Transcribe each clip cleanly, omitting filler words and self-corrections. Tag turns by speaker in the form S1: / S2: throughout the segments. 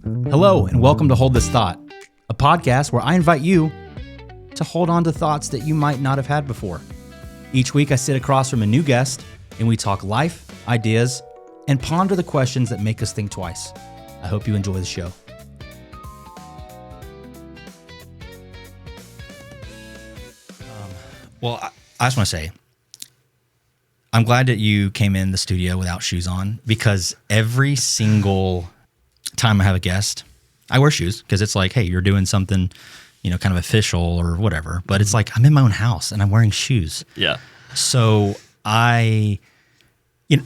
S1: Hello, and welcome to Hold This Thought, a podcast where I invite you to hold on to thoughts that you might not have had before. Each week, I sit across from a new guest, and we talk life, ideas, and ponder the questions that make us think twice. I hope you enjoy the show. I just want to say, I'm glad that you came in the studio without shoes on, because every single time I have a guest, I wear shoes because it's like, hey, you're doing something, kind of official or whatever. But it's like, I'm in my own house and I'm wearing shoes.
S2: Yeah.
S1: So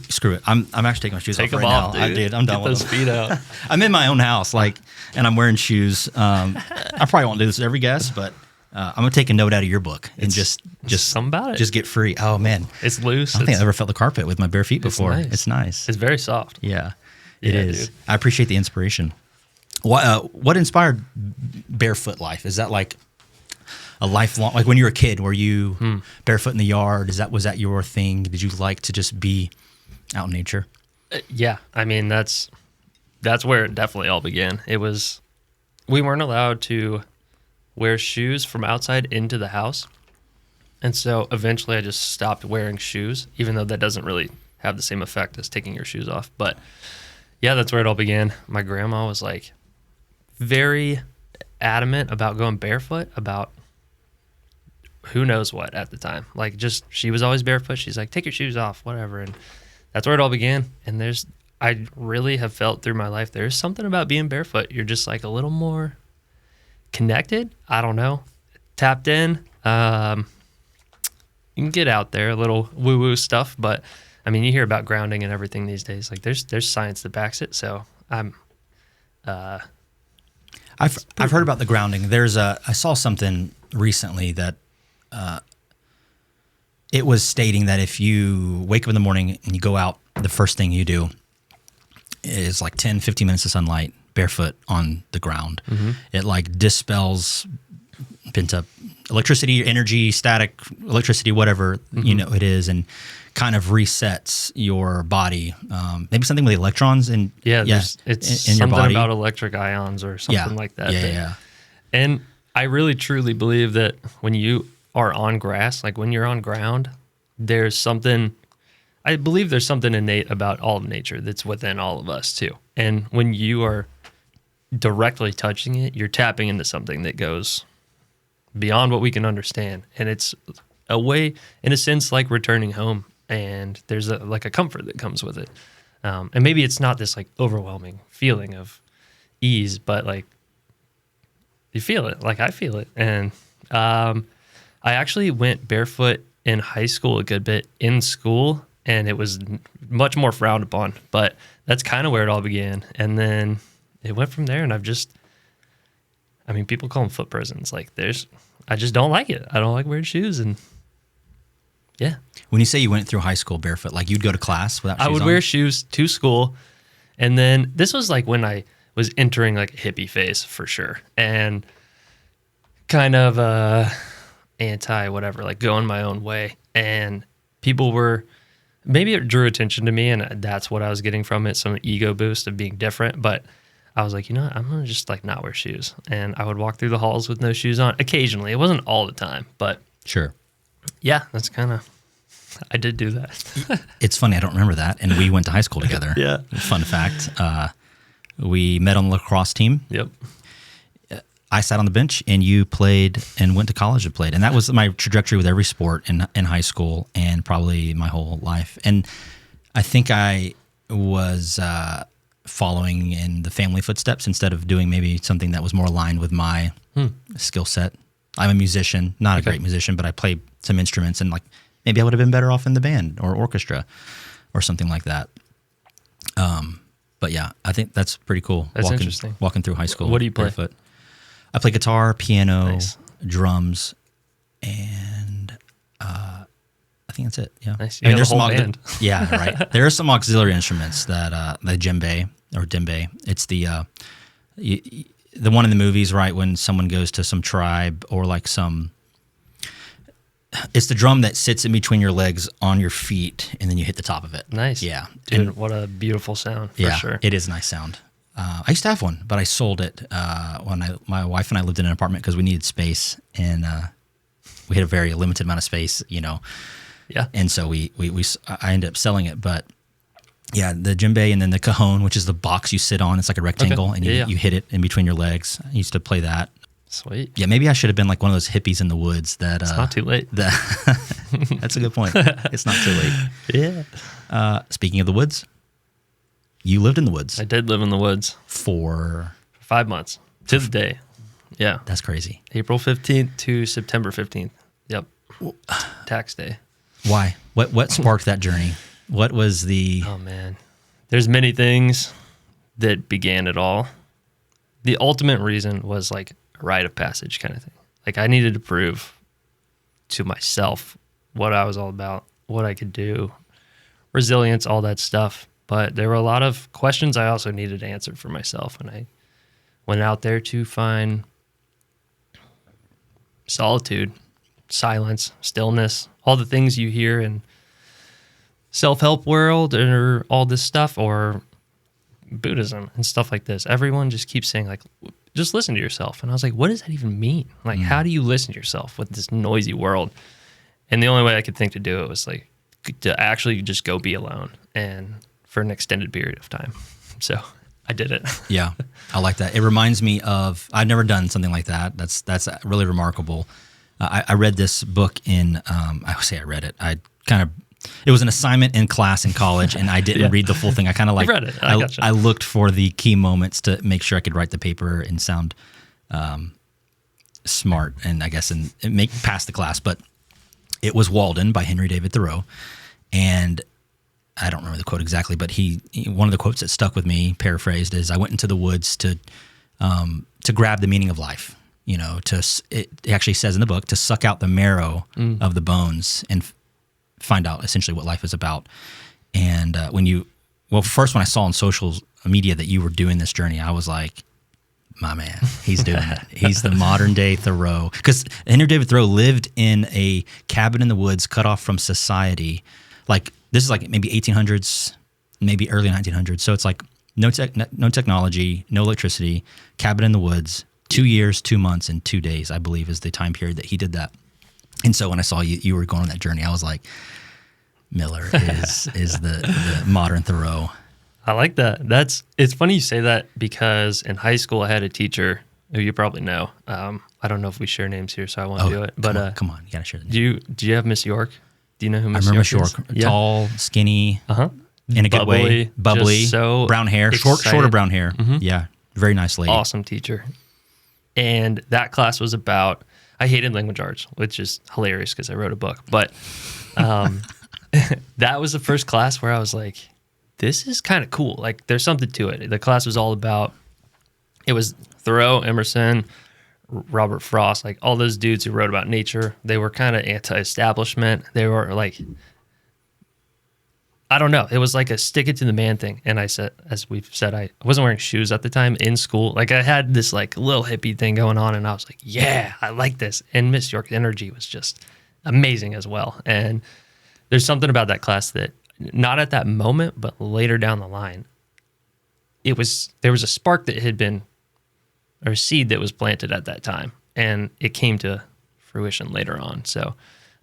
S1: screw it. I'm actually taking my shoes off right now.
S2: Dude.
S1: I did. I'm done
S2: with
S1: with
S2: those feet out.
S1: I'm in my own house, and I'm wearing shoes. I probably won't do this with every guest, but I'm gonna take a note out of your book and just
S2: something about it.
S1: Just get free. Oh man,
S2: it's loose.
S1: I don't think I've ever felt the carpet with my bare feet before. It's nice.
S2: It's very soft.
S1: Yeah, it is.
S2: Dude.
S1: I appreciate the inspiration. What inspired barefoot life? Is that like a lifelong, like when you were a kid, were you barefoot in the yard? Was that your thing? Did you like to just be out in nature?
S2: Yeah. I mean, that's where it definitely all began. We weren't allowed to wear shoes from outside into the house. And so eventually I just stopped wearing shoes, even though that doesn't really have the same effect as taking your shoes off. But yeah, that's where it all began. My grandma was like very adamant about going barefoot, about who knows what at the time. Like, just, she was always barefoot. She's like, take your shoes off, whatever. And that's where it all began. And I really have felt through my life, there's something about being barefoot. You're just like a little more connected. I don't know. Tapped in. You can get out there, a little woo-woo stuff, but I mean, you hear about grounding and everything these days. Like, there's science that backs it. So I've
S1: heard about the grounding. I saw something recently that it was stating that if you wake up in the morning and you go out, the first thing you do is like 10, 15 minutes of sunlight barefoot on the ground. Mm-hmm. It like dispels pent up electricity, energy, static electricity, whatever, it is, and kind of resets your body. Maybe something with electrons and
S2: it's
S1: in your body.
S2: Something about electric ions or something like that.
S1: Yeah.
S2: And I really truly believe that when you are on grass, like when you're on ground, I believe there's something innate about all of nature that's within all of us too. And when you are directly touching it, you're tapping into something that goes beyond what we can understand. And it's a way, in a sense, like returning home. And there's a comfort that comes with it. And maybe it's not this like overwhelming feeling of ease, but like you feel it, like I feel it. And I actually went barefoot in high school a good bit in school, and it was much more frowned upon, but that's kind of where it all began. And then it went from there, and people call them foot prisons. Like I just don't like it. I don't like wearing shoes, and yeah.
S1: When you say you went through high school barefoot, like you'd go to class without shoes on?
S2: I would wear shoes to school, and then this was like when I was entering like a hippie phase for sure, and kind of anti-whatever, like going my own way. And maybe it drew attention to me, and that's what I was getting from it, some ego boost of being different. But I was like, I'm going to just like not wear shoes. And I would walk through the halls with no shoes on occasionally. It wasn't all the time, but
S1: sure.
S2: Yeah, that's kind of, I did do that.
S1: It's funny, I don't remember that. And we went to high school together.
S2: Yeah.
S1: Fun fact. We met on the lacrosse team.
S2: Yep.
S1: I sat on the bench and you played and went to college and played. And that was my trajectory with every sport in high school and probably my whole life. And I think I was following in the family footsteps instead of doing maybe something that was more aligned with my skill set. I'm a musician, not a great musician, but I play some instruments, and like maybe I would have been better off in the band or orchestra or something like that. But yeah, I think that's pretty cool.
S2: That's interesting.
S1: Walking through high school.
S2: What do you play?
S1: Barefoot. I play guitar, piano,
S2: nice.
S1: drums, and I think that's it. Yeah.
S2: Nice. You
S1: there's
S2: have a whole band.
S1: Yeah, right. There are some auxiliary instruments that the djembe or djembe. It's the one in the movies, right? When someone goes to some tribe or like it's the drum that sits in between your legs on your feet, and then you hit the top of it.
S2: Nice.
S1: Yeah.
S2: Dude, what a beautiful sound for sure.
S1: It is a nice sound. I used to have one, but I sold it when my wife and I lived in an apartment because we needed space, and we had a very limited amount of space,
S2: Yeah.
S1: And so I ended up selling it, but yeah, the djembe and then the cajon, which is the box you sit on. It's like a rectangle, and you hit it in between your legs. I used to play that.
S2: Sweet.
S1: Yeah, maybe I should have been like one of those hippies in the woods.
S2: It's not too late.
S1: That's a good point. It's not too late.
S2: Yeah.
S1: Speaking of the woods, you lived in the woods.
S2: I did live in the woods
S1: for
S2: 5 months to the day. Yeah.
S1: That's crazy.
S2: April 15th to September 15th. Yep. Tax day.
S1: Why? What sparked that journey? What was the...
S2: Oh, man. There's many things that began it all. The ultimate reason was like a rite of passage kind of thing. Like I needed to prove to myself what I was all about, what I could do, resilience, all that stuff. But there were a lot of questions I also needed answered for myself. And I went out there to find solitude, silence, stillness, all the things you hear in self-help world or all this stuff, or Buddhism and stuff like this. Everyone just keeps saying like, just listen to yourself. And I was like, what does that even mean? Like, how do you listen to yourself with this noisy world? And the only way I could think to do it was like to actually just go be alone and for an extended period of time. So I did it.
S1: Yeah, I like that. It reminds me of, I've never done something like that. That's really remarkable. I read this book in, I would say I read it. It was an assignment in class in college, and I didn't read the full thing. I kind of like,
S2: read it.
S1: I looked for the key moments to make sure I could write the paper and sound smart, and I guess and make pass the class. But it was Walden by Henry David Thoreau, and I don't remember the quote exactly, but he one of the quotes that stuck with me, paraphrased, is, "I went into the woods to grab the meaning of life." It actually says in the book to suck out the marrow of the bones and find out essentially what life is about. And first when I saw on social media that you were doing this journey, I was like, my man, he's doing it. He's the modern day Thoreau. Because Henry David Thoreau lived in a cabin in the woods, cut off from society. Like, this is like maybe 1800s, maybe early 1900s. So it's like no technology, no electricity, cabin in the woods, 2 years, 2 months, and 2 days, I believe, is the time period that he did that. And so when I saw you were going on that journey, I was like, Miller is the modern Thoreau.
S2: I like that. It's funny you say that, because in high school I had a teacher who you probably know. I don't know if we share names here, so I won't do it. But
S1: come on, you gotta share the name.
S2: Do you have Miss York? Do you know who Miss
S1: York
S2: is?
S1: I remember Miss York.
S2: Yeah.
S1: Tall, skinny, in a good way, bubbly,
S2: so
S1: brown hair, shorter brown hair. Mm-hmm. Yeah, very nice lady.
S2: Awesome teacher. And that class was about, I hated language arts, which is hilarious because I wrote a book. But that was the first class where I was like, this is kind of cool. Like, there's something to it. The class was all about, it was Thoreau, Emerson, Robert Frost, like all those dudes who wrote about nature. They were kind of anti-establishment. They were like, I don't know. It was like a stick it to the man thing. And I said, as we've said, I wasn't wearing shoes at the time in school. Like, I had this like little hippie thing going on, and I was like, yeah, I like this. And Miss York's energy was just amazing as well. And there's something about that class that, not at that moment, but later down the line, there was a spark that had been, or a seed that was planted at that time, and it came to fruition later on. So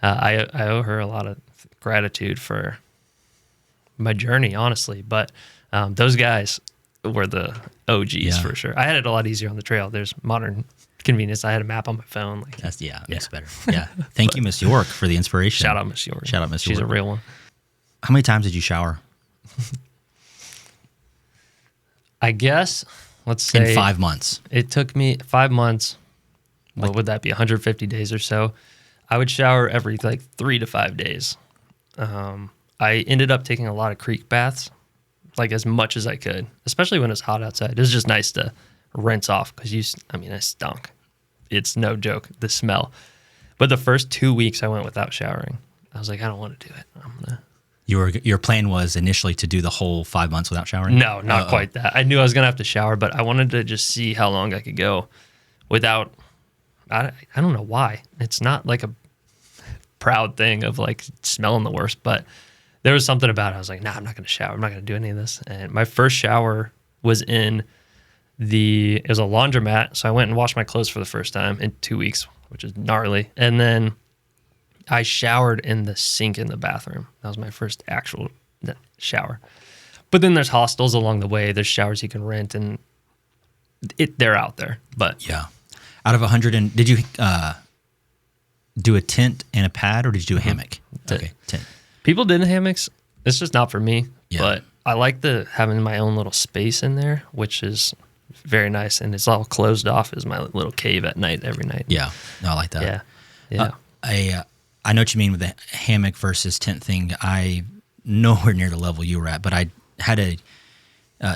S2: I owe her a lot of gratitude for my journey, honestly. But those guys were the OGs for sure. I had it a lot easier on the trail. There's modern convenience. I had a map on my phone. Like,
S1: that's makes better. Yeah. Thank you, Miss York, for the inspiration.
S2: Shout out Miss York.
S1: Shout out Miss York.
S2: She's a real one.
S1: How many times did you shower?
S2: I guess, let's say,
S1: in 5 months.
S2: It took me 5 months. What would that be? 150 days or so. I would shower every 3 to 5 days. I ended up taking a lot of creek baths, like as much as I could, especially when it's hot outside. It was just nice to rinse off because I stunk. It's no joke, the smell. But the first 2 weeks I went without showering. I was like, I don't want to do it.
S1: Your plan was initially to do the whole 5 months without showering?
S2: No, not quite that. I knew I was going to have to shower, but I wanted to just see how long I could go without, I don't know why. It's not like a proud thing of like smelling the worst, but there was something about it. I was like, nah, I'm not going to shower. I'm not going to do any of this. And my first shower was in it was a laundromat. So I went and washed my clothes for the first time in 2 weeks, which is gnarly. And then I showered in the sink in the bathroom. That was my first actual shower. But then there's hostels along the way. There's showers you can rent, and they're out there. But
S1: yeah, out of 100, did you do a tent and a pad, or did you do a hammock? Okay, tent.
S2: People did hammocks. It's just not for me.
S1: Yeah.
S2: But I like having my own little space in there, which is very nice, and it's all closed off as my little cave at night every night.
S1: Yeah, no, I like that.
S2: Yeah.
S1: I know what you mean with the hammock versus tent thing. I nowhere near the level you were at, but I had a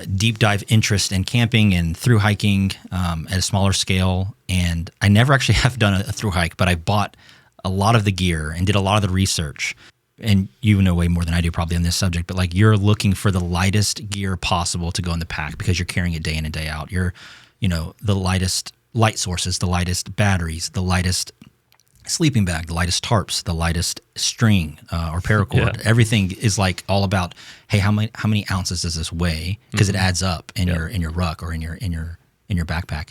S1: deep dive interest in camping and through hiking at a smaller scale. And I never actually have done a through hike, but I bought a lot of the gear and did a lot of the research. And you know way more than I do probably on this subject, but like you're looking for the lightest gear possible to go in the pack because you're carrying it day in and day out. You're, the lightest light sources, the lightest batteries, the lightest sleeping bag, the lightest tarps, the lightest string or paracord. Yeah. Everything is like all about, hey, how many ounces does this weigh? Because it adds up in your ruck or in your backpack.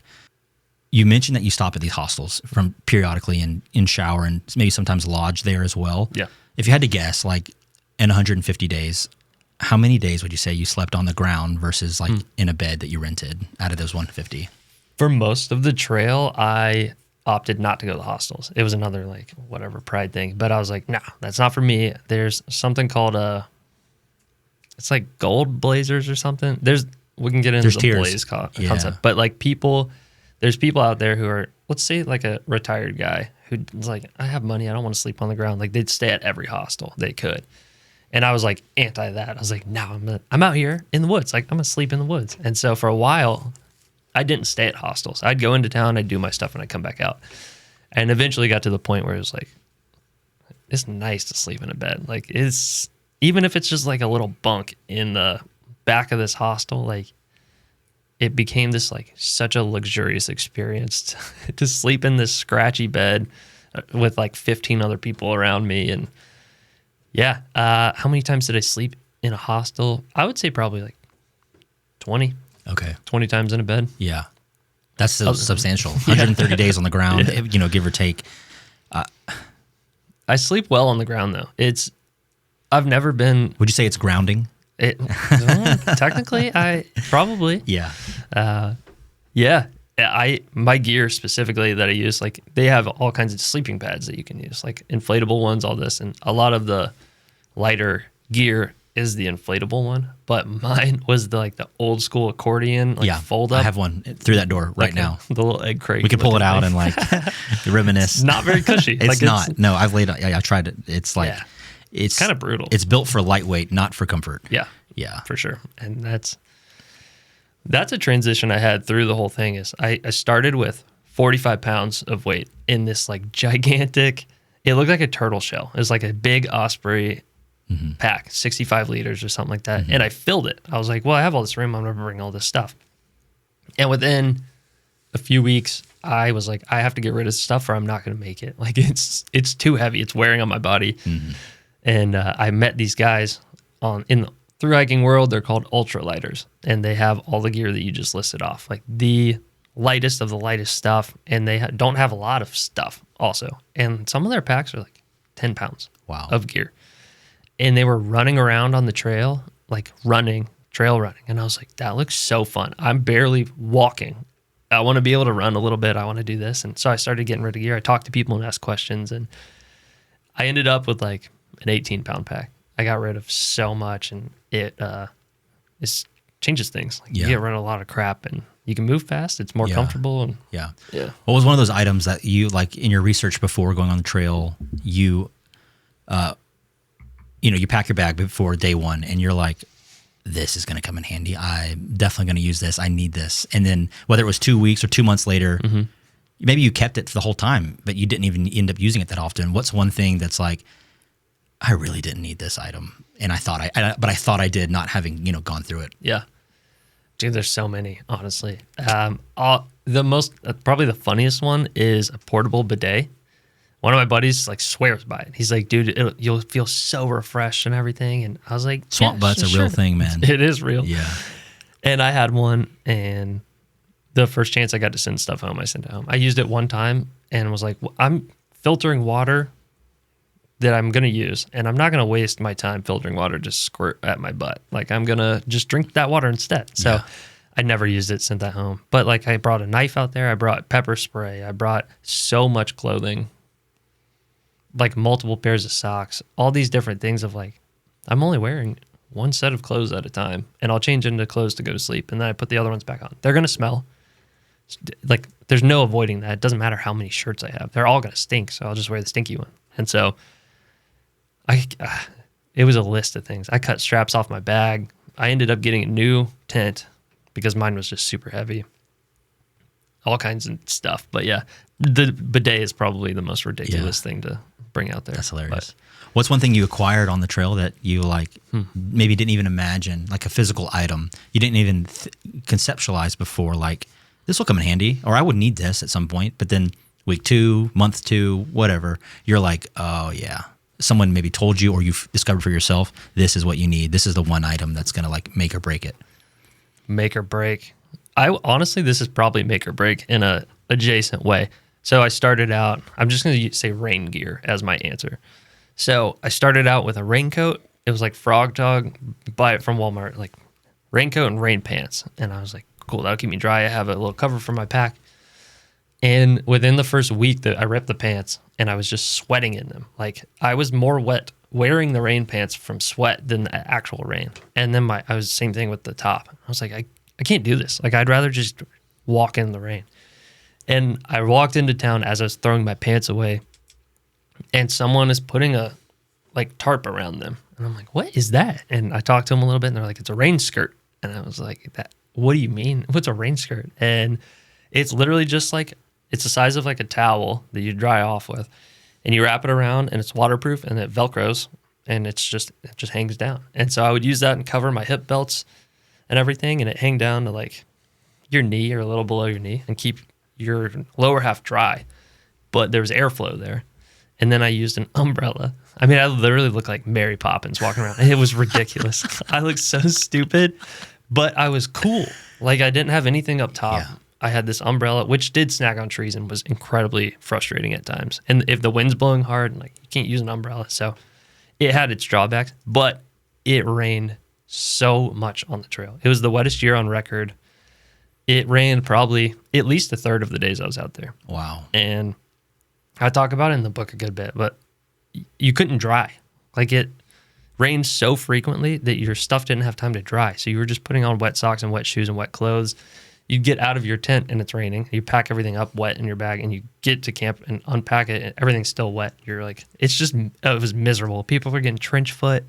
S1: You mentioned that you stop at these hostels from periodically and shower and maybe sometimes lodge there as well.
S2: Yeah.
S1: If you had to guess, like in 150 days, how many days would you say you slept on the ground versus like in a bed that you rented out of those 150?
S2: For most of the trail, I opted not to go to the hostels. It was another like whatever pride thing, but I was like, no, that's not for me. There's something called it's like gold blazers or something. We can get into the blaze concept, but like there's people out there who are, let's say like a retired guy who's like, I have money, I don't want to sleep on the ground. Like they'd stay at every hostel they could. And I was like anti that. I was like, no, I'm out here in the woods. Like I'm gonna sleep in the woods. And so for a while, I didn't stay at hostels. I'd go into town, I'd do my stuff, and I'd come back out. And eventually got to the point where it was like, it's nice to sleep in a bed. Like even if it's just like a little bunk in the back of this hostel, like it became this like such a luxurious experience to sleep in this scratchy bed with like 15 other people around me. And yeah, how many times did I sleep in a hostel? I would say probably like 20.
S1: Okay.
S2: 20 times in a bed.
S1: Yeah. That's substantial. 130 days on the ground, give or take.
S2: I sleep well on the ground though. I've never been.
S1: Would you say it's grounding?
S2: Technically, I probably.
S1: Yeah.
S2: Yeah. My gear specifically that I use, like they have all kinds of sleeping pads that you can use, like inflatable ones, all this, and a lot of the lighter gear is the inflatable one, but mine was the old school accordion, fold up.
S1: I have one through that door right now.
S2: The little egg crate.
S1: We could pull it out and reminisce.
S2: It's not very cushy.
S1: It's not. No, I've laid. I tried it. It's like it's
S2: kind of brutal.
S1: It's built for lightweight, not for comfort.
S2: Yeah, for sure. And that's a transition I had through the whole thing. Is I started with 45 pounds of weight in this like gigantic. It looked like a turtle shell. It was like a big osprey. Pack, 65 liters or something like that. And I filled it. I was like, well, I have all this room. I'm going to bring all this stuff. And within a few weeks, I was like, I have to get rid of stuff or I'm not going to make it. Like it's too heavy. It's wearing on my body. And I met these guys in the through hiking world. They're called ultralighters, and they have all the gear that you just listed off, like the lightest of the lightest stuff. And they don't have a lot of stuff also. And some of their packs are like 10 pounds of gear. And they were running around on the trail, like trail running. And I was like, that looks so fun. I'm barely walking. I want to be able to run a little bit. I want to do this. And so I started getting rid of gear. I talked to people and asked questions. And I ended up with like an 18-pound pack. I got rid of so much, and it changes things. Like you get rid of a lot of crap, and you can move fast. It's more comfortable. And what was one of those items that you, like in your research before going on the trail, you pack your bag before day one and you're like, this is going to come in handy. I'm definitely going to use this. I need this. And then whether it was 2 weeks or 2 months later, maybe you kept it for the whole time, but you didn't even end up using it that often. What's one thing that's like, I really didn't need this item, and I thought I did, not having gone through it. Yeah, dude, there's so many, honestly. The most, probably the funniest one is a portable bidet. One of my buddies swears by it. He's like, dude, you'll feel so refreshed and everything. And I was like, swamp butt's a real thing, man. It is real. Yeah. And I had one, and the first chance I got to send stuff home, I sent it home. I used it one time and was like, I'm filtering water that I'm going to use, and I'm not going to waste my time filtering water to squirt at my butt. Like, I'm going to just drink that water instead. So I never used it, sent that home. But like, I brought a knife out there. I brought pepper spray. I brought so much clothing, like multiple pairs of socks, all these different things of like, I'm only wearing one set of clothes at a time, and I'll change into clothes to go to sleep. And then I put the other ones back on. They're going to smell. Like, there's no avoiding that. It doesn't matter how many shirts I have. They're all going to stink. So I'll just wear the stinky one. And so it was a list of things. I cut straps off my bag. I ended up getting a new tent because mine was just super heavy. All kinds of stuff. But yeah, the bidet is probably the most ridiculous thing to bring out there.
S1: That's hilarious. What's one thing you acquired on the trail that you like maybe didn't even imagine, like a physical item you didn't even conceptualize before, like this will come in handy, or I would need this at some point, but then week 2, month 2, whatever, you're like, oh yeah. Someone maybe told you, or you've discovered for yourself, this is what you need. This is the one item that's going to like make or break it.
S2: Make or break. Honestly, this is probably make or break in a adjacent way. So I started out, I'm just going to say rain gear as my answer. So I started out with a raincoat. It was like Frog Dog, buy it from Walmart, like raincoat and rain pants. And I was like, cool, that'll keep me dry. I have a little cover for my pack. And within the first week that I ripped the pants and I was just sweating in them. Like, I was more wet wearing the rain pants from sweat than the actual rain. And then I was the same thing with the top. I was like, I can't do this. Like, I'd rather just walk in the rain. And I walked into town as I was throwing my pants away, and someone is putting a like tarp around them. And I'm like, what is that? And I talked to them a little bit, and they're like, it's a rain skirt. And I was like, what do you mean? What's a rain skirt? And it's literally just like, it's the size of like a towel that you dry off with, and you wrap it around, and it's waterproof, and it Velcros, and it just hangs down. And so I would use that and cover my hip belts and everything, and it hang down to like your knee or a little below your knee and keep your lower half dry, but there was airflow there. And then I used an umbrella. I mean, I literally looked like Mary Poppins walking around. It was ridiculous. I looked so stupid, but I was cool. Like, I didn't have anything up top. Yeah. I had this umbrella, which did snag on trees and was incredibly frustrating at times. And if the wind's blowing hard, like, you can't use an umbrella. So it had its drawbacks, but it rained so much on the trail. It was the wettest year on record. It rained probably at least a third of the days I was out there.
S1: Wow.
S2: And I talk about it in the book a good bit, but you couldn't dry. Like, it rained so frequently that your stuff didn't have time to dry. So you were just putting on wet socks and wet shoes and wet clothes. You'd get out of your tent and it's raining. You pack everything up wet in your bag, and you get to camp and unpack it and everything's still wet. You're like, it was miserable. People were getting trench foot,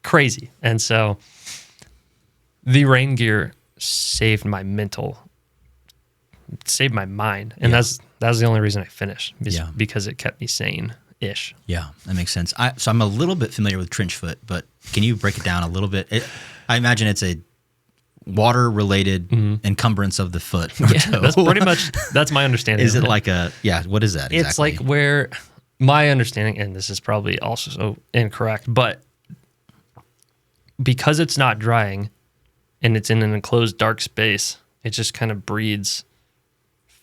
S2: crazy. And so the rain gear saved my mind. And that was the only reason I finished, because it kept me sane-ish.
S1: Yeah, that makes sense. So I'm a little bit familiar with trench foot, but can you break it down a little bit? I imagine it's a water-related encumbrance of the foot.
S2: Yeah, that's my understanding.
S1: Is it like what is that exactly?
S2: It's like where my understanding, and this is probably also so incorrect, but because it's not drying and it's in an enclosed dark space, it just kind of breeds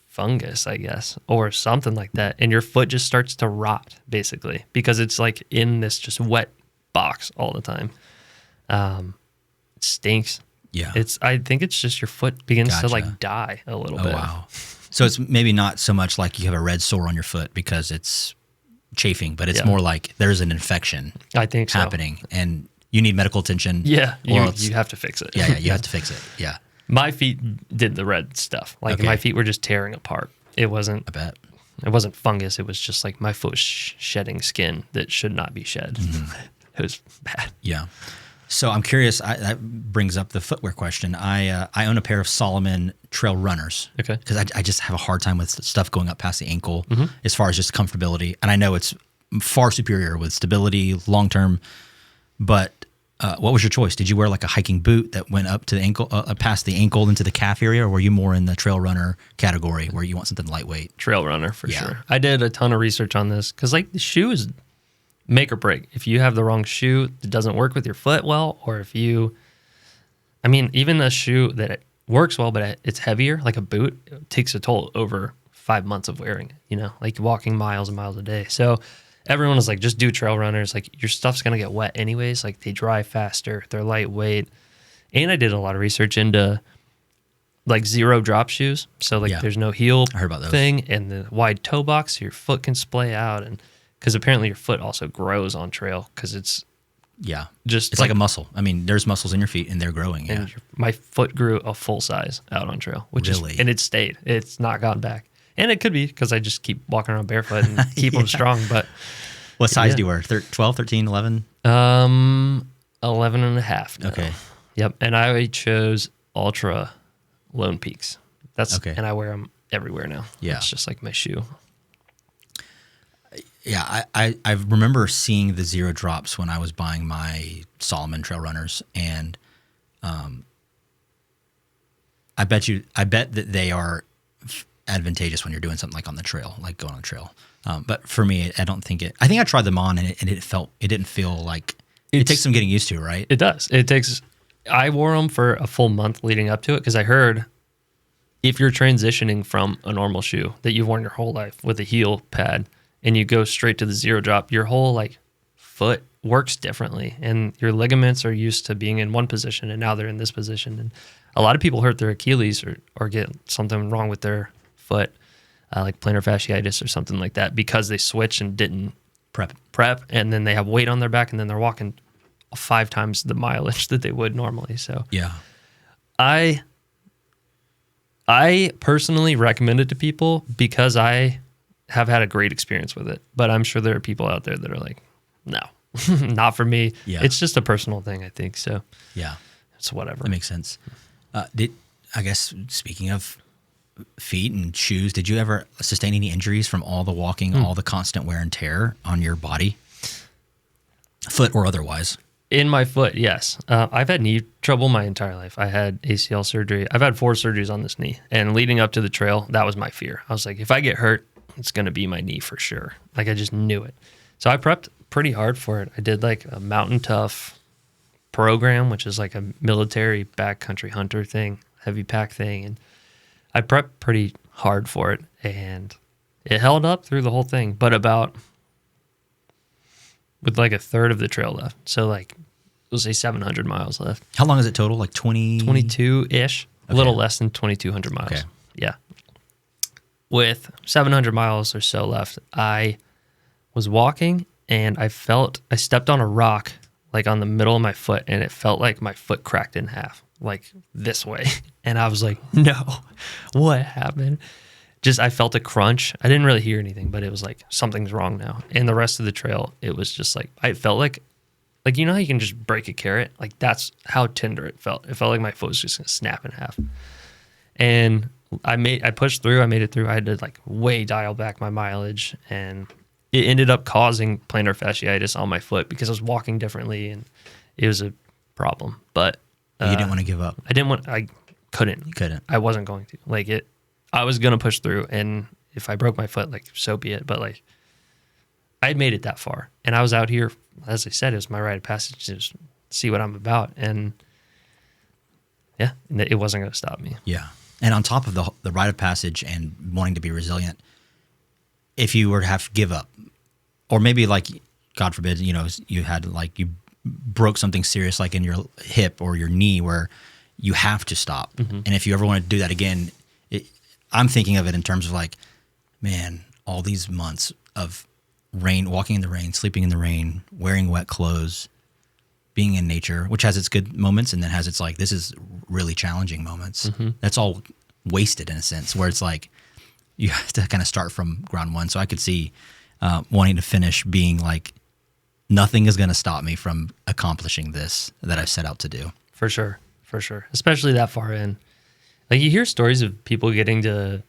S2: fungus, I guess, or something like that. And your foot just starts to rot, basically, because it's like in this just wet box all the time. It stinks. Yeah. I think it's just your foot begins to like die a little bit.
S1: Wow. So it's maybe not so much like you have a red sore on your foot because it's chafing, but it's more like there's an infection happening and you need medical attention.
S2: Yeah. You have to fix it.
S1: Yeah, you have to fix it. Yeah.
S2: My feet did the red stuff. Like, my feet were just tearing apart. It wasn't,
S1: I bet.
S2: It wasn't fungus. It was just like my foot was shedding skin that should not be shed. It was bad.
S1: Yeah. So I'm curious, that brings up the footwear question. I own a pair of Salomon trail runners.
S2: Okay.
S1: Because I just have a hard time with stuff going up past the ankle as far as just comfortability. And I know it's far superior with stability, long-term. But what was your choice? Did you wear like a hiking boot that went up to the ankle, past the ankle into the calf area? Or were you more in the trail runner category where you want something lightweight?
S2: Trail runner for sure. I did a ton of research on this because like the shoe is make or break. If you have the wrong shoe, it doesn't work with your foot well, or if you, even a shoe that works well, but it's heavier. Like a boot, it takes a toll over 5 months of wearing it, you know, like walking miles and miles a day. So everyone is like, just do trail runners. Like your stuff's going to get wet anyways. Like they dry faster, they're lightweight. And I did a lot of research into like zero drop shoes. So like there's no heel
S1: I heard about those.
S2: thing and the wide toe box so your foot can splay out. And because apparently your foot also grows on trail because it's just
S1: it's like a muscle. I mean, there's muscles in your feet and they're growing. Yeah.
S2: And my foot grew a full size out on trail, which
S1: Really?
S2: and it stayed. It's not gone back. And it could be because I just keep walking around barefoot and keep them strong. But
S1: what size do you wear? 12, 13, 11?
S2: 11 and a half now.
S1: Okay.
S2: Yep. And I chose Ultra Lone Peaks. That's okay. And I wear them everywhere now.
S1: Yeah.
S2: It's just like my shoe.
S1: Yeah, I remember seeing the zero drops when I was buying my Solomon trail runners, and I bet that they are advantageous when you're doing something like on the trail, like going on the trail. But for me, I don't think it. I think I tried them on, and it didn't feel like it takes some getting used to, right?
S2: It does. It takes. I wore them for a full month leading up to it because I heard if you're transitioning from a normal shoe that you've worn your whole life with a heel pad, and you go straight to the zero drop, your whole like foot works differently, and your ligaments are used to being in one position, and now they're in this position. And a lot of people hurt their Achilles or get something wrong with their foot, like plantar fasciitis or something like that, because they switch and didn't prep, and then they have weight on their back, and then they're walking 5 times the mileage that they would normally. So
S1: yeah,
S2: I personally recommend it to people because I have had a great experience with it, but I'm sure there are people out there that are like, no, not for me.
S1: Yeah.
S2: It's just a personal thing, I think. So
S1: yeah,
S2: it's whatever.
S1: That makes sense. I guess speaking of feet and shoes, did you ever sustain any injuries from all the walking, all the constant wear and tear on your body, foot or otherwise?
S2: In my foot, yes. I've had knee trouble my entire life. I had ACL surgery. I've had 4 surgeries on this knee, and leading up to the trail, that was my fear. I was like, if I get hurt, it's going to be my knee for sure. Like I just knew it. So I prepped pretty hard for it. I did like a Mountain Tough program, which is like a military backcountry hunter thing, heavy pack thing. And I prepped pretty hard for it, and it held up through the whole thing, but with like a third of the trail left. So like, we'll say 700 miles left.
S1: How long is it total? Like
S2: 22-ish,
S1: okay.
S2: A little less than 2,200 miles.
S1: Okay.
S2: Yeah. With 700 miles or so left, I was walking and I stepped on a rock like on the middle of my foot, and it felt like my foot cracked in half, like this way. And I was like, no, what happened? I felt a crunch. I didn't really hear anything, but it was like, something's wrong now. And the rest of the trail, it was just like, I felt like, you know how you can just break a carrot? Like that's how tender it felt. It felt like my foot was just going to snap in half. And I pushed through. I made it through. I had to like way dial back my mileage, and it ended up causing plantar fasciitis on my foot because I was walking differently, and it was a problem. But
S1: you didn't want to give up.
S2: I couldn't.
S1: You couldn't.
S2: I wasn't going to. I was going to push through, and if I broke my foot, like so be it. But like I had made it that far, and I was out here, as I said, it was my rite of passage to just see what I'm about, and yeah, it wasn't going to stop me.
S1: Yeah. And on top of the rite of passage and wanting to be resilient, if you were to have to give up, or maybe like, God forbid, you know, you had like, you broke something serious like in your hip or your knee where you have to stop. Mm-hmm. And if you ever want to do that again, I'm thinking of it in terms of like, man, all these months of rain, walking in the rain, sleeping in the rain, wearing wet clothes, being in nature, which has its good moments and then has its like, this is really challenging moments. Mm-hmm. That's all wasted in a sense, where it's like you have to kind of start from ground one. So I could see wanting to finish being like, nothing is going to stop me from accomplishing this that I've set out to do.
S2: For sure. Especially that far in. Like you hear stories of people getting to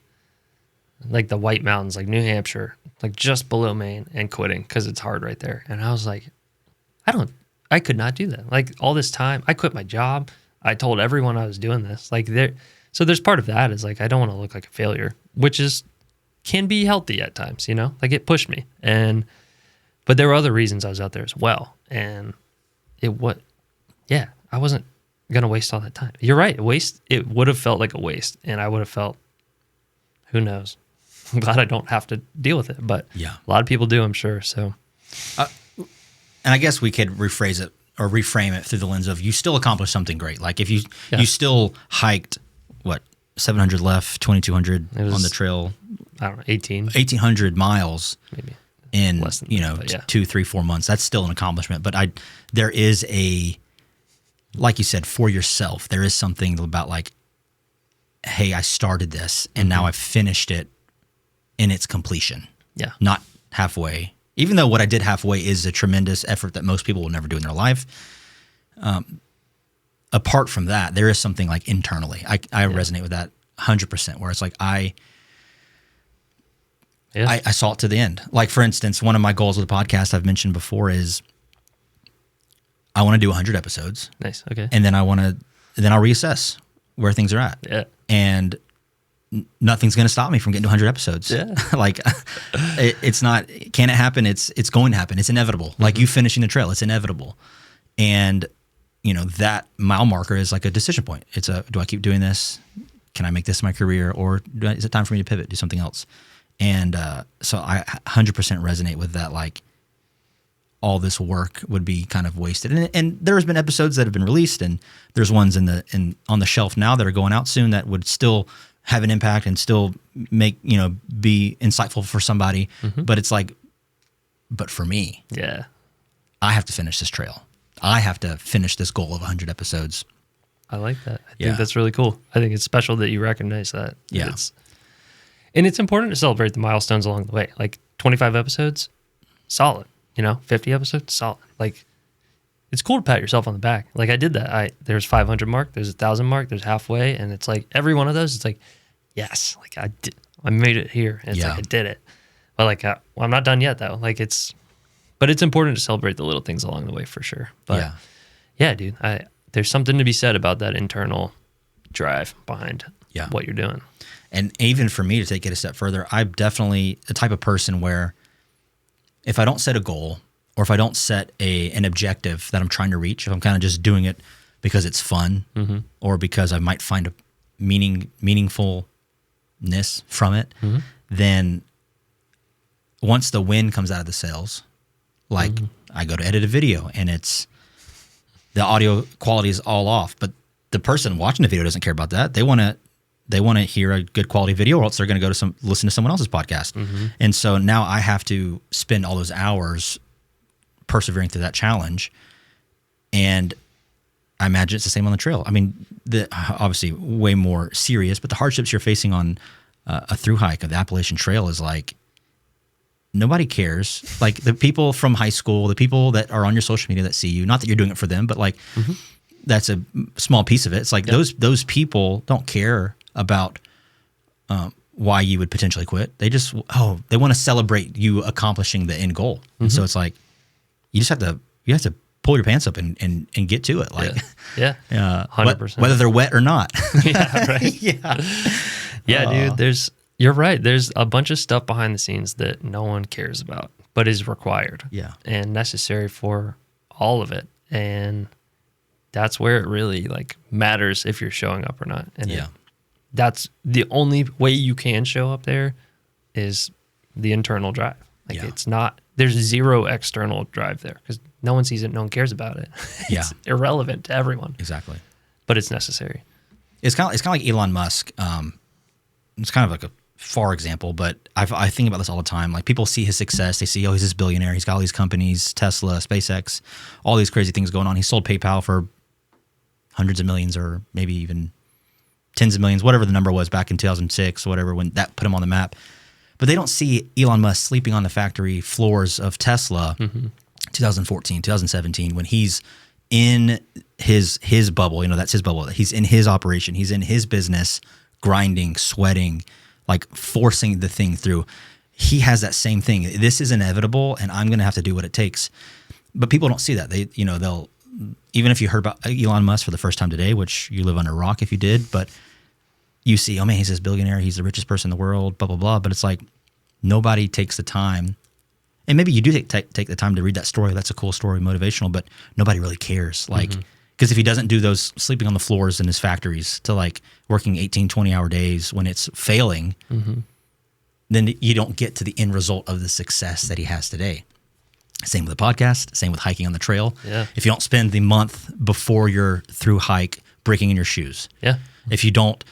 S2: like the White Mountains, like New Hampshire, like just below Maine, and quitting because it's hard right there. And I was like, I could not do that. Like all this time, I quit my job. I told everyone I was doing this. Like so there's part of that is like, I don't want to look like a failure, which can be healthy at times, you know, like it pushed me. But there were other reasons I was out there as well. And I wasn't going to waste all that time. You're right. It would have felt like a waste. And I would have felt, who knows? I'm glad I don't have to deal with it. But
S1: yeah,
S2: a lot of people do, I'm sure. So,
S1: and I guess we could rephrase it or reframe it through the lens of you still accomplished something great. Like if you still hiked, 700 left, 2,200 on the trail.
S2: I don't know,
S1: 1,800 miles.
S2: Maybe.
S1: In,
S2: less than that,
S1: 2, 3, 4 months. That's still an accomplishment. But there is like you said, for yourself, there is something about like, hey, I started this and now I've finished it in its completion.
S2: Yeah.
S1: Not halfway. Even though what I did halfway is a tremendous effort that most people will never do in their life. Apart from that, there is something like internally. I resonate with that 100%, where it's like I saw it to the end. Like, for instance, one of my goals with the podcast I've mentioned before is I want to do 100 episodes.
S2: Nice. Okay.
S1: And then I'll reassess where things are at.
S2: Yeah.
S1: And nothing's going to stop me from getting to 100 episodes.
S2: Yeah.
S1: Like it's not, can it happen? It's going to happen. It's inevitable. Like you finishing the trail, it's inevitable. And that mile marker is like a decision point. It's do I keep doing this? Can I make this my career? Or is it time for me to pivot, do something else? And so I 100% resonate with that. Like all this work would be kind of wasted. And there's been episodes that have been released, and there's ones on the shelf now that are going out soon that would still have an impact and still make, be insightful for somebody. But it's like, but for me,
S2: yeah, I
S1: have to finish this trail. I have to finish this goal of 100 episodes.
S2: I like that. I think that's really cool. I think it's special that you recognize that.
S1: Yeah.
S2: And it's important to celebrate the milestones along the way. Like 25 episodes, solid. 50 episodes, solid. Like, it's cool to pat yourself on the back. Like, I did that. There's 500 mark, there's 1,000 mark, there's halfway, and it's like every one of those, it's like, yes, like I made it here. And it's like I did it. But like, I'm not done yet though. Like but it's important to celebrate the little things along the way for sure. But yeah, dude, there's something to be said about that internal drive behind what you're doing.
S1: And even for me to take it a step further, I'm definitely the type of person where if I don't set a goal or if I don't set an objective that I'm trying to reach, if I'm kind of just doing it because it's fun or because I might find a meaningfulness from it, then once the wind comes out of the sails, like I go to edit a video and the audio quality is all off, but the person watching the video doesn't care about that. They want to hear a good quality video, or else they're going to go to listen to someone else's podcast. And so now I have to spend all those hours persevering through that challenge. And I imagine it's the same on the trail. I mean, obviously way more serious, but the hardships you're facing on a Thru-Hike of the Appalachian Trail is like, nobody cares. Like the people from high school, the people that are on your social media that see you, not that you're doing it for them, but like that's a small piece of it. It's like those people don't care about why you would potentially quit. They just, they want to celebrate you accomplishing the end goal. And so it's like, you have to pull your pants up and get to it. Like,
S2: 100%.
S1: Whether they're wet or not.
S2: Yeah, right. Yeah, dude, you're right. There's a bunch of stuff behind the scenes that no one cares about, but is required and necessary for all of it. And that's where it really like matters if you're showing up or not. And that's the only way you can show up there is the internal drive. Like it's not, there's zero external drive there because no one sees it. No one cares about it. It's irrelevant to everyone.
S1: Exactly.
S2: But it's necessary.
S1: It's kind of like Elon Musk. It's kind of like a far example, but I think about this all the time. Like people see his success. They see, he's this billionaire. He's got all these companies, Tesla, SpaceX, all these crazy things going on. He sold PayPal for hundreds of millions or maybe even tens of millions, whatever the number was back in 2006, whatever, when that put him on the map. But they don't see Elon Musk sleeping on the factory floors of Tesla 2014, 2017, when he's in his bubble. That's his bubble. He's in his operation. He's in his business, grinding, sweating, like forcing the thing through. He has that same thing. This is inevitable, and I'm going to have to do what it takes. But people don't see that. They'll even if you heard about Elon Musk for the first time today, which you live under a rock if you did, but you see, oh man, he's this billionaire, he's the richest person in the world, blah, blah, blah. But it's like nobody takes the time. And maybe you do take the time to read that story. That's a cool story, motivational, but nobody really cares. Like, Because if he doesn't do those sleeping on the floors in his factories to like working 18, 20-hour days when it's failing, then you don't get to the end result of the success that he has today. Same with the podcast, same with hiking on the trail.
S2: Yeah.
S1: If you don't spend the month before your Thru-Hike breaking in your shoes.
S2: Yeah.
S1: If you don't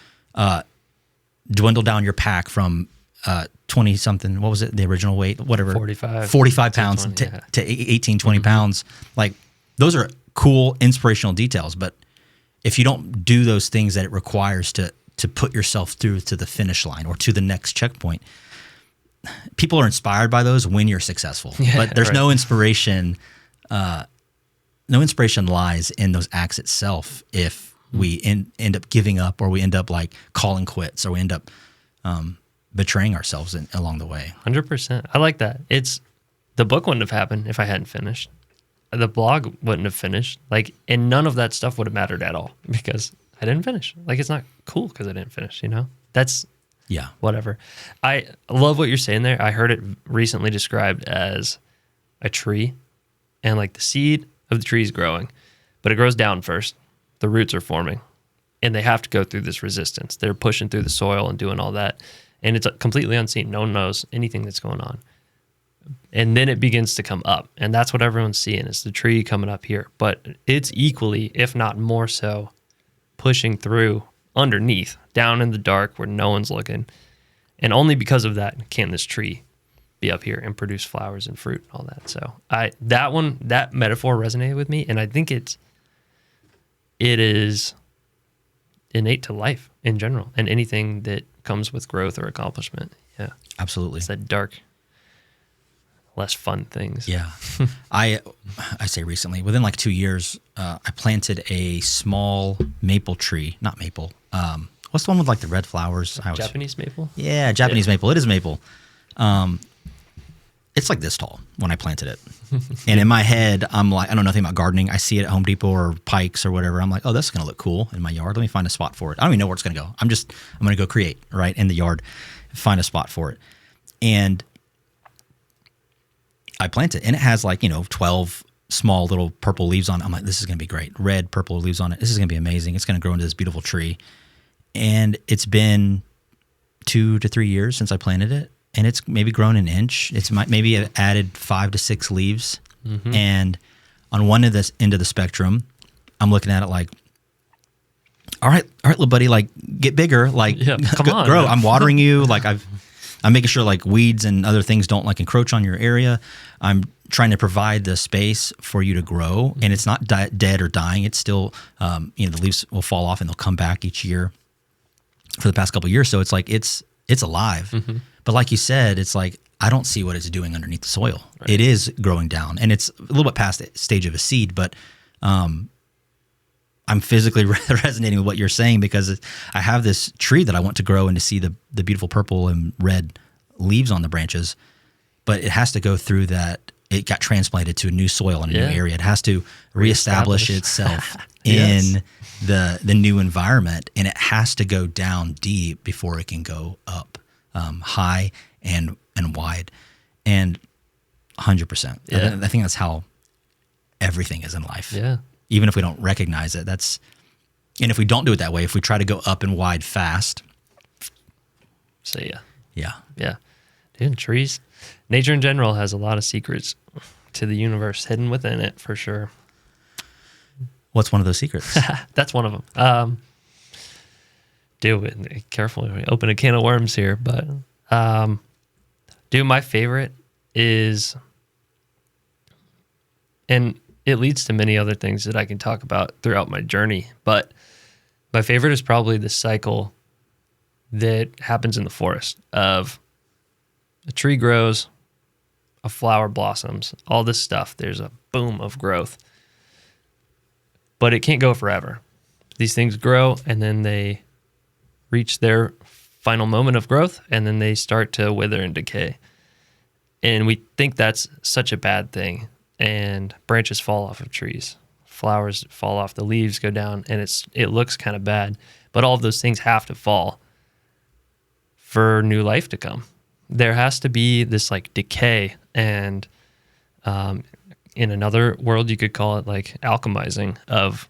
S1: dwindle down your pack from 20 something, what was it, the original weight, whatever, 45 pounds
S2: 20,
S1: to 18, 20 pounds. Like those are cool, inspirational details. But if you don't do those things that it requires to put yourself through to the finish line or to the next checkpoint, people are inspired by those when you're successful.
S2: Yeah,
S1: but there's
S2: right.
S1: no inspiration. No inspiration lies in those acts itself. If we end up giving up, or we end up like calling quits, or we end up betraying ourselves along the way.
S2: 100%. I like that. The book wouldn't have happened if I hadn't finished. The blog wouldn't have finished. Like, and none of that stuff would have mattered at all because I didn't finish. Like, it's not cool because I didn't finish, That's whatever. I love what you're saying there. I heard it recently described as a tree, and like the seed of the tree is growing, but it grows down first. The roots are forming, and they have to go through this resistance. They're pushing through the soil and doing all that, and it's completely unseen. No one knows anything that's going on. And then it begins to come up, and that's what everyone's seeing is the tree coming up here. But it's equally, if not more so, pushing through underneath, down in the dark where no one's looking. And only because of that can this tree be up here and produce flowers and fruit and all that. So that metaphor resonated with me, and I think it is innate to life in general and anything that comes with growth or accomplishment. Yeah,
S1: Absolutely.
S2: it's that dark, less fun things.
S1: Yeah. I say recently, within like 2 years, I planted a small maple tree. Not maple. What's the one with like the red flowers?
S2: Japanese maple?
S1: Yeah, Japanese maple. It is maple. It's like this tall when I planted it. And in my head, I'm like, I don't know anything about gardening. I see it at Home Depot or Pikes or whatever. I'm like, oh, that's going to look cool in my yard. Let me find a spot for it. I don't even know where it's going to go. I'm going to go create, right, in the yard, find a spot for it. And I plant it, and it has like, 12 small little purple leaves on it. I'm like, this is going to be great. Red, purple leaves on it. This is going to be amazing. It's going to grow into this beautiful tree. And it's been 2 to 3 years since I planted it, and it's maybe grown an inch. It's maybe added 5 to 6 leaves. Mm-hmm. And on one end of the spectrum, I'm looking at it like, all right, little buddy, like get bigger, like
S2: come on,
S1: grow.
S2: man.
S1: I'm watering you. Like I'm making sure like weeds and other things don't like encroach on your area. I'm trying to provide the space for you to grow, and it's not dead or dying. It's still, the leaves will fall off and they'll come back each year for the past couple of years. So it's like, it's alive. Mm-hmm. But like you said, it's like, I don't see what it's doing underneath the soil. Right. It is growing down, and it's a little bit past the stage of a seed, but I'm physically resonating with what you're saying, because I have this tree that I want to grow and to see the beautiful purple and red leaves on the branches, but it has to go through that. It got transplanted to a new soil in a new area. It has to reestablish itself in the new environment, and it has to go down deep before it can go up high and wide. And 100%.
S2: Yeah.
S1: I think that's how everything is in life.
S2: Yeah.
S1: Even if we don't recognize it, and if we don't do it that way, if we try to go up and wide fast.
S2: See ya.
S1: Yeah.
S2: Yeah. Dude, trees, nature in general has a lot of secrets to the universe hidden within it, for sure.
S1: What's one of those secrets?
S2: That's one of them. Dude, careful, we open a can of worms here, but dude, my favorite is, and it leads to many other things that I can talk about throughout my journey, but my favorite is probably the cycle that happens in the forest of a tree grows, a flower blossoms, all this stuff. There's a boom of growth, but it can't go forever. These things grow, and then they reach their final moment of growth, and then they start to wither and decay. And we think that's such a bad thing. And branches fall off of trees, flowers fall off, the leaves go down, and it looks kind of bad. But all of those things have to fall for new life to come. There has to be this like decay, and in another world you could call it like alchemizing of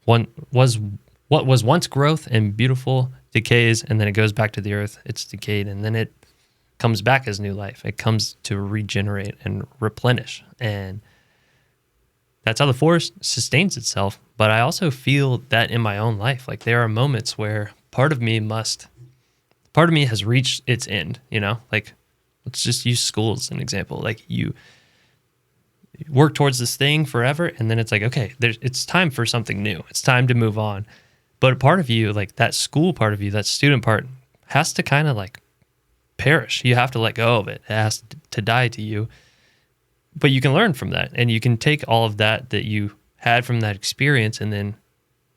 S2: what was once growth and beautiful decays, and then it goes back to the earth. It's decayed, and then it comes back as new life. It comes to regenerate and replenish, and that's how the forest sustains itself. But I also feel that in my own life, like there are moments where part of me has reached its end, like let's just use school as an example. Like you work towards this thing forever, and then it's like, okay, it's time for something new. It's time to move on. But a part of you, like that school part of you, that student part, has to kind of like perish. You have to let go of it. It has to die to you. But you can learn from that, and you can take all of that you had from that experience and then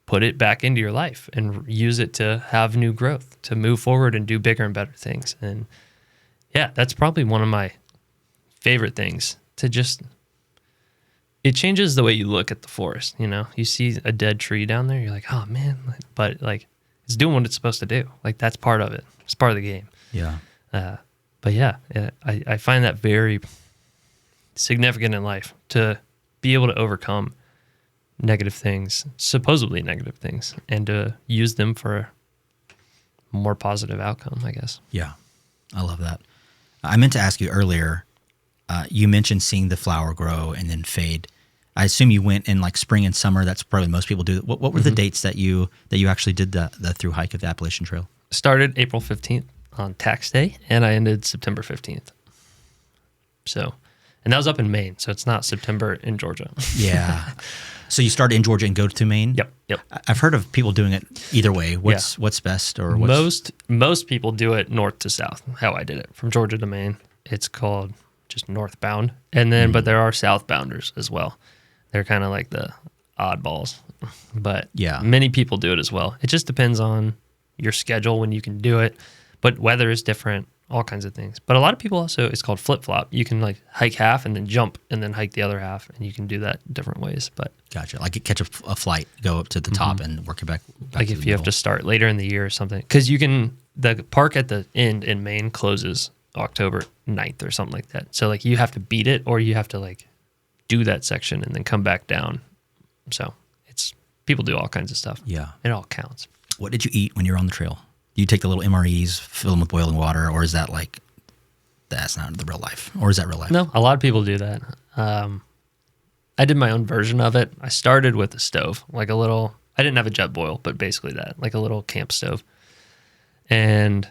S2: put it back into your life and use it to have new growth, to move forward and do bigger and better things. And yeah, that's probably one of my favorite things, to just, it changes the way you look at the forest. You see a dead tree down there, you're like, oh man, but like it's doing what it's supposed to do. Like that's part of it. It's part of the game.
S1: Yeah.
S2: But yeah, I find that very significant in life, to be able to overcome negative things, supposedly negative things, and to use them for a more positive outcome, I guess.
S1: Yeah, I love that. I meant to ask you earlier, you mentioned seeing the flower grow and then fade. I assume you went in like spring and summer. That's probably most people do. What were the dates that you actually did the Thru-Hike of the Appalachian Trail?
S2: Started April 15th on tax day, and I ended September 15th. So, and that was up in Maine, so it's not September in Georgia.
S1: Yeah. So you started in Georgia and go to Maine?
S2: Yep.
S1: I've heard of people doing it either way. What's best, or
S2: most people do it north to south. How I did it from Georgia to Maine. It's called just northbound, and then but there are southbounders as well. They're kind of like the oddballs, but
S1: yeah,
S2: many people do it as well. It just depends on your schedule when you can do it, but weather is different. All kinds of things. But a lot of people also, it's called flip-flop. You can like hike half and then jump and then hike the other half, and you can do that different ways. But
S1: gotcha. Like you catch a flight, go up to the top and work it back
S2: like if you have to start later in the year or something. Because the park at the end in Maine closes October 9th or something like that. So like you have to beat it, or you have to like do that section and then come back down. So people do all kinds of stuff.
S1: Yeah.
S2: It all counts.
S1: What did you eat when you were on the trail? Do you take the little MREs, fill them with boiling water, or is that like, that's not the real life? Or is that real life?
S2: No, a lot of people do that. I did my own version of it. I started with a stove, like a little, I didn't have a jet boil, but basically that, like a little camp stove. And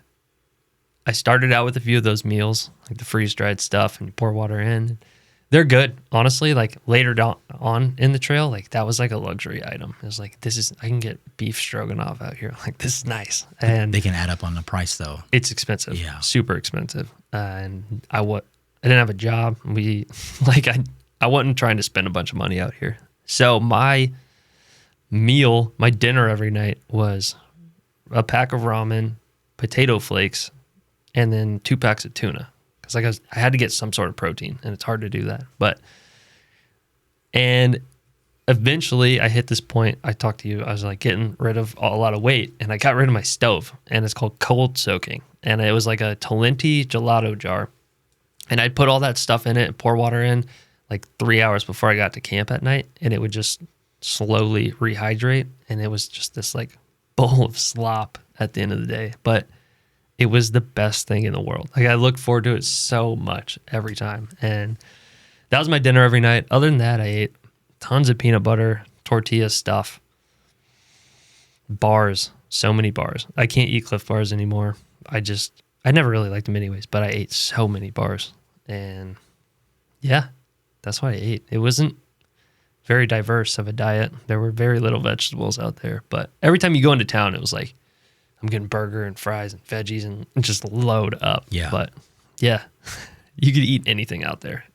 S2: I started out with a few of those meals, like the freeze-dried stuff, and you pour water in. They're good, honestly. Like later on in the trail, like that was like a luxury item. It was like, I can get beef stroganoff out here. Like this is nice. And
S1: they can add up on the price though.
S2: It's expensive,
S1: yeah,
S2: super expensive. And I didn't have a job. I wasn't trying to spend a bunch of money out here. So my dinner every night was a pack of ramen, potato flakes, and then 2 packs of tuna. Because I had to get some sort of protein, and it's hard to do that. And eventually I hit this point, I talked to you, I was like getting rid of a lot of weight, and I got rid of my stove, and it's called cold soaking. And it was like a Talenti gelato jar. And I'd put all that stuff in it and pour water in like 3 hours before I got to camp at night, and it would just slowly rehydrate. And it was just this like bowl of slop at the end of the day. But it was the best thing in the world. Like I looked forward to it so much every time. And that was my dinner every night. Other than that, I ate tons of peanut butter, tortilla stuff, bars, so many bars. I can't eat Cliff Bars anymore. I never really liked them anyways, but I ate so many bars. And yeah, that's what I ate. It wasn't very diverse of a diet. There were very little vegetables out there. But every time you go into town, it was like, I'm getting burger and fries and veggies and just load up.
S1: Yeah.
S2: But yeah, you could eat anything out there.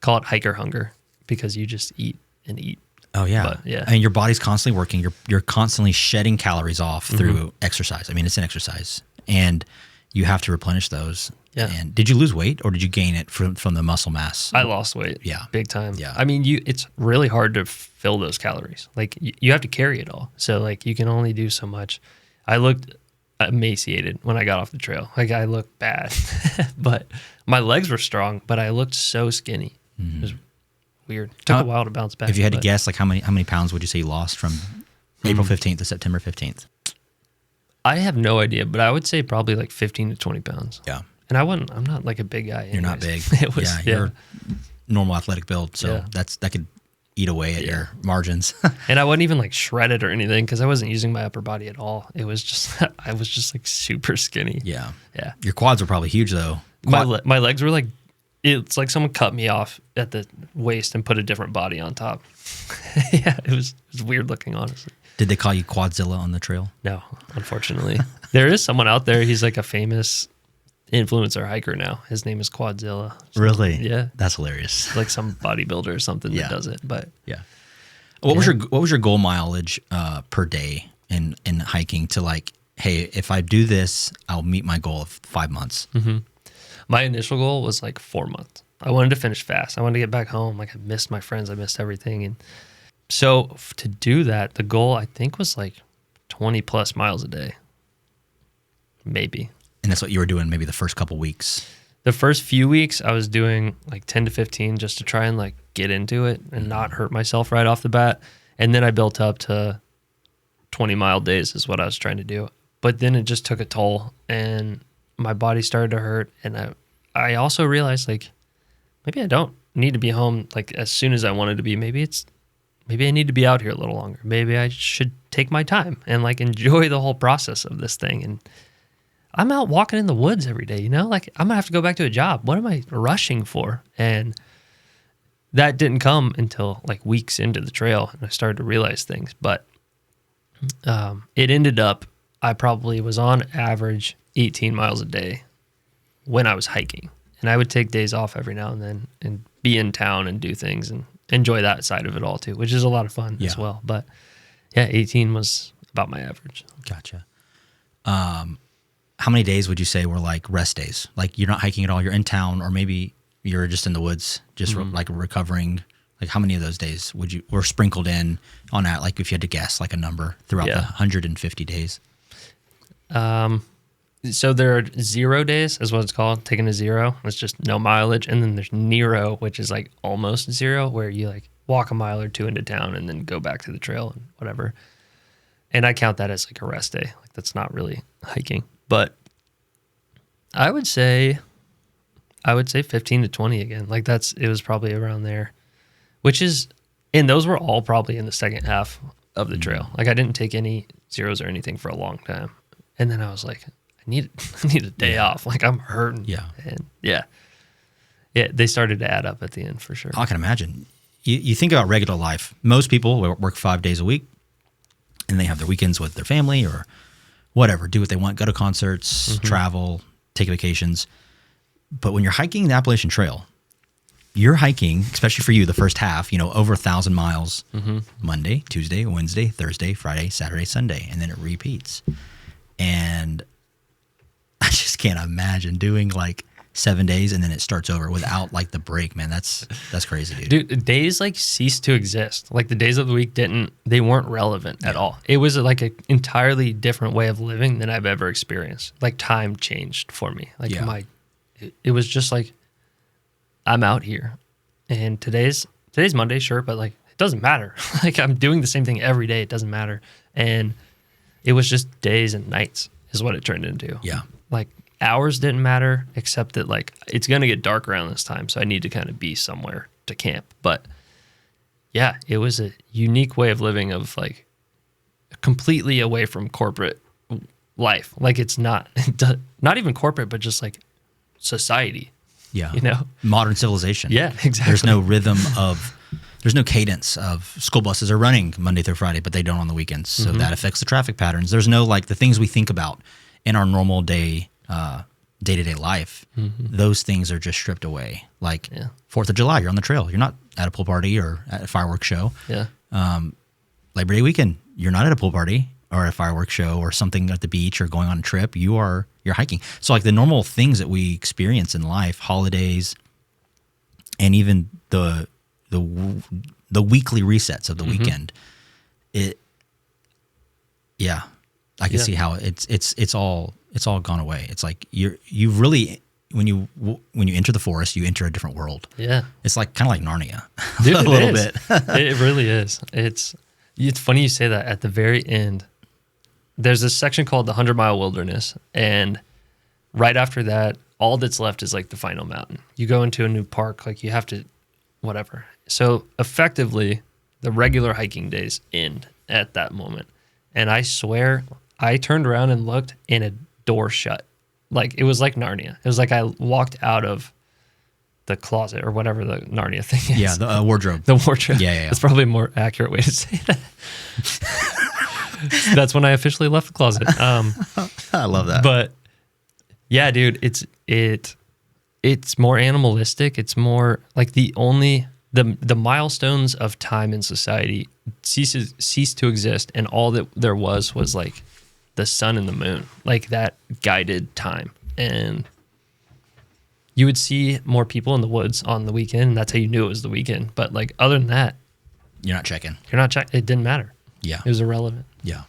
S2: Call it hiker hunger, because you just eat and eat.
S1: Oh yeah.
S2: But, yeah.
S1: I mean, your body's constantly working. You're constantly shedding calories off through exercise. I mean, it's an exercise, and you have to replenish those.
S2: Yeah.
S1: And did you lose weight, or did you gain it from the muscle mass?
S2: I lost weight.
S1: Yeah.
S2: Big time.
S1: Yeah.
S2: I mean, it's really hard to fill those calories. Like you have to carry it all. So like you can only do so much. I looked emaciated when I got off the trail. Like I looked bad, but my legs were strong, but I looked so skinny. It was weird. Took a while to bounce back.
S1: If you had to guess, like how many pounds would you say you lost from April 15th to September 15th?
S2: I have no idea, but I would say probably like 15 to 20 pounds.
S1: Yeah.
S2: And I'm not like a big guy. Anyways.
S1: You're not big.
S2: It was,
S1: You're normal athletic build. So that could eat away at your margins.
S2: And I wasn't even like shredded or anything because I wasn't using my upper body at all. It was just, I was just like super skinny.
S1: Yeah.
S2: Yeah.
S1: Your quads were probably huge though.
S2: My legs were like, it's like someone cut me off at the waist and put a different body on top. Yeah, it was weird looking, honestly.
S1: Did they call you Quadzilla on the trail?
S2: No, unfortunately. There is someone out there. He's like a famous influencer hiker now. His name is Quadzilla.
S1: Really?
S2: Yeah.
S1: That's hilarious.
S2: Like some bodybuilder or something that does it. But
S1: yeah. What was your goal mileage per day in hiking to like, hey, if I do this, I'll meet my goal of 5 months?
S2: Mm-hmm. My initial goal was like 4 months. I wanted to finish fast. I wanted to get back home. Like I missed my friends. I missed everything. And so to do that, the goal I think was like 20 plus miles a day. Maybe.
S1: And that's what you were doing maybe the first couple weeks.
S2: The first few weeks I was doing like 10 to 15 just to try and like get into it and not hurt myself right off the bat. And then I built up to 20-mile days is what I was trying to do. But then it just took a toll and my body started to hurt. And I also realized like maybe I don't need to be home like as soon as I wanted to be. Maybe I need to be out here a little longer. Maybe I should take my time and like enjoy the whole process of this thing. And I'm out walking in the woods every day, you know, like I'm gonna have to go back to a job. What am I rushing for? And that didn't come until like weeks into the trail and I started to realize things. But it ended up, I probably was on average 18 miles a day when I was hiking. And I would take days off every now and then and be in town and do things and enjoy that side of it all too, which is a lot of fun as well. But yeah, 18 was about my average.
S1: Gotcha. How many days would you say were like rest days? Like you're not hiking at all, you're in town, or maybe you're just in the woods, just like recovering. Like how many of those days were sprinkled in on that? Like if you had to guess like a number throughout the 150 days?
S2: So there are 0 days is what it's called, taking a 0. It's just no mileage. And then there's Nero, which is like almost 0, where you like walk a mile or two into town and then go back to the trail and whatever. And I count that as like a rest day. Like that's not really hiking. But I would say 15 to 20 again. Like it was probably around there, and those were all probably in the second half of the trail. Like I didn't take any zeros or anything for a long time. And then I was like, I need a day off. Like I'm hurting.
S1: Yeah.
S2: And yeah, they started to add up at the end for sure.
S1: I can imagine. You think about regular life. Most people work 5 days a week and they have their weekends with their family or whatever, do what they want, go to concerts, travel, take vacations. But when you're hiking the Appalachian Trail, you're hiking, especially for you, the first half, over 1,000 miles, Monday, Tuesday, Wednesday, Thursday, Friday, Saturday, Sunday, and then it repeats. And I just can't imagine doing like 7 days and then it starts over without like the break, man. That's crazy, dude.
S2: Dude, days like ceased to exist. Like the days of the week they weren't relevant at all. It was like an entirely different way of living than I've ever experienced. Like time changed for me. Like it was just like, I'm out here and today's Monday, sure, but like it doesn't matter. Like I'm doing the same thing every day. It doesn't matter. And it was just days and nights is what it turned into.
S1: Yeah.
S2: Like hours didn't matter, except that like it's going to get dark around this time. So I need to kind of be somewhere to camp. But yeah, it was a unique way of living, of like completely away from corporate life. Like it's not even corporate, but just like society.
S1: Yeah. Modern civilization.
S2: Yeah, exactly.
S1: There's no rhythm there's no cadence of school buses are running Monday through Friday, but they don't on the weekends. So that affects the traffic patterns. There's no like the things we think about in our normal day-to-day life. Those things are just stripped away. Like 4th of July, you're on the trail. You're not at a pool party or at a fireworks show.
S2: Yeah.
S1: Labor Day weekend, you're not at a pool party or a fireworks show or something at the beach or going on a trip. You're hiking. So like the normal things that we experience in life, holidays, and even the weekly resets of the weekend, I can see how it's all gone away. It's like you've really, when you enter the forest, you enter a different world.
S2: Yeah.
S1: It's like kind of like Narnia,
S2: Dude,
S1: a little bit.
S2: It really is. It's funny you say that. At the very end, there's this section called the 100-Mile Wilderness, and right after that, all that's left is like the final mountain. You go into a new park, like you have to, whatever. So effectively, the regular hiking days end at that moment. And I swear, I turned around and looked, and a door shut. Like, it was like Narnia. It was like I walked out of the closet or whatever the Narnia thing is.
S1: Yeah, the wardrobe.
S2: The wardrobe.
S1: Yeah.
S2: That's probably a more accurate way to say that. That's when I officially left the closet.
S1: I love that.
S2: But yeah, dude, it's more animalistic. It's more like the milestones of time in society cease to exist, and all that there was like the sun and the moon, like that guided time. And you would see more people in the woods on the weekend, and that's how you knew it was the weekend. But like other than that,
S1: you're not checking.
S2: It didn't matter.
S1: Yeah.
S2: It was irrelevant.
S1: Yeah.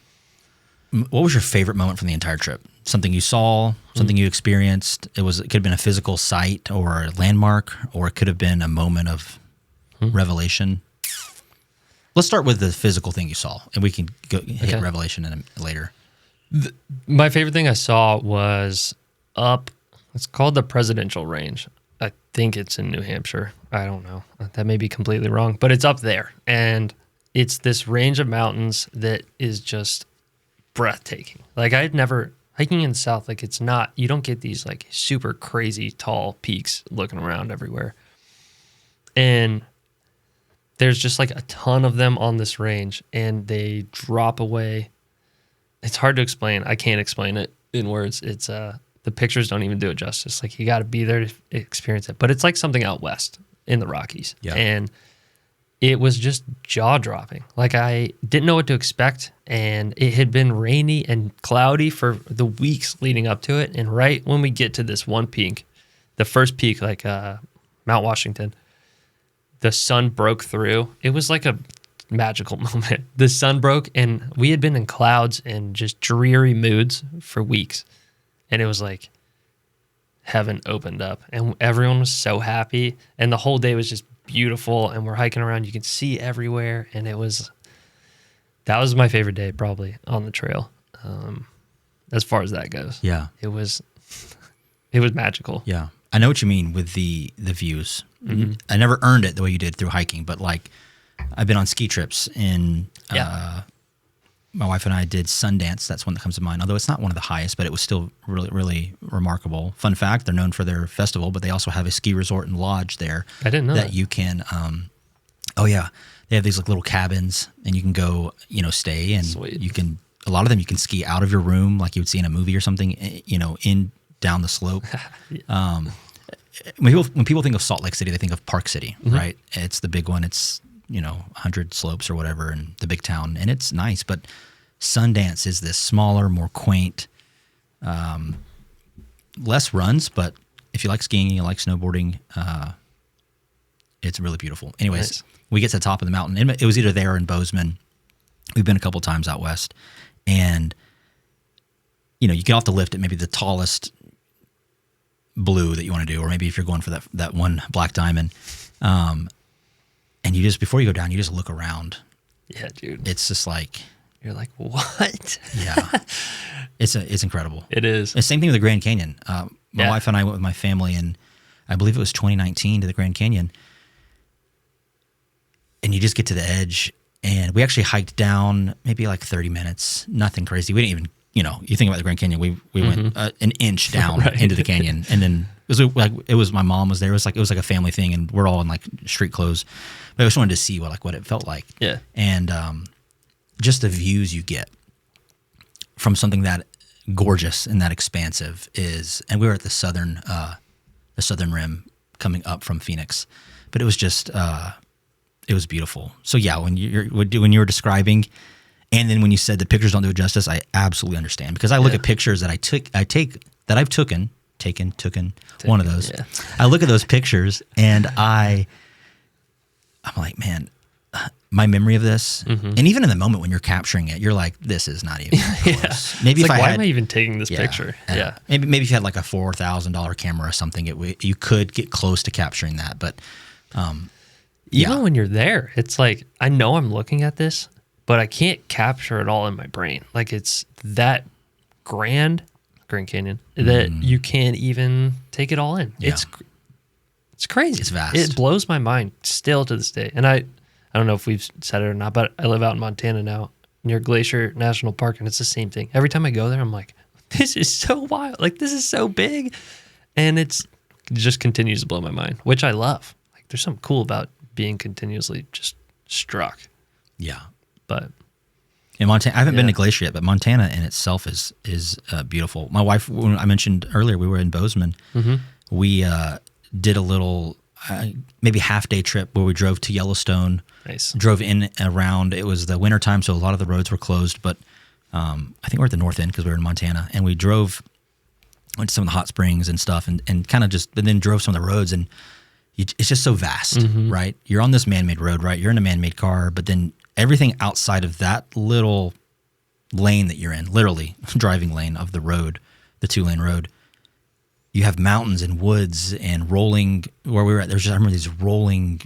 S1: What was your favorite moment from the entire trip? Something you saw, something you experienced? It could have been a physical site or a landmark, or it could have been a moment of revelation. Let's start with the physical thing you saw, and we can hit revelation later.
S2: My favorite thing I saw was it's called the Presidential Range. I think it's in New Hampshire. I don't know. That may be completely wrong, but it's up there. And it's this range of mountains that is just breathtaking. Like, hiking in the South, like, it's not, you don't get these like super crazy tall peaks looking around everywhere. And there's just like a ton of them on this range, and they drop away. It's hard to explain. I can't explain it in words. It's the pictures don't even do it justice. Like, you got to be there to experience it. But it's like something out west in the Rockies.
S1: Yeah.
S2: And it was just jaw-dropping. Like, I didn't know what to expect, and it had been rainy and cloudy for the weeks leading up to it. And right when we get to this one peak, the first peak, like Mount Washington, the sun broke through. It was like a magical moment. The sun broke, and we had been in clouds and just dreary moods for weeks. And it was like heaven opened up, and everyone was so happy, and the whole day was just beautiful, and we're hiking around. You can see everywhere, and that was my favorite day probably on the trail, as far as that goes.
S1: Yeah.
S2: It was magical.
S1: Yeah. I know what you mean with the views. Mm-hmm. I never earned it the way you did through hiking, but like I've been on ski trips in my wife and I did Sundance. That's one that comes to mind, although it's not one of the highest, but it was still really, really remarkable. Fun fact, they're known for their festival, but they also have a ski resort and lodge there.
S2: I didn't know that.
S1: You can, they have these like little cabins, and you can go, stay, and
S2: Sweet.
S1: A lot of them you can ski out of your room like you would see in a movie or something, down the slope. Yeah. When people think of Salt Lake City, they think of Park City, right? It's the big one. It's 100 slopes or whatever, and the big town, and it's nice. But Sundance is this smaller, more quaint, less runs. But if you like skiing and you like snowboarding, it's really beautiful. Anyways, nice. We get to the top of the mountain, and it was either there or in Bozeman. We've been a couple times out west, and you get off the lift at maybe the tallest blue that you want to do, or maybe if you're going for that one black diamond. And you just, before you go down, you just look around.
S2: Yeah, dude.
S1: It's just like,
S2: you're like, what?
S1: Yeah. It's incredible.
S2: It is.
S1: The same thing with the Grand Canyon. My wife and I went with my family, and I believe it was 2019 to the Grand Canyon. And you just get to the edge, and we actually hiked down maybe like 30 minutes. Nothing crazy. We didn't even, you think about the Grand Canyon, we went an inch down into the canyon, and then it was my mom was there. It was like a family thing, and we're all in like street clothes. But I just wanted to see what it felt like.
S2: Yeah. And
S1: just the views you get from something that gorgeous and that expansive is. And we were at the southern rim coming up from Phoenix, but it was just it was beautiful. So yeah, when you were describing. And then when you said the pictures don't do it justice, I absolutely understand, because I look at pictures that I've taken one of those. Yeah. I look at those pictures, and I'm like, man, my memory of this, and even in the moment when you're capturing it, you're like, this is not even close. Maybe
S2: it's
S1: if
S2: like,
S1: I
S2: why
S1: had,
S2: am I even taking this picture? Yeah.
S1: Maybe if you had like a $4,000 camera or something, you could get close to capturing that. But
S2: even when you're there, it's like, I know I'm looking at this, but I can't capture it all in my brain. Like it's that Grand Canyon that you can't even take it all in.
S1: Yeah.
S2: It's crazy.
S1: It's vast.
S2: It blows my mind still to this day. And I don't know if we've said it or not, but I live out in Montana now near Glacier National Park, and it's the same thing. Every time I go there, I'm like, this is so wild. Like, this is so big. And it just continues to blow my mind, which I love. Like, there's something cool about being continuously just struck.
S1: Yeah.
S2: But
S1: in Montana, I haven't been to Glacier yet, but Montana in itself is beautiful. My wife, when I mentioned earlier, we were in Bozeman. We did a little maybe half-day trip where we drove to Yellowstone.
S2: Nice.
S1: Drove in and around. It was the wintertime, so a lot of the roads were closed, but I think we're at the north end because we were in Montana, and we went to some of the hot springs and stuff, and kind of and then drove some of the roads, and it's just so vast, right? You're on this man-made road, right? You're in a man-made car, but then everything outside of that little lane that you're in, literally driving lane of the road, the 2-lane road, you have mountains and woods and rolling. Where we were at, I remember these rolling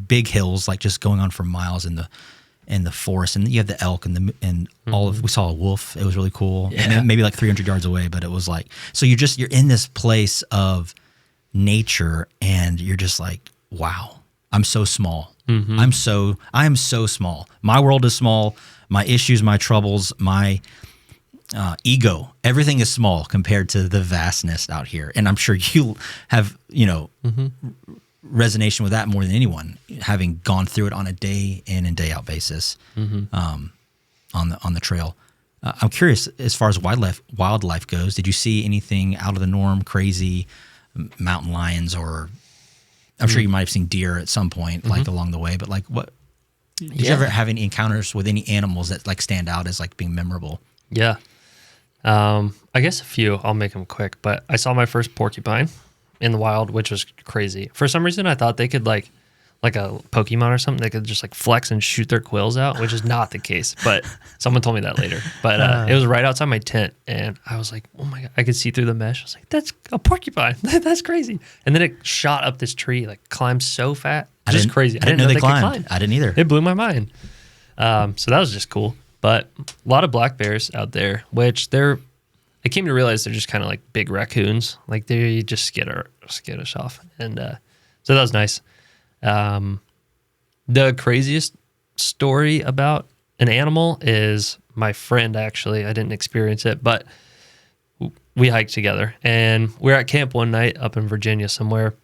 S1: big hills, like just going on for miles in the forest, and you have the elk and all of. We saw a wolf. It was really cool.
S2: Yeah.
S1: Maybe like 300 yards away, but it was like, so you're in this place of nature, and you're just like, wow, I'm so small. I am so small. My world is small. My issues, my troubles, my ego, everything is small compared to the vastness out here. And I'm sure you have, resonation with that more than anyone, having gone through it on a day in and day out basis on the trail. I'm curious, as far as wildlife goes, did you see anything out of the norm, crazy mountain lions, or I'm sure you might have seen deer at some point, like along the way, but like what, did you ever have any encounters with any animals that like stand out as like being memorable?
S2: Yeah. I guess a few. I'll make them quick, but I saw my first porcupine in the wild, which was crazy. For some reason, I thought they could like a Pokemon or something, they could just like flex and shoot their quills out, which is not the case. But someone told me that later. But it was right outside my tent, and I was like, oh my God, I could see through the mesh. I was like, that's a porcupine. That's crazy. And then it shot up this tree, like climbed so fast. Just crazy.
S1: I didn't know they climbed. I didn't either.
S2: It blew my mind. So that was just cool. But a lot of black bears out there, which I came to realize they're just kind of like big raccoons. Like they just skittish off. And so that was nice. The craziest story about an animal is my friend, actually. I didn't experience it, but we hiked together. And we were at camp one night up in Virginia somewhere.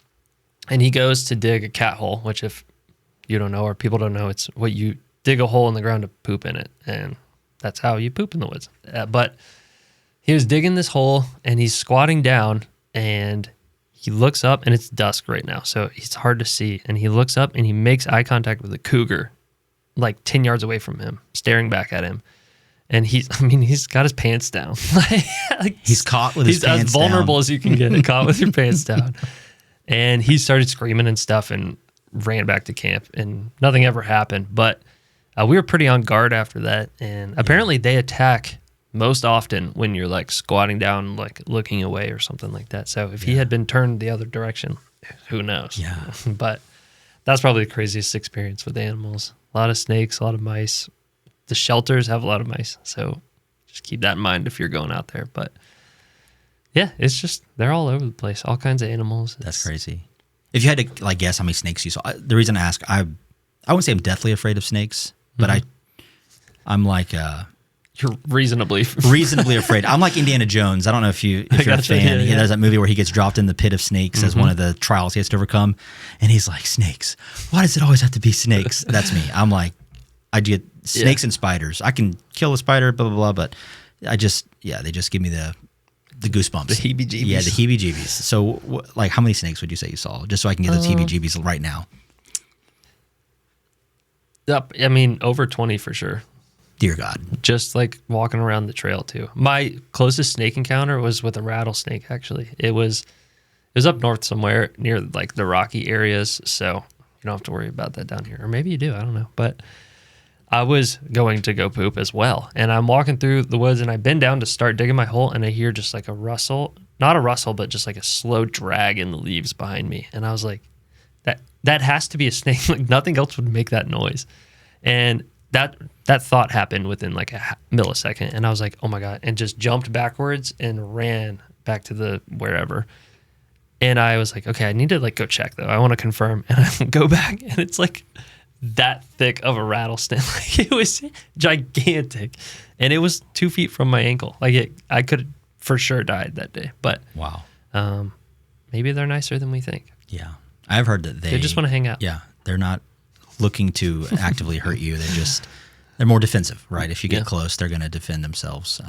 S2: And he goes to dig a cat hole, which if you don't know or people don't know, it's what you dig a hole in the ground to poop in it, and that's how you poop in the woods. But he was digging this hole, and he's squatting down, and he looks up, and it's dusk right now, so it's hard to see. And he looks up, and he makes eye contact with a cougar, like 10 yards away from him, staring back at him. And he's got his pants down. Like,
S1: he's caught with his pants down.
S2: He's as vulnerable as you can get, caught with your pants down. And he started screaming and stuff and ran back to camp, and nothing ever happened. But we were pretty on guard after that, and apparently they attack most often when you're like squatting down, like looking away or something like that. So if he had been turned the other direction, who knows?
S1: Yeah.
S2: But that's probably the craziest experience with animals. A lot of snakes, a lot of mice. The shelters have a lot of mice, so just keep that in mind if you're going out there. But yeah, it's just, they're all over the place, all kinds of animals.
S1: That's crazy. If you had to like guess how many snakes you saw, the reason I ask, I wouldn't say I'm deathly afraid of snakes, but I'm like
S2: you're reasonably
S1: afraid. I'm like Indiana Jones. I don't know if you're a fan.
S2: Yeah.
S1: There's that movie where he gets dropped in the pit of snakes as one of the trials he has to overcome, and he's like, snakes. Why does it always have to be snakes? That's me. I'm like, I get snakes and spiders. I can kill a spider, blah blah blah, but they just give me the goosebumps,
S2: the heebie-jeebies.
S1: Yeah, the heebie-jeebies. So, like, how many snakes would you say you saw? Just so I can get those heebie-jeebies right now.
S2: I mean, over 20 for sure.
S1: Dear God.
S2: Just like walking around the trail too. My closest snake encounter was with a rattlesnake, actually. It was up north somewhere near like the rocky areas. So You don't have to worry about that down here. Or maybe you do. I don't know. But I was going to go poop as well. And I'm walking through the woods, and I bend down to start digging my hole, and I hear just like a rustle. Not a rustle, but just like a slow drag in the leaves behind me. And I was like, that has to be a snake. Like nothing else would make that noise. And that thought happened within like a millisecond. And I was like, oh my God. And just jumped backwards and ran back to the wherever. And I was like, okay, I need to like go check though. I want to confirm. And I go back, and it's like that thick of a rattlesnake. Like it was gigantic. And it was 2 feet from my ankle. Like I could have for sure died that day. But
S1: wow.
S2: Maybe they're nicer than we think.
S1: Yeah. I've heard that
S2: They just want to hang out.
S1: Yeah. They're not looking to actively hurt you. They're more defensive, right? If you get close, they're going to defend themselves.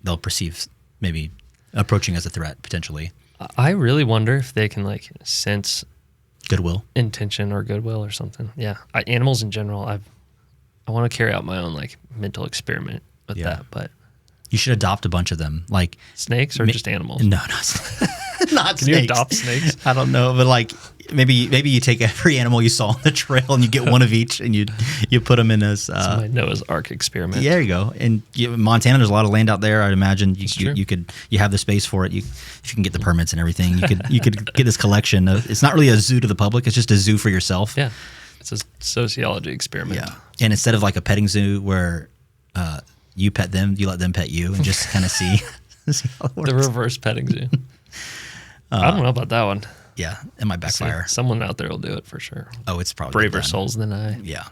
S1: They'll perceive maybe approaching as a threat potentially.
S2: I really wonder if they can like sense
S1: goodwill,
S2: intention, or goodwill or something. Yeah. Animals in general, I want to carry out my own like mental experiment with that, but
S1: you should adopt a bunch of them, like
S2: snakes or just animals.
S1: No, not
S2: Can
S1: snakes.
S2: you adopt snakes?
S1: I don't know, but like maybe you take every animal you saw on the trail and you get one of each, and you put them in this.
S2: It's my Noah's Ark experiment.
S1: Yeah, there you go. And Montana, there's a lot of land out there. I'd imagine you have the space for it. If you can get the permits and everything, you could get this collection. It's not really a zoo to the public. It's just a zoo for yourself.
S2: Yeah, it's a sociology experiment.
S1: Yeah, and instead of like a petting zoo where you pet them, you let them pet you, and just kind of see how it works.
S2: The reverse petting zoo. I don't know about that one.
S1: Yeah, it might backfire.
S2: Someone out there will do it for sure.
S1: Oh, it's probably
S2: braver souls than I.
S1: Yeah,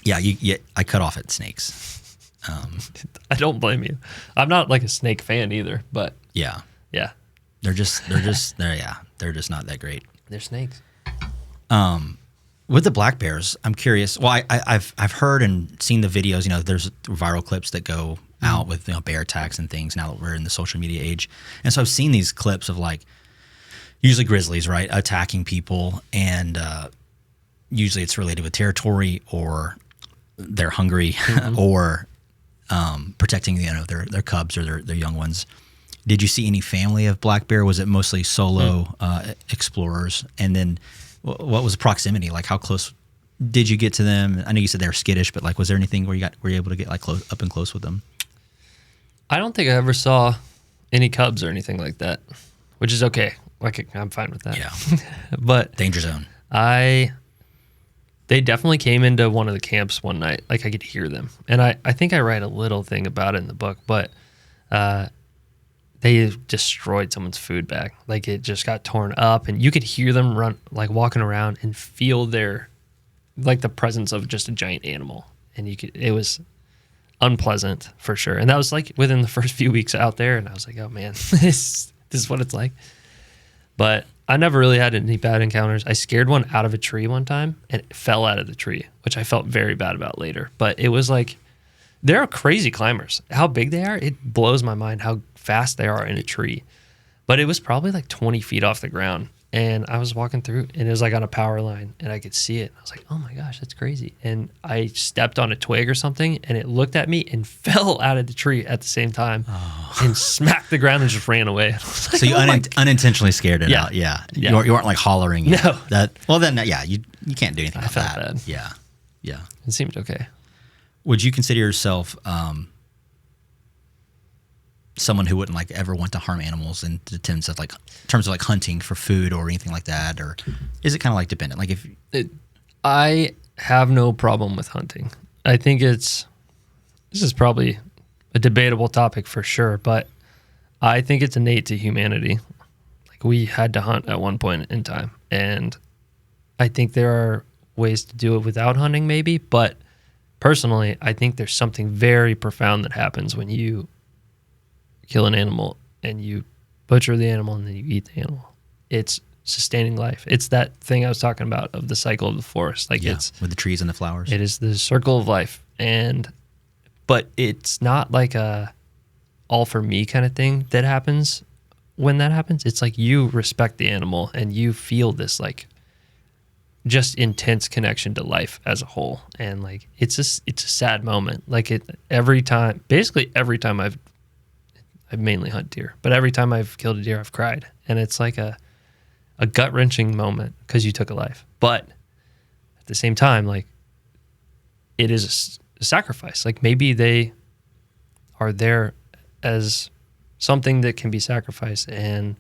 S1: I cut off at snakes.
S2: I don't blame you. I'm not like a snake fan either, but
S1: yeah, they're just not that great.
S2: They're snakes.
S1: With the black bears, I'm curious. Well, I've heard and seen the videos. There's viral clips that go out with bear attacks and things. Now that we're in the social media age, and so I've seen these clips of like usually grizzlies, right, attacking people, and usually it's related with territory or they're hungry or protecting their cubs or their young ones. Did you see any family of black bear? Was it mostly solo explorers? And then what was the proximity? Like how close did you get to them? I know you said they were skittish, but like was there anything where were you able to get like up and close with them?
S2: I don't think I ever saw any cubs or anything like that, which is okay. Like I'm fine with that.
S1: Yeah.
S2: But
S1: danger zone.
S2: They definitely came into one of the camps one night. Like I could hear them. And I think I write a little thing about it in the book, but they destroyed someone's food bag. Like it just got torn up, and you could hear them run, like walking around, and feel like the presence of just a giant animal. And it was unpleasant for sure. And that was like within the first few weeks out there. And I was like, oh man, this is what it's like. But I never really had any bad encounters. I scared one out of a tree one time, and it fell out of the tree, which I felt very bad about later. But it was like, they're crazy climbers. How big they are, it blows my mind how fast they are in a tree. But it was probably like 20 feet off the ground. And I was walking through, and it was like on a power line, and I could see it. I was like, oh my gosh, that's crazy. And I stepped on a twig or something, and it looked at me and fell out of the tree at the same time and smacked the ground and just ran away. Like,
S1: so you unintentionally scared it out. Yeah. You weren't like hollering.
S2: No.
S1: You can't do anything about that.
S2: Bad.
S1: Yeah.
S2: It seemed okay.
S1: Would you consider yourself someone who wouldn't like ever want to harm animals in terms of like hunting for food or anything like that, or is it kind of like dependent? Like
S2: I have no problem with hunting. I think this is probably a debatable topic for sure, but I think it's innate to humanity. Like we had to hunt at one point in time, and I think there are ways to do it without hunting maybe, but personally, I think there's something very profound that happens when you kill an animal and you butcher the animal and then you eat the animal. It's sustaining life. It's that thing I was talking about of the cycle of the forest. Like it's
S1: with the trees and the flowers.
S2: It is the circle of life. But it's not like a all for me kind of thing that happens when that happens. It's like you respect the animal and you feel this like just intense connection to life as a whole. And like it's a sad moment. Like basically every time I mainly hunt deer, but every time I've killed a deer, I've cried. And it's like a gut-wrenching moment because you took a life. But at the same time, like, it is a sacrifice. Like, maybe they are there as something that can be sacrificed, and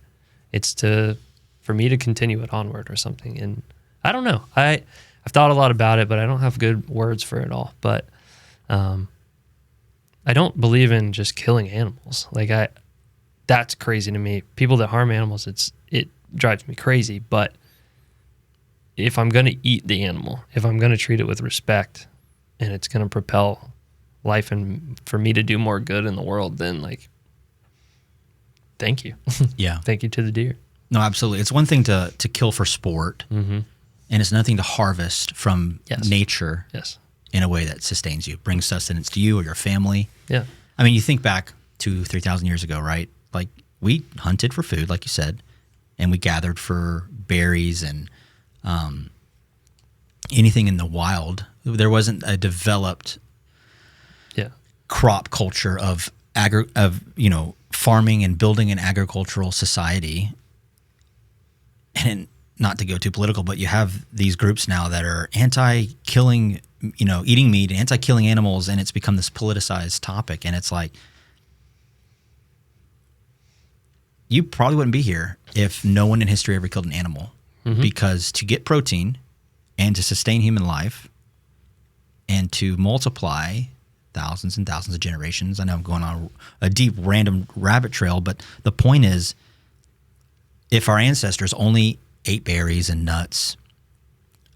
S2: it's for me to continue it onward or something. And I don't know. I've thought a lot about it, but I don't have good words for it all. But I don't believe in just killing animals. Like, that's crazy to me. People that harm animals, it drives me crazy. But if I'm going to eat the animal, if I'm going to treat it with respect, and it's going to propel life and for me to do more good in the world, then, like, thank you.
S1: Yeah.
S2: Thank you to the deer.
S1: No, absolutely. It's one thing to kill for sport,
S2: Mm-hmm.
S1: and it's nothing to harvest from nature
S2: Yes.
S1: in a way that sustains you, brings sustenance to you or your family.
S2: Yeah.
S1: I mean, you think back 2,000-3,000 years ago, right? Like, we hunted for food, like you said, and we gathered for berries and anything in the wild. There wasn't a developed crop culture of farming and building an agricultural society. And not to go too political, but you have these groups now that are anti-killing, eating meat, anti-killing animals, and it's become this politicized topic. And it's like, you probably wouldn't be here if no one in history ever killed an animal. Mm-hmm. Because to get protein and to sustain human life and to multiply thousands and thousands of generations, I know I'm going on a deep random rabbit trail, but the point is, if our ancestors only ate berries and nuts,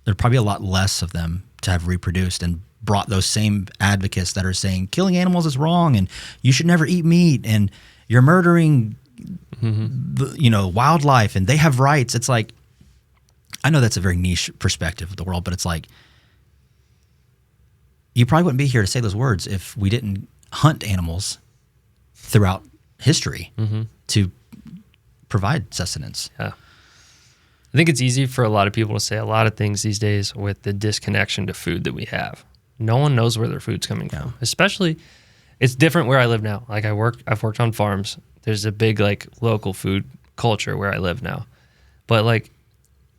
S1: there'd probably a lot less of them to have reproduced and brought those same advocates that are saying killing animals is wrong and you should never eat meat and you're murdering wildlife and they have rights. It's like, I know that's a very niche perspective of the world, but it's like, you probably wouldn't be here to say those words if we didn't hunt animals throughout history to provide sustenance.
S2: Yeah. I think it's easy for a lot of people to say a lot of things these days with the disconnection to food that we have. No one knows where their food's coming from. Especially, it's different where I live now. Like, I've worked on farms. There's a big, like, local food culture where I live now. But, like,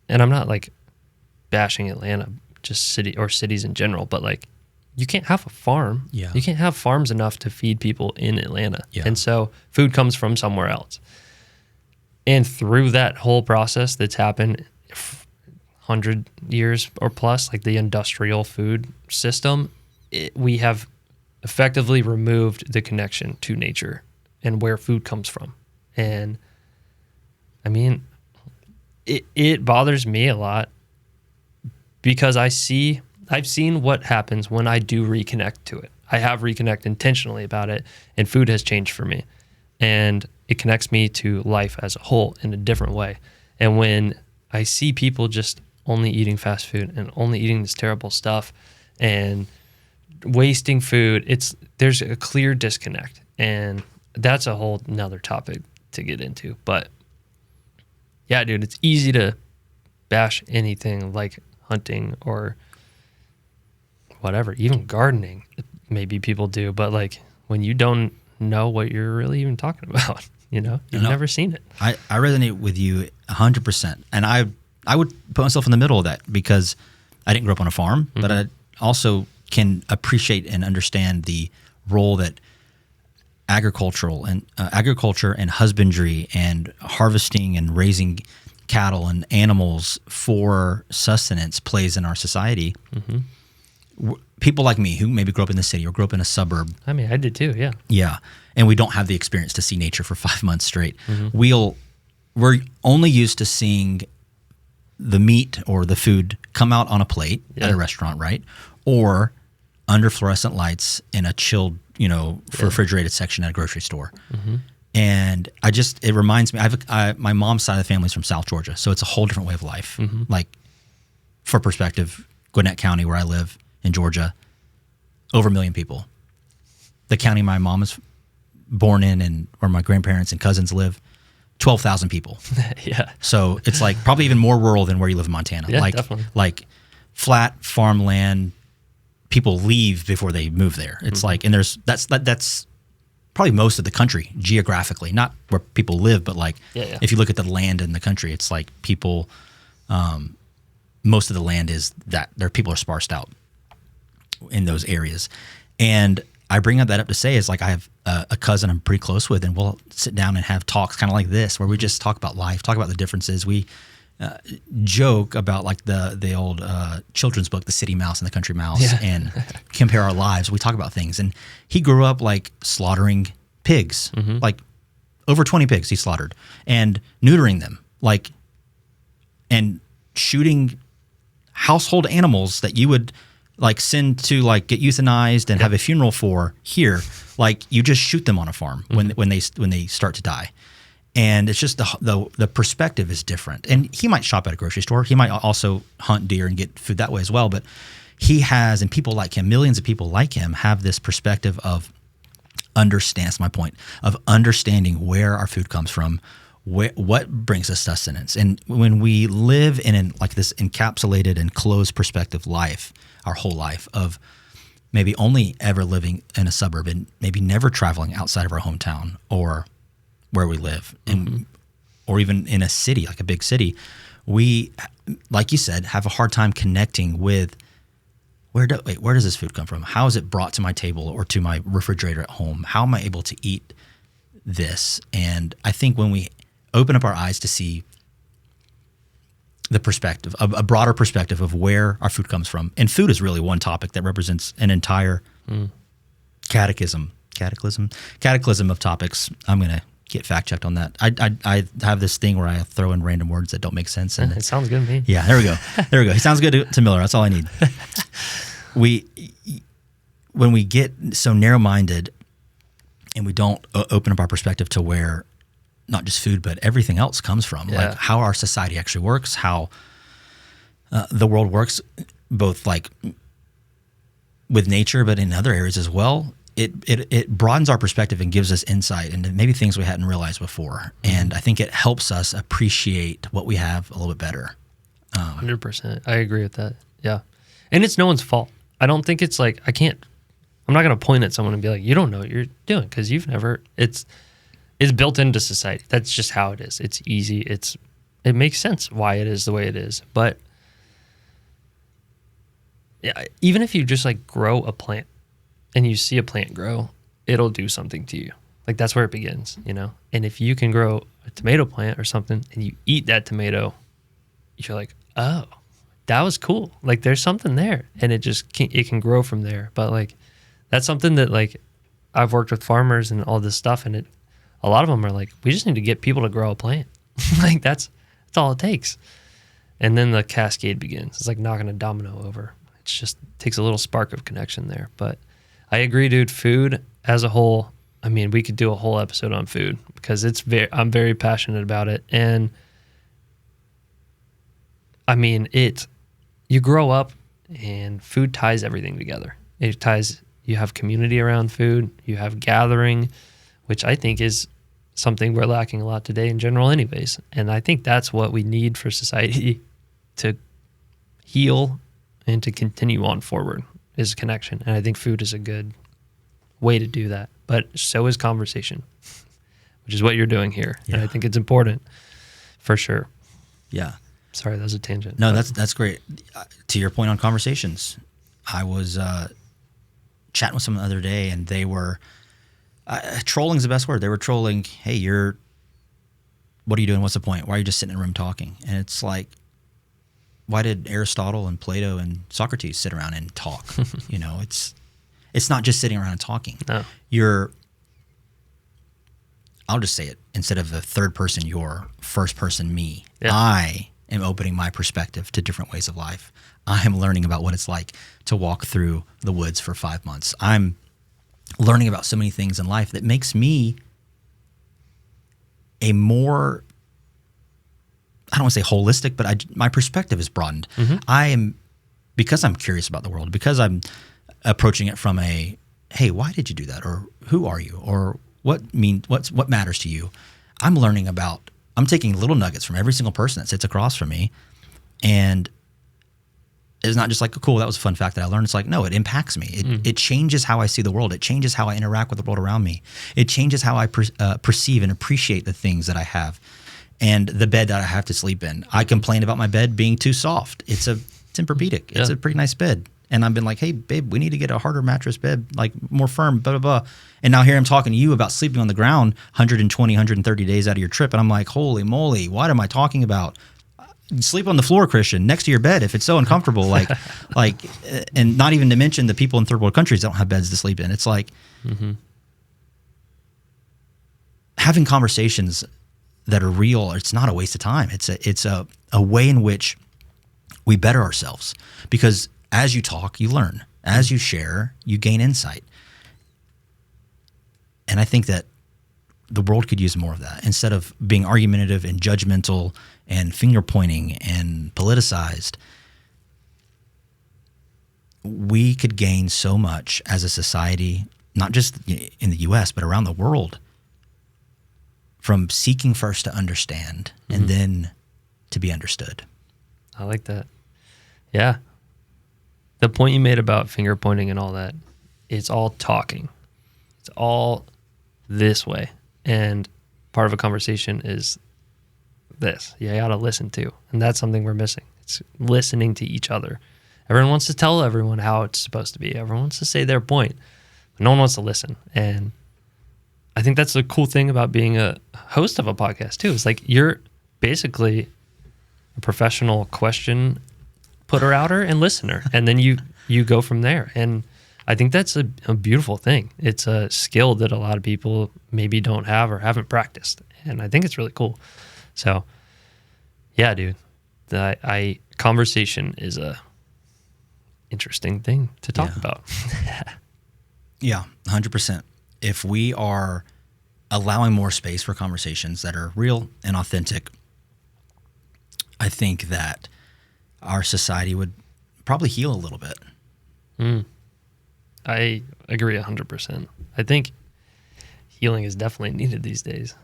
S2: and I'm not, like, bashing Atlanta, just cities in general, but, like, you can't have a farm.
S1: Yeah.
S2: You can't have farms enough to feed people in Atlanta.
S1: Yeah.
S2: And so food comes from somewhere else. And through that whole process that's happened 100 years or plus, like the industrial food system, we have effectively removed the connection to nature and where food comes from. And I mean, it bothers me a lot because I've seen what happens when I do reconnect to it. I have reconnect intentionally about it, and food has changed for me. And it connects me to life as a whole in a different way. And when I see people just only eating fast food and only eating this terrible stuff and wasting food, there's a clear disconnect. And that's a whole nother topic to get into. But yeah, dude, it's easy to bash anything like hunting or whatever, even gardening. Maybe people do, but like when you don't know what you're really even talking about, you've never seen it.
S1: I resonate with you 100%. And I would put myself in the middle of that because I didn't grow up on a farm, but I also can appreciate and understand the role that agriculture and husbandry and harvesting and raising cattle and animals for sustenance plays in our society. People like me who maybe grew up in the city or grew up in a suburb.
S2: I mean, I did too, yeah.
S1: Yeah, and we don't have the experience to see nature for 5 months straight. We're only used to seeing the meat or the food come out on a plate at a restaurant, right? Or under fluorescent lights in a chilled, refrigerated section at a grocery store. And it reminds me, my mom's side of the family is from South Georgia, so it's a whole different way of life. Like, for perspective, Gwinnett County, where I live in Georgia, over 1 million people. The county my mom was born in and where my grandparents and cousins live, 12,000 people.
S2: Yeah.
S1: So it's like probably even more rural than where you live in Montana.
S2: Yeah, definitely.
S1: Like flat farmland, people leave before they move there. It's like, and that's probably most of the country geographically, not where people live, but like if you look at the land in the country, it's like people most of the land is that their people are sparsed out in those areas. And I bring up that up to say is like I have a cousin I'm pretty close with, and we'll sit down and have talks kind of like this, where we just talk about life, talk about the differences. We joke about like the old children's book, The City Mouse and the Country Mouse, and compare our lives. We talk about things. And he grew up like slaughtering pigs, like over 20 pigs he slaughtered, and neutering them, like, and shooting household animals that you would like send to like get euthanized and have a funeral for here. Like you just shoot them on a farm when they start to die. And it's just the perspective is different. And he might shop at a grocery store. He might also hunt deer and get food that way as well. But he has, and people like him, millions of people like him, have this perspective of understands my point of understanding where our food comes from, what brings us sustenance. And when we live in like this encapsulated and closed perspective life, our whole life of maybe only ever living in a suburb and maybe never traveling outside of our hometown or where we live, and, or even in a city, like a big city, we, like you said, have a hard time connecting with where does this food come from? How is it brought to my table or to my refrigerator at home? How am I able to eat this? And I think when we open up our eyes to see the perspective, a broader perspective of where our food comes from, and food is really one topic that represents an entire cataclysm of topics. I'm going to get fact checked on that. I have this thing where I throw in random words that don't make sense. And
S2: it sounds good to me.
S1: Yeah, there we go. He sounds good to Miller. That's all I need. When we get so narrow-minded and we don't open up our perspective to where not just food, but everything else comes from, like how our society actually works, how the world works, both like with nature, but in other areas as well. It broadens our perspective and gives us insight into maybe things we hadn't realized before. And I think it helps us appreciate what we have a little bit better.
S2: 100%. I agree with that. Yeah. And it's no one's fault. I don't think it's like, I'm not going to point at someone and be like, you don't know what you're doing, because you've never, it's built into society. That's just how it is. It's easy. It makes sense why it is the way it is. But yeah, even if you just like grow a plant and you see a plant grow, it'll do something to you. Like that's where it begins, you know? And if you can grow a tomato plant or something and you eat that tomato, you're like, oh, that was cool. Like there's something there, and it can grow from there. But like, that's something that like I've worked with farmers and all this stuff, and a lot of them are like, we just need to get people to grow a plant. Like that's all it takes. And then the cascade begins. It's like knocking a domino over. It just takes a little spark of connection there. But I agree, dude. Food as a whole, I mean, we could do a whole episode on food because I'm very passionate about it. And I mean, you grow up and food ties everything together. You have community around food, you have gathering, which I think is something we're lacking a lot today in general anyways. And I think that's what we need for society to heal and to continue on forward is connection. And I think food is a good way to do that. But so is conversation, which is what you're doing here. Yeah. And I think it's important for sure.
S1: Yeah.
S2: Sorry, that was a tangent.
S1: No, that's great. To your point on conversations, I was chatting with someone the other day, and they were trolling's the best word. They were trolling, hey, what are you doing? What's the point? Why are you just sitting in a room talking? And it's like, why did Aristotle and Plato and Socrates sit around and talk? You know, it's not just sitting around and talking.
S2: No.
S1: I'll just say it, instead of the third person, you're first person me. Yeah. I am opening my perspective to different ways of life. I am learning about what it's like to walk through the woods for 5 months. I'm learning about so many things in life that makes me a more, I don't want to say holistic, but my perspective is broadened. Mm-hmm. Because I'm curious about the world, because I'm approaching it from a, hey, why did you do that? Or who are you? Or what matters to you? I'm taking little nuggets from every single person that sits across from me, and it's not just like, cool, that was a fun fact that I learned. It's like, no, it impacts me. It changes how I see the world. It changes how I interact with the world around me. It changes how I perceive and appreciate the things that I have. and the bed that I have to sleep in. I complain about my bed being too soft. It's Tempur-Pedic. It's a pretty nice bed. And I've been like, hey, babe, we need to get a harder mattress bed, like more firm, blah, blah, blah. And now here I'm talking to you about sleeping on the ground 120, 130 days out of your trip. And I'm like, holy moly, what am I talking about? Sleep on the floor, Christian, next to your bed if it's so uncomfortable. like, and not even to mention the people in third world countries don't have beds to sleep in. It's like having conversations that are real. It's not a waste of time. It's a way in which we better ourselves, because as you talk, you learn. As you share, you gain insight. And I think that the world could use more of that. Instead of being argumentative and judgmental and finger pointing and politicized, we could gain so much as a society, not just in the US, but around the world, from seeking first to understand and then to be understood.
S2: I like that. Yeah. The point you made about finger pointing and all that, it's all talking. It's all this way. And part of a conversation is this. You got to listen to. And that's something we're missing. It's listening to each other. Everyone wants to tell everyone how it's supposed to be. Everyone wants to say their point. But no one wants to listen. And I think that's the cool thing about being a host of a podcast, too. It's like you're basically a professional question putter outer and listener, and then you go from there. And I think that's a beautiful thing. It's a skill that a lot of people maybe don't have or haven't practiced, and I think it's really cool. So yeah, dude, conversation is a interesting thing to talk about.
S1: Yeah, 100%. If we are allowing more space for conversations that are real and authentic, I think that our society would probably heal a little bit.
S2: I agree 100%. I think healing is definitely needed these days.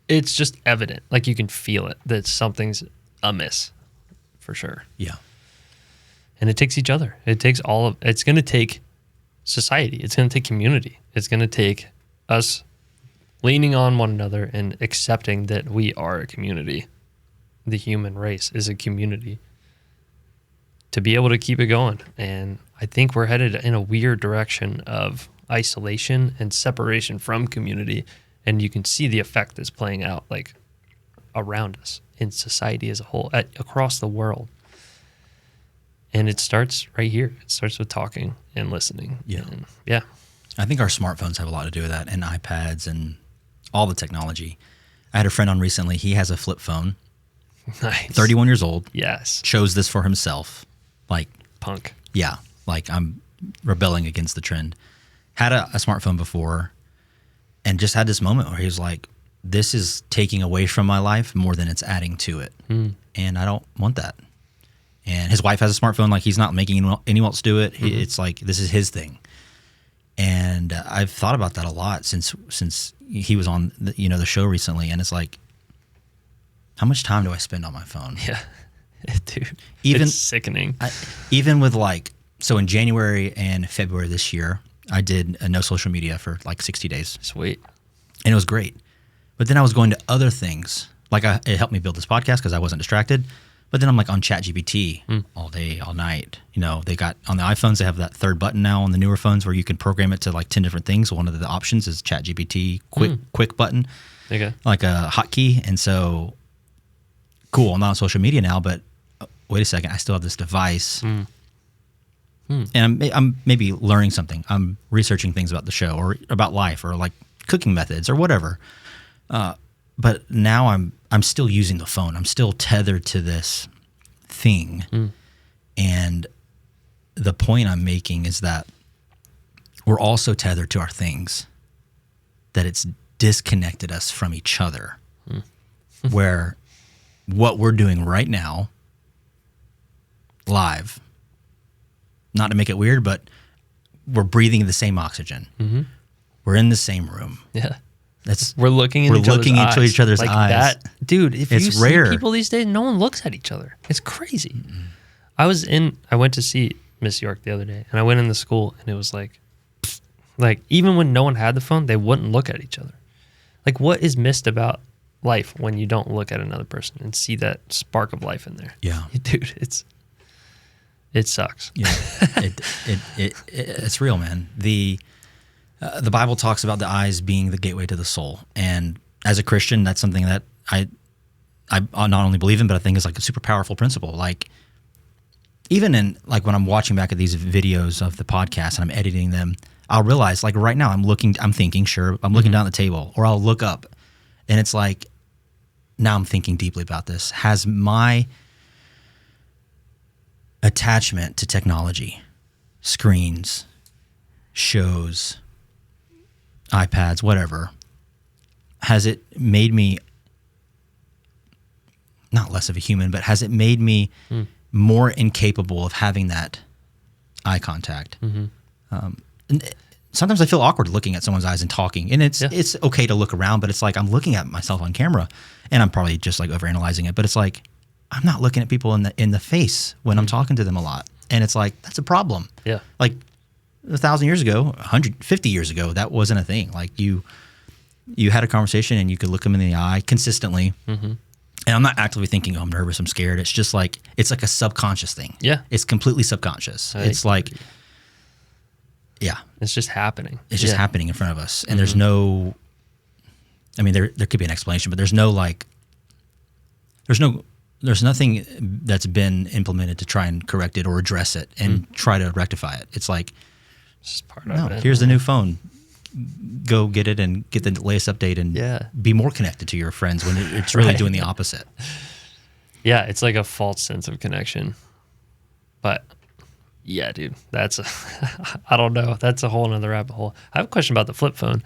S2: It's just evident. Like you can feel it that something's amiss for sure.
S1: Yeah.
S2: And it takes each other. It's going to take society. It's going to take community. It's going to take us leaning on one another and accepting that we are a community. The human race is a community to be able to keep it going. And I think we're headed in a weird direction of isolation and separation from community. And you can see the effect that's playing out like around us in society as a whole, across the world. And it starts right here. It starts with talking and listening.
S1: Yeah.
S2: And yeah.
S1: I think our smartphones have a lot to do with that, and iPads and all the technology. I had a friend on recently. He has a flip phone.
S2: Nice.
S1: 31 years old.
S2: Yes.
S1: Chose this for himself. Like,
S2: punk.
S1: Yeah. Like I'm rebelling against the trend. Had a smartphone before and just had this moment where he was like, this is taking away from my life more than it's adding to it. And I don't want that. And his wife has a smartphone. Like he's not making anyone else do it. It's like, this is his thing. And I've thought about that a lot since he was on the show recently. And it's like, how much time do I spend on my phone?
S2: Yeah, dude, it's sickening.
S1: Even with so in January and February this year, I did a no social media for like 60 days.
S2: Sweet.
S1: And it was great. But then I was going to other things. Like it helped me build this podcast because I wasn't distracted. But then I'm like on ChatGPT all day, all night. They got on the iPhones, they have that third button now on the newer phones where you can program it to like 10 different things. One of the options is ChatGPT quick button, like a hotkey. And so, cool, I'm not on social media now, but wait a second, I still have this device. And I'm maybe learning something. I'm researching things about the show or about life or like cooking methods or whatever. But now I'm still using the phone. I'm still tethered to this thing. And the point I'm making is that we're also tethered to our things, that it's disconnected us from each other, where what we're doing right now, live, not to make it weird, but we're breathing the same oxygen. We're in the same room.
S2: Yeah. We're looking into
S1: each other's
S2: like
S1: eyes.
S2: That, dude, if
S1: it's
S2: you
S1: rare.
S2: See people these days, no one looks at each other. It's crazy. I went to see Miss York the other day, and I went in the school, and it was like even when no one had the phone, they wouldn't look at each other. Like, what is missed about life when you don't look at another person and see that spark of life in there.
S1: Yeah.
S2: Dude, it sucks.
S1: Yeah. It's real, man. The Bible talks about the eyes being the gateway to the soul. And as a Christian, that's something that I not only believe in, but I think is like a super powerful principle. Like, even in like when I'm watching back at these videos of the podcast and I'm editing them, I'll realize like right now I'm looking down the table, or I'll look up and it's like, now I'm thinking deeply about this. Has my attachment to technology, screens, shows, iPads, whatever, has it made me not less of a human, but has it made me more incapable of having that eye contact? And sometimes I feel awkward looking at someone's eyes and talking, and it's okay to look around, but it's like I'm looking at myself on camera, and I'm probably just like overanalyzing it, but it's like I'm not looking at people in the face when I'm talking to them a lot, and it's like that's a problem.
S2: Yeah,
S1: like 1,000 years ago, 150 years ago, that wasn't a thing. Like you had a conversation and you could look them in the eye consistently. And I'm not actively thinking, oh, I'm nervous, I'm scared. It's just like, it's like a subconscious thing.
S2: Yeah.
S1: It's completely subconscious. It's like, yeah.
S2: It's just happening.
S1: It's just happening in front of us. And there's no, I mean, there could be an explanation, but there's no like, there's nothing that's been implemented to try and correct it or address it and try to rectify it. It's like,
S2: it's just part of it.
S1: Here's the new phone. Go get it and get the latest update and be more connected to your friends when it's really doing the opposite.
S2: Yeah, it's like a false sense of connection. But yeah, dude, I don't know. That's a whole nother rabbit hole. I have a question about the flip phone.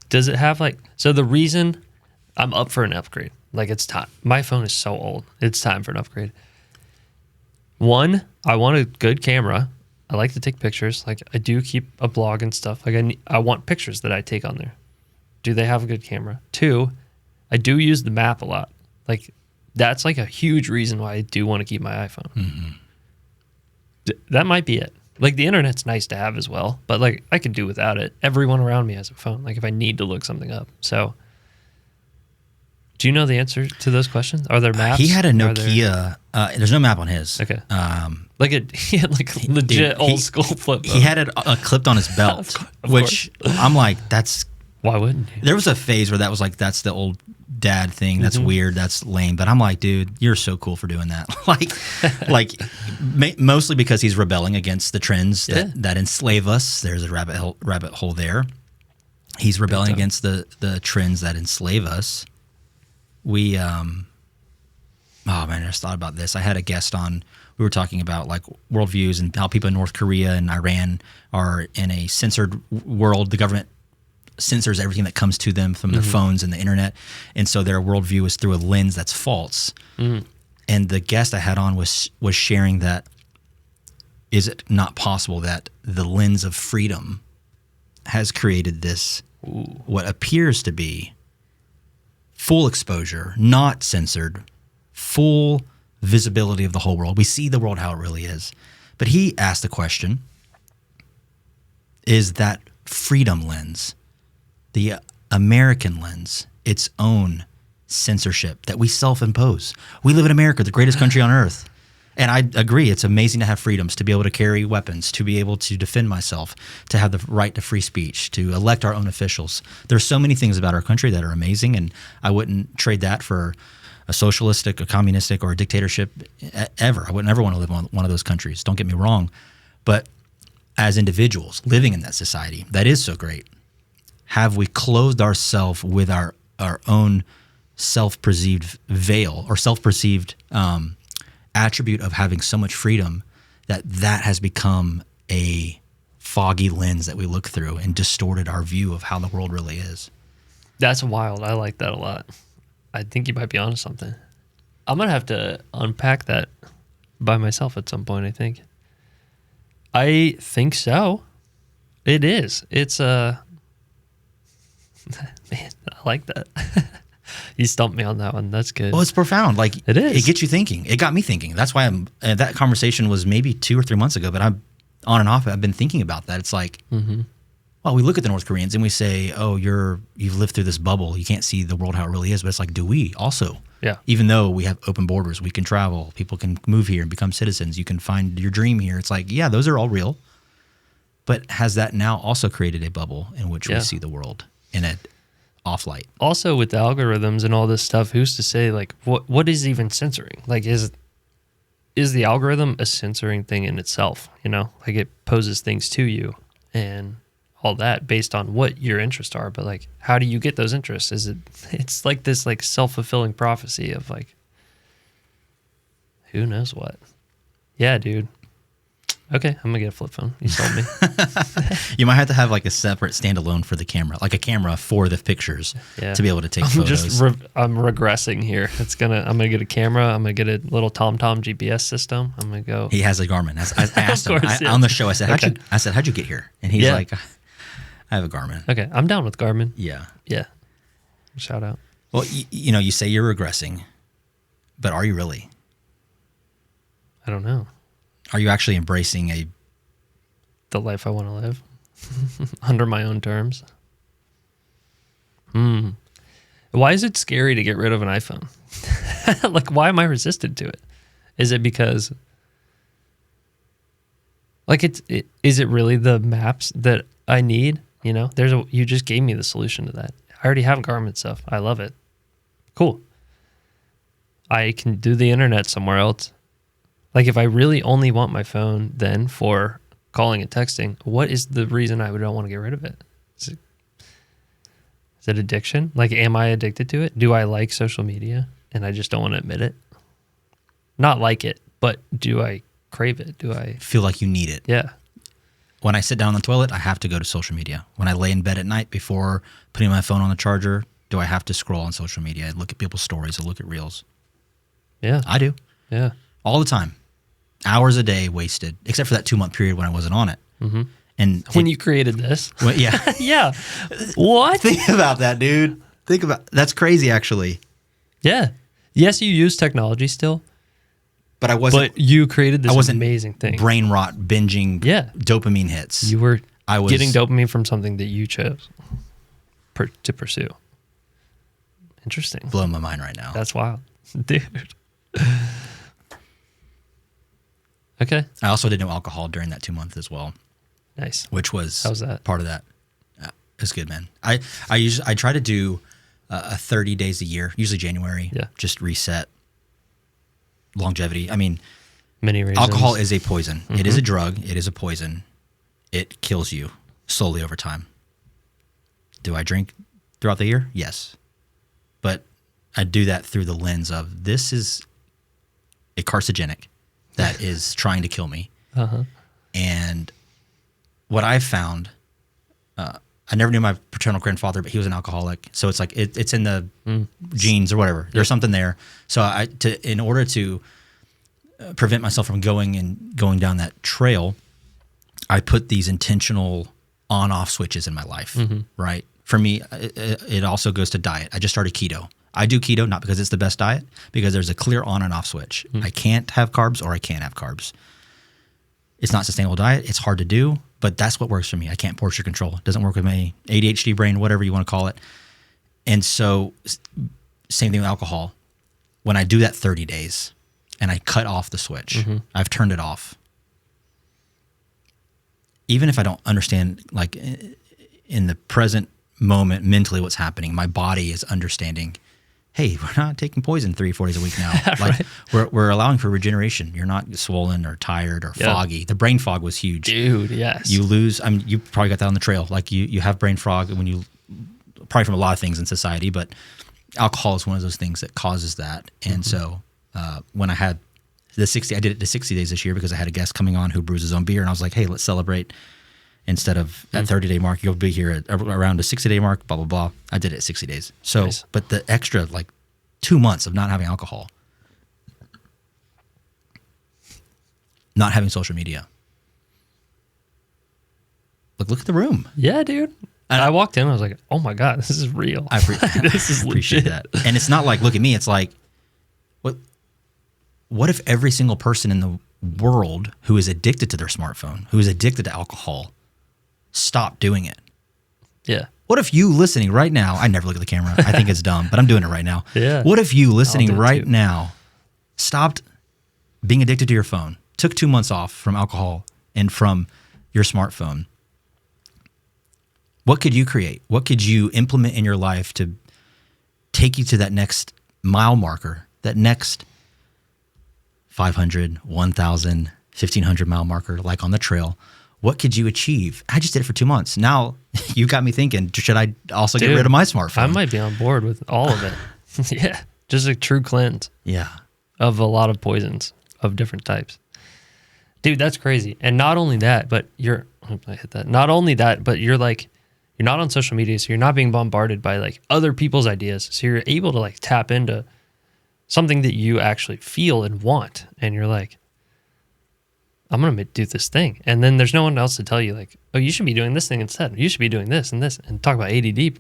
S2: Does it have so the reason I'm up for an upgrade, like it's time. My phone is so old. It's time for an upgrade. One, I want a good camera. I like to take pictures. Like I do keep a blog and stuff. Like I want pictures that I take on there. Do they have a good camera? Two, I do use the map a lot. Like that's like a huge reason why I do want to keep my iPhone. That might be it. Like the internet's nice to have as well, but like I could do without it. Everyone around me has a phone. Like if I need to look something up. So do you know the answer to those questions? Are there maps?
S1: He had a Nokia. There's no map on his.
S2: Okay. He had like legit old school flip phone.
S1: He had it clipped on his belt, which I'm like, that's.
S2: Why wouldn't you?
S1: There was a phase where that was like, that's the old dad thing. That's weird. That's lame. But I'm like, dude, you're so cool for doing that. Mostly because he's rebelling against the trends that enslave us. There's a rabbit hole there. He's rebelling against the trends that enslave us. We, oh man, I just thought about this. I had a guest on. We were talking about like worldviews and how people in North Korea and Iran are in a censored world. The government censors everything that comes to them from their phones and the internet, and so their worldview is through a lens that's false. And the guest I had on was sharing that, is it not possible that the lens of freedom has created this what appears to be full exposure, not censored, full visibility of the whole world. We see the world how it really is. But he asked the question, is that freedom lens, the American lens, its own censorship that we self-impose? We live in America, the greatest country on earth. And I agree, it's amazing to have freedoms, to be able to carry weapons, to be able to defend myself, to have the right to free speech, to elect our own officials. There's so many things about our country that are amazing, and I wouldn't trade that for a socialistic, a communistic, or a dictatorship ever. I would never want to live in one of those countries. Don't get me wrong. But as individuals living in that society, that is so great. Have we clothed ourselves with our own self-perceived veil or self-perceived attribute of having so much freedom that has become a foggy lens that we look through and distorted our view of how the world really is?
S2: That's wild. I like that a lot. I think you might be onto something. I'm going to have to unpack that by myself at some point, I think. I think so. It is. It's man, I like that. You stumped me on that one. That's good.
S1: Well, it's profound. Like
S2: it is.
S1: It gets you thinking. It got me thinking. That's why that conversation was maybe 2 or 3 months ago, but I'm on and off. I've been thinking about that. It's like, well, well, we look at the North Koreans and we say, oh, you've lived through this bubble. You can't see the world how it really is. But it's like, do we also?
S2: Yeah.
S1: Even though we have open borders, we can travel. People can move here and become citizens. You can find your dream here. It's like, yeah, those are all real. But has that now also created a bubble in which we see the world in an off light?
S2: Also, with the algorithms and all this stuff, who's to say, like, what is even censoring? Like, is the algorithm a censoring thing in itself? You know, like it poses things to you and all that based on what your interests are. But like, how do you get those interests? It's like this like self-fulfilling prophecy of like, who knows what? Yeah, dude. Okay, I'm gonna get a flip phone. You sold me.
S1: You might have to have like a separate standalone for the camera, like a camera for the pictures to be able to take photos.
S2: I'm regressing here. I'm gonna get a camera. I'm gonna get a little TomTom GPS system. I'm gonna go.
S1: He has a Garmin. I asked him on the show. I said, how'd you get here? And he's like, I have a Garmin.
S2: Okay, I'm down with Garmin.
S1: Yeah.
S2: Shout out.
S1: Well, you say you're regressing, but are you really?
S2: I don't know.
S1: Are you actually embracing
S2: the life I want to live under my own terms? Why is it scary to get rid of an iPhone? Like, why am I resistant to it? Is it because, like, is it really the maps that I need? You know, you just gave me the solution to that. I already have Garmin stuff. I love it. Cool. I can do the internet somewhere else. Like, if I really only want my phone then for calling and texting, what is the reason I don't want to get rid of it? Is it addiction? Like, am I addicted to it? Do I like social media and I just don't want to admit it? Not like it, but do I crave it? Do I
S1: feel like you need it?
S2: Yeah.
S1: When I sit down on the toilet, I have to go to social media. When I lay in bed at night before putting my phone on the charger, do I have to scroll on social media? I look at people's stories. I look at reels.
S2: Yeah.
S1: I do.
S2: Yeah.
S1: All the time. Hours a day wasted, except for that 2-month period when I wasn't on it.
S2: Mm-hmm.
S1: And
S2: when you created this.
S1: Well, yeah.
S2: Yeah. What?
S1: Think about that, dude. That's crazy, actually.
S2: Yeah. Yes, you use technology still.
S1: But I wasn't.
S2: But you created this amazing thing.
S1: Brain rot, binging, dopamine hits.
S2: You were getting dopamine from something that you chose to pursue. Interesting.
S1: Blowing my mind right now.
S2: That's wild. Dude. Okay.
S1: I also did no alcohol during that 2 months as well.
S2: Nice.
S1: Which was
S2: How's that?
S1: Part of that. It's good, man. I try to do 30 days a year, usually January.
S2: Yeah.
S1: Just reset. Longevity. I mean,
S2: many reasons.
S1: Alcohol is a poison. Mm-hmm. It is a drug. It is a poison. It kills you slowly over time. Do I drink throughout the year? Yes. But I do that through the lens of this is a carcinogenic that is trying to kill me.
S2: Uh-huh.
S1: And what I've found, I never knew my paternal grandfather, but he was an alcoholic. So it's like it's in the genes or whatever. There's something there. So in order to prevent myself from going down that trail, I put these intentional on-off switches in my life, right? For me, it also goes to diet. I just started keto. I do keto not because it's the best diet, because there's a clear on and off switch. I can't have carbs or I can't have carbs. It's not a sustainable diet. It's hard to do, but that's what works for me. I can't portion control. It doesn't work with my ADHD brain, whatever you want to call it. And so same thing with alcohol. When I do that 30 days and I cut off the switch, I've turned it off. Even if I don't understand, like in the present moment, mentally what's happening, my body is understanding, hey, we're not taking poison 3-4 days a week now. Like we're allowing for regeneration. You're not swollen or tired or foggy. The brain fog was huge.
S2: Dude, yes.
S1: You lose, I mean, you probably got that on the trail. Like you have brain fog when you, probably from a lot of things in society, but alcohol is one of those things that causes that. And so when I had I did it to 60 days this year because I had a guest coming on who brews his own beer. And I was like, hey, let's celebrate. Instead of at 30-day mark, you'll be here at around a 60-day mark, blah, blah, blah. I did it at 60 days. So, nice. But the extra, like 2 months of not having alcohol, not having social media. Look at the room.
S2: Yeah, dude. And I walked in, I was like, oh my God, this is real.
S1: This is appreciate that. And it's not like, look at me. It's like, what if every single person in the world who is addicted to their smartphone, who is addicted to alcohol, stop doing it?
S2: Yeah.
S1: What if you listening right now, I never look at the camera. I think it's dumb, but I'm doing it right now.
S2: Yeah.
S1: What if you listening
S2: do it
S1: right
S2: too.
S1: now stopped being addicted to your phone, took 2 months off from alcohol and from your smartphone? What could you create? What could you implement in your life to take you to that next mile marker, that next 500, 1,000, 1,500 mile marker, like on the trail? What could you achieve? I just did it for 2 months. Now you got me thinking, should I also get rid of my smartphone?
S2: I might be on board with all of it. Yeah. Just a true cleanse
S1: Yeah.
S2: of a lot of poisons of different types. Dude, that's crazy. And not only that, but I hit that. Not only that, but you're not on social media, so you're not being bombarded by like other people's ideas. So you're able to like tap into something that you actually feel and want. And you're like, I'm going to do this thing. And then there's no one else to tell you like, oh, you should be doing this thing instead. You should be doing this and this. And talk about ADD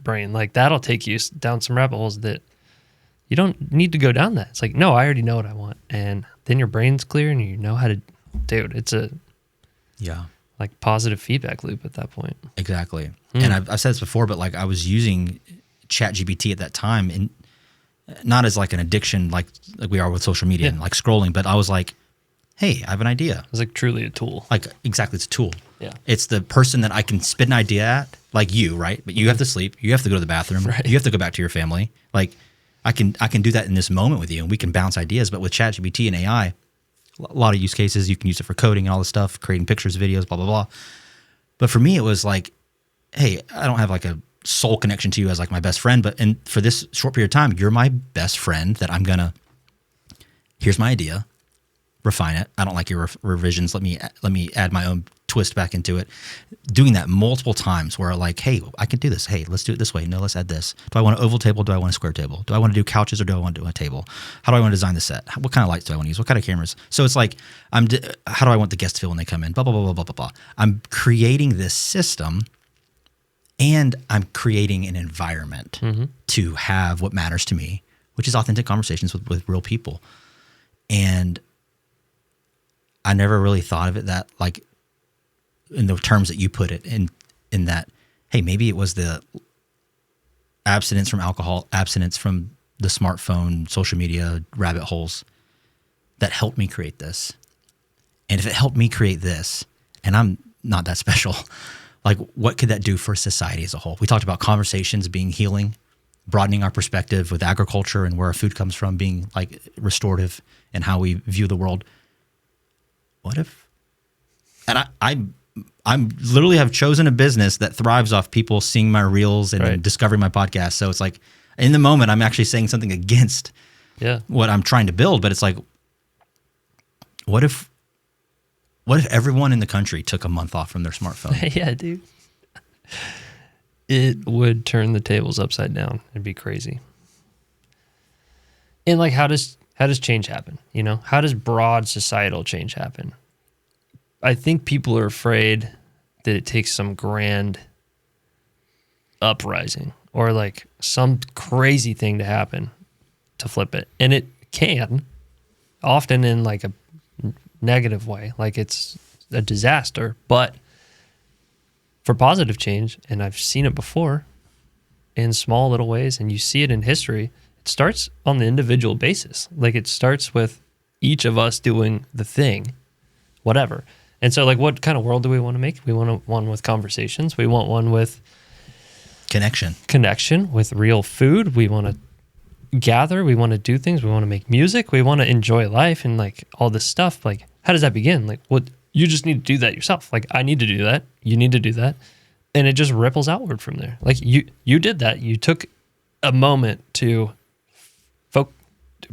S2: brain. Like that'll take you down some rabbit holes that you don't need to go down that. It's like, no, I already know what I want. And then your brain's clear and you know how to, dude, it's a like positive feedback loop at that point.
S1: Exactly. And I've said this before, but like I was using ChatGPT at that time, and not as like an addiction like we are with social media and like scrolling, but I was like, hey, I have an idea.
S2: It's like truly a tool.
S1: Like exactly, it's a tool.
S2: Yeah.
S1: It's the person that I can spit an idea at, like you, right? But you have to sleep. You have to go to the bathroom.
S2: Right.
S1: You have to go back to your family. Like I can do that in this moment with you, and we can bounce ideas. But with ChatGPT and AI, a lot of use cases. You can use it for coding and all this stuff, creating pictures, videos, blah, blah, blah. But for me, it was like, hey, I don't have like a soul connection to you as like my best friend, but for this short period of time, you're my best friend that I'm gonna, here's my idea, refine it. I don't like your revisions. Let me add my own twist back into it. Doing that multiple times where like, hey, I can do this. Hey, let's do it this way. No, let's add this. Do I want an oval table? Do I want a square table? Do I want to do couches or do I want to do a table? How do I want to design the set? What kind of lights do I want to use? What kind of cameras? So it's like, how do I want the guests to feel when they come in? Blah, blah, blah, blah, blah, blah, blah. I'm creating this system, and I'm creating an environment to have what matters to me, which is authentic conversations with real people. And I never really thought of it that like in the terms that you put it in that, hey, maybe it was the abstinence from alcohol, abstinence from the smartphone, social media, rabbit holes that helped me create this. And if it helped me create this, and I'm not that special, like what could that do for society as a whole? We talked about conversations being healing, broadening our perspective with agriculture and where our food comes from being like restorative and how we view the world. What if, and I'm literally have chosen a business that thrives off people seeing my reels and then discovering my podcast. So it's like in the moment, I'm actually saying something against what I'm trying to build, but it's like, what if everyone in the country took a month off from their smartphone?
S2: Yeah, dude. It would turn the tables upside down. It'd be crazy. And like, how does change happen? You know, how does broad societal change happen? I think people are afraid that it takes some grand uprising or like some crazy thing to happen to flip it. And it can, often in like a negative way, like it's a disaster. But for positive change, and I've seen it before in small little ways, and you see it in history, it starts on the individual basis. Like it starts with each of us doing the thing, whatever. And so like, what kind of world do we want to make? We want one with conversations. We want one with connection with real food. We want to gather. We want to do things. We want to make music. We want to enjoy life and like all this stuff. Like, how does that begin? Like, what you just need to do that yourself. Like, I need to do that. You need to do that. And it just ripples outward from there. Like you did that. You took a moment to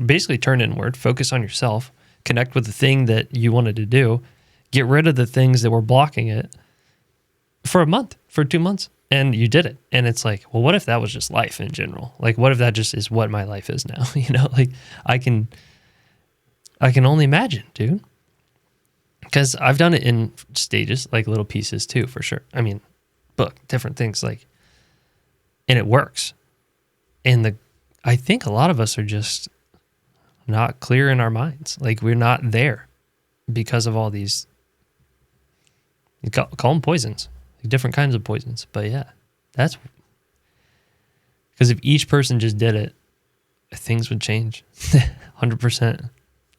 S2: basically turn inward, focus on yourself, connect with the thing that you wanted to do, get rid of the things that were blocking it for a month, for 2 months. And you did it. And it's like, well, what if that was just life in general? Like, what if that just is what my life is now? You know, like I can only imagine, dude. Because I've done it in stages, like little pieces too, for sure. I mean, book, different things, like, and it works. And I think a lot of us are just not clear in our minds. Like we're not there because of all these, call them poisons. like different kinds of poisons. But yeah, that's because if each person just did it, things would change 100%,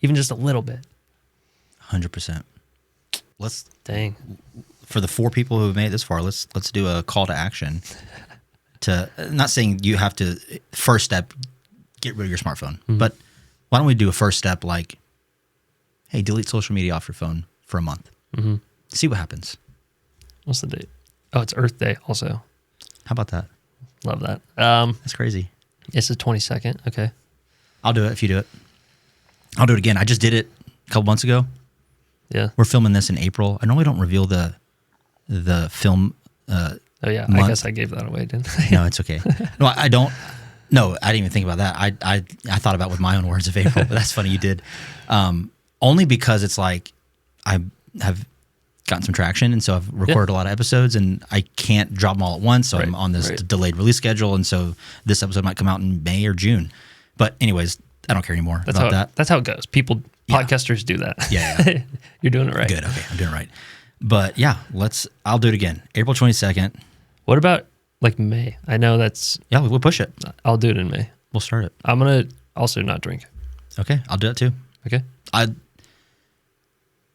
S2: even just a little bit.
S1: 100%. Let's
S2: Dang.
S1: For the 4 people who have made it this far, let's do a call to action. To not saying you have to first step, get rid of your smartphone, but why don't we do a first step like, hey, delete social media off your phone for a month. See what happens.
S2: What's the date? Oh, it's Earth Day also.
S1: How about that?
S2: Love that.
S1: That's crazy.
S2: It's the 22nd. Okay.
S1: I'll do it if you do it. I'll do it again. I just did it a couple months ago.
S2: Yeah.
S1: We're filming this in April. I normally don't reveal the film.
S2: Oh yeah,
S1: month.
S2: I guess I gave that away, didn't I?
S1: No, it's okay. No, I don't. No, I didn't even think about that. I thought about it with my own words of April, but that's funny you did. Only because it's like I have gotten some traction, and so I've recorded a lot of episodes, and I can't drop them all at once, so I'm on this delayed release schedule, and so this episode might come out in May or June. But anyways, I don't care anymore about that.
S2: That's how it goes. Podcasters do that.
S1: Yeah.
S2: You're doing it right.
S1: Good. Okay, I'm doing it right. But yeah, I'll do it again. April 22nd.
S2: What about like May? I know that's...
S1: Yeah, we'll push it.
S2: I'll do it in May.
S1: We'll start it.
S2: I'm going to also not drink.
S1: Okay, I'll do that too.
S2: Okay.
S1: I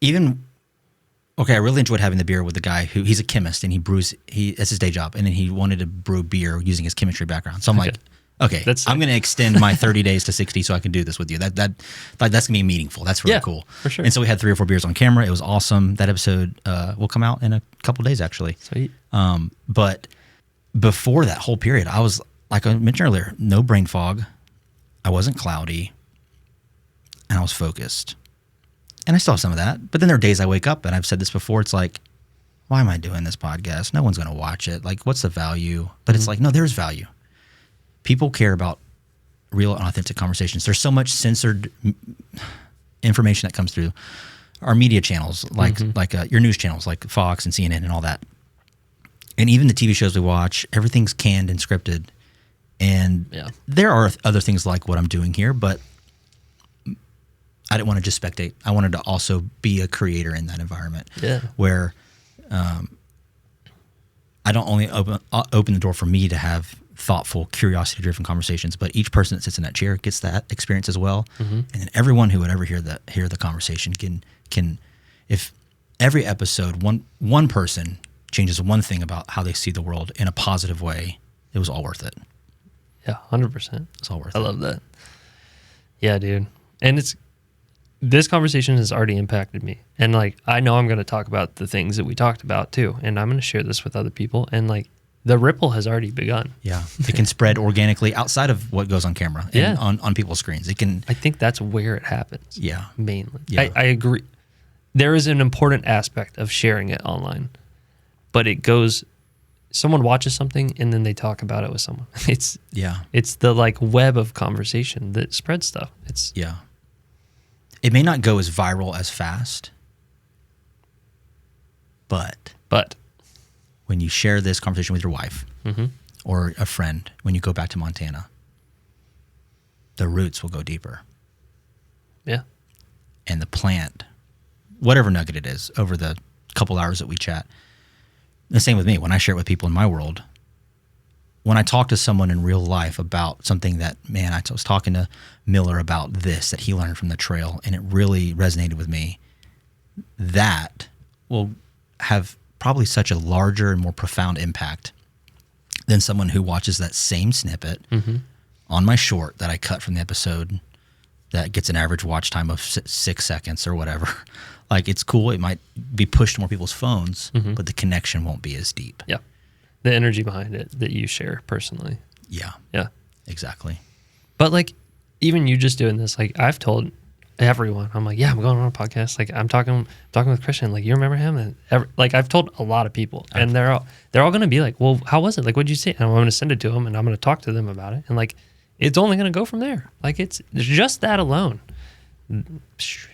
S1: really enjoyed having the beer with the guy he's a chemist and it's his day job, and then he wanted to brew beer using his chemistry background. So I'm like, okay, I'm going to extend my 30 days to 60 so I can do this with you. That's going to be meaningful. That's really cool.
S2: For sure.
S1: And so we had 3 or 4 beers on camera. It was awesome. That episode will come out in a couple days actually.
S2: Sweet.
S1: But before that whole period, I was, like I mentioned earlier, no brain fog. I wasn't cloudy, and I was focused. And I still have some of that. But then there are days I wake up, and I've said this before, it's like, why am I doing this podcast? No one's going to watch it. Like, what's the value? But it's like, no, there's value. People care about real and authentic conversations. There's so much censored information that comes through our media channels, like your news channels, like Fox and CNN and all that. And even the TV shows we watch, everything's canned and scripted. And there are other things like what I'm doing here, but I didn't want to just spectate. I wanted to also be a creator in that environment where I don't only open the door for me to have thoughtful, curiosity-driven conversations, but each person that sits in that chair gets that experience as well. And then everyone who would ever hear the conversation can if every episode one person changes one thing about how they see the world in a positive way, it was all worth it.
S2: Yeah, 100%.
S1: It's all worth
S2: it.
S1: I
S2: love that. Yeah, dude. And this conversation has already impacted me. And like, I know I'm going to talk about the things that we talked about too. And I'm going to share this with other people. And like, the ripple has already begun. Yeah.
S1: It can spread organically outside of what goes on camera and on people's screens. It can.
S2: I think that's where it happens.
S1: Yeah.
S2: Mainly.
S1: Yeah.
S2: I agree. There is an important aspect of sharing it online, but it goes, someone watches something and then they talk about it with someone. It's the like web of conversation that spreads stuff.
S1: It may not go as viral as fast, but when you share this conversation with your wife or a friend, when you go back to Montana, the roots will go deeper.
S2: Yeah.
S1: And the plant, whatever nugget it is, over the couple hours that we chat, the same with me. When I share it with people in my world, when I talk to someone in real life about something that, man, I was talking to Miller about this that he learned from the trail, and it really resonated with me, that will have probably such a larger and more profound impact than someone who watches that same snippet on my short that I cut from the episode that gets an average watch time of 6 seconds or whatever. Like, it's cool. It might be pushed to more people's phones, but the connection won't be as deep.
S2: Yeah. The energy behind it that you share personally.
S1: Yeah.
S2: Yeah.
S1: Exactly.
S2: But like, even you just doing this, like I've told everyone, I'm like, yeah, I'm going on a podcast. Like I'm talking with Christian. Like, you remember him? And like I've told a lot of people, and they're all going to be like, well, how was it? Like, what'd you see? And I'm going to send it to them, and I'm going to talk to them about it. And like, it's only going to go from there. Like it's just that alone. It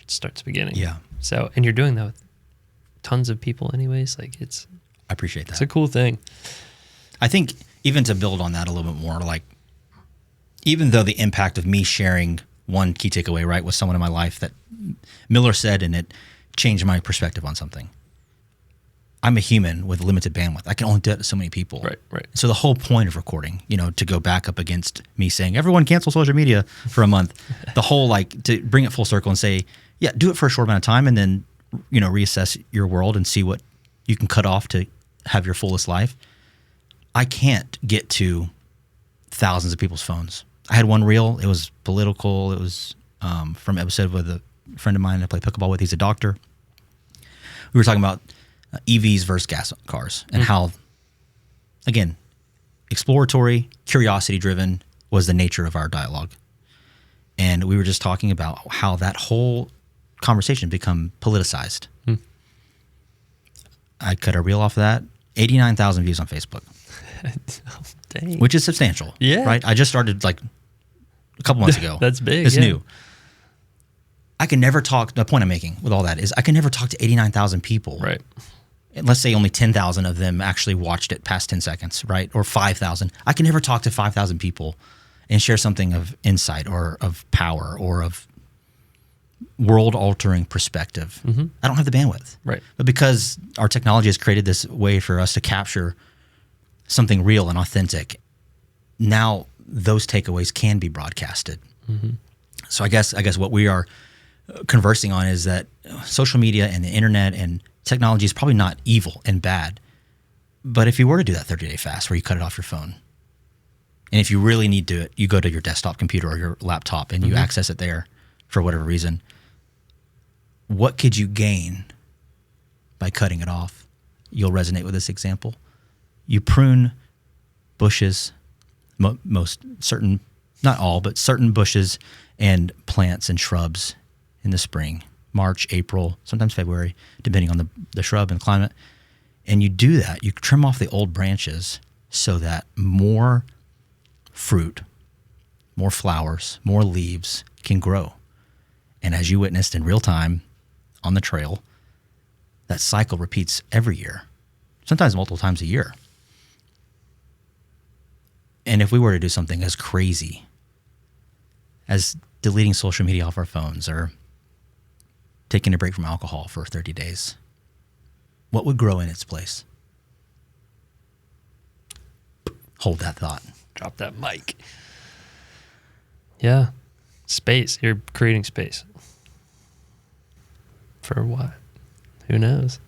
S2: starts beginning.
S1: Yeah.
S2: So, and you're doing that with tons of people anyways. Like I
S1: appreciate that.
S2: It's a cool thing.
S1: I think even to build on that a little bit more, like, even though the impact of me sharing one key takeaway, right, with someone in my life that Miller said, and it changed my perspective on something, I'm a human with limited bandwidth. I can only do it to so many people.
S2: Right.
S1: So the whole point of recording, to go back up against me saying, everyone cancel social media for a month, the whole to bring it full circle and say, yeah, do it for a short amount of time and then, reassess your world and see what you can cut off to have your fullest life. I can't get to thousands of people's phones. I had one reel. It was political. It was from an episode with a friend of mine I play pickleball with. He's a doctor. We were talking about EVs versus gas cars and how, again, exploratory, curiosity-driven was the nature of our dialogue. And we were just talking about how that whole conversation become politicized. I cut a reel off of that. 89,000 views on Facebook.
S2: Dang.
S1: Which is substantial.
S2: Yeah.
S1: Right? I just started a couple months ago.
S2: That's big.
S1: It's new. I can never talk. The point I'm making with all that is I can never talk to 89,000 people.
S2: Right.
S1: And let's say only 10,000 of them actually watched it past 10 seconds, right? Or 5,000. I can never talk to 5,000 people and share something of insight or of power or of world-altering perspective. I don't have the bandwidth.
S2: Right.
S1: But because our technology has created this way for us to capture something real and authentic, now those takeaways can be broadcasted. So I guess what we are conversing on is that social media and the internet and technology is probably not evil and bad. But if you were to do that 30-day fast where you cut it off your phone, and if you really need to, you go to your desktop computer or your laptop and you access it there for whatever reason, what could you gain by cutting it off? You'll resonate with this example. You prune bushes, most certain, not all, but certain bushes and plants and shrubs in the spring, March, April, sometimes February, depending on the shrub and climate. And you do that. You trim off the old branches so that more fruit, more flowers, more leaves can grow. And as you witnessed in real time on the trail, that cycle repeats every year, sometimes multiple times a year. And if we were to do something as crazy as deleting social media off our phones or taking a break from alcohol for 30 days, what would grow in its place? Hold that thought.
S2: Drop that mic. Yeah. Space. You're creating space. For what? Who knows?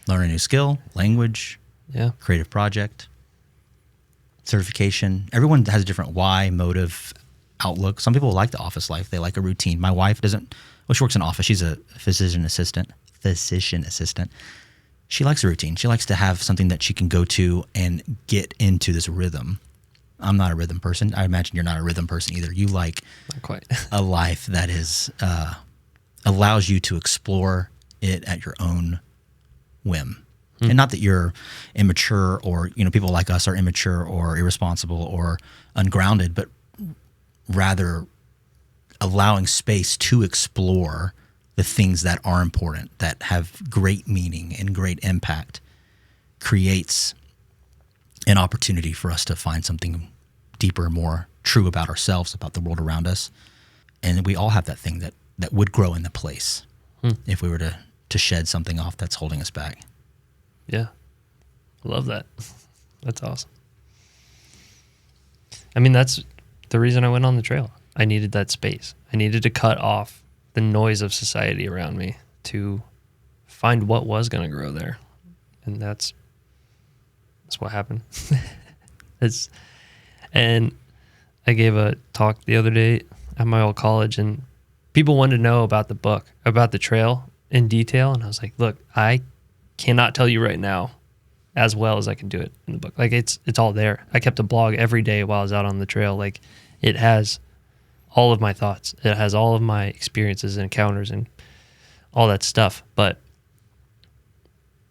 S1: Learn a new skill, language,
S2: Yeah. creative
S1: project, certification. Everyone has a different why, motive, outlook. Some people like the office life. They like a routine. My wife doesn't, she works in office. She's a physician assistant. She likes a routine. She likes to have something that she can go to and get into this rhythm. I'm not a rhythm person. I imagine you're not a rhythm person either. You like
S2: Not quite.
S1: a life that is allows you to explore it at your own whim. And not that you're immature or, people like us are immature or irresponsible or ungrounded, but rather allowing space to explore the things that are important, that have great meaning and great impact, creates an opportunity for us to find something deeper, more true about ourselves, about the world around us. And we all have that thing that would grow in the place if we were to shed something off that's holding us back.
S2: Yeah. I love that. That's awesome. I mean, that's the reason I went on the trail. I needed that space. I needed to cut off the noise of society around me to find what was going to grow there. And that's what happened. And I gave a talk the other day at my old college, and people wanted to know about the book, about the trail in detail. And I was like, look, I cannot tell you right now as well as I can do it in the book. Like it's all there. I kept a blog every day while I was out on the trail. Like it has all of my thoughts. It has all of my experiences and encounters and all that stuff. But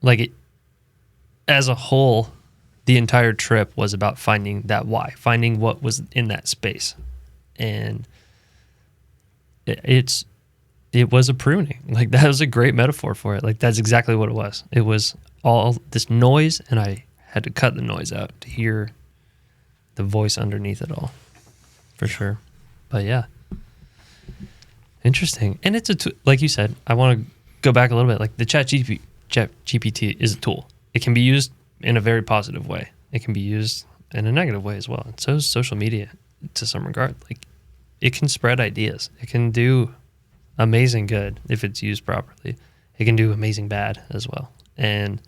S2: like it, as a whole, the entire trip was about finding that why, finding what was in that space. And it was a pruning. Like that was a great metaphor for it. Like that's exactly what it was. It was all this noise, and I had to cut the noise out to hear the voice underneath it all, for sure. But yeah, interesting. And it's like you said, I want to go back a little bit, like the chat GPT is a tool. It can be used in a very positive way. It can be used in a negative way as well. And so is social media to some regard. Like, it can spread ideas. It can do amazing good if it's used properly. It can do amazing bad as well. And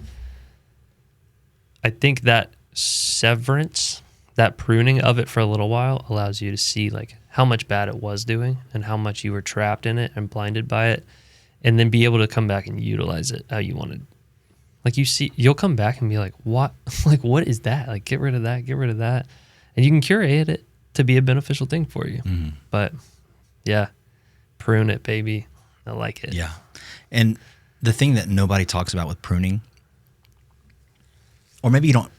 S2: I think that severance, that pruning of it for a little while allows you to see like how much bad it was doing and how much you were trapped in it and blinded by it, and then be able to come back and utilize it how you wanted. Like, you'll come back and be like, what? Like, what is that? Like, get rid of that, get rid of that. And you can curate it to be a beneficial thing for you. Mm-hmm. But yeah, prune it, baby. I like it.
S1: Yeah. And the thing that nobody talks about with pruning, or maybe you don't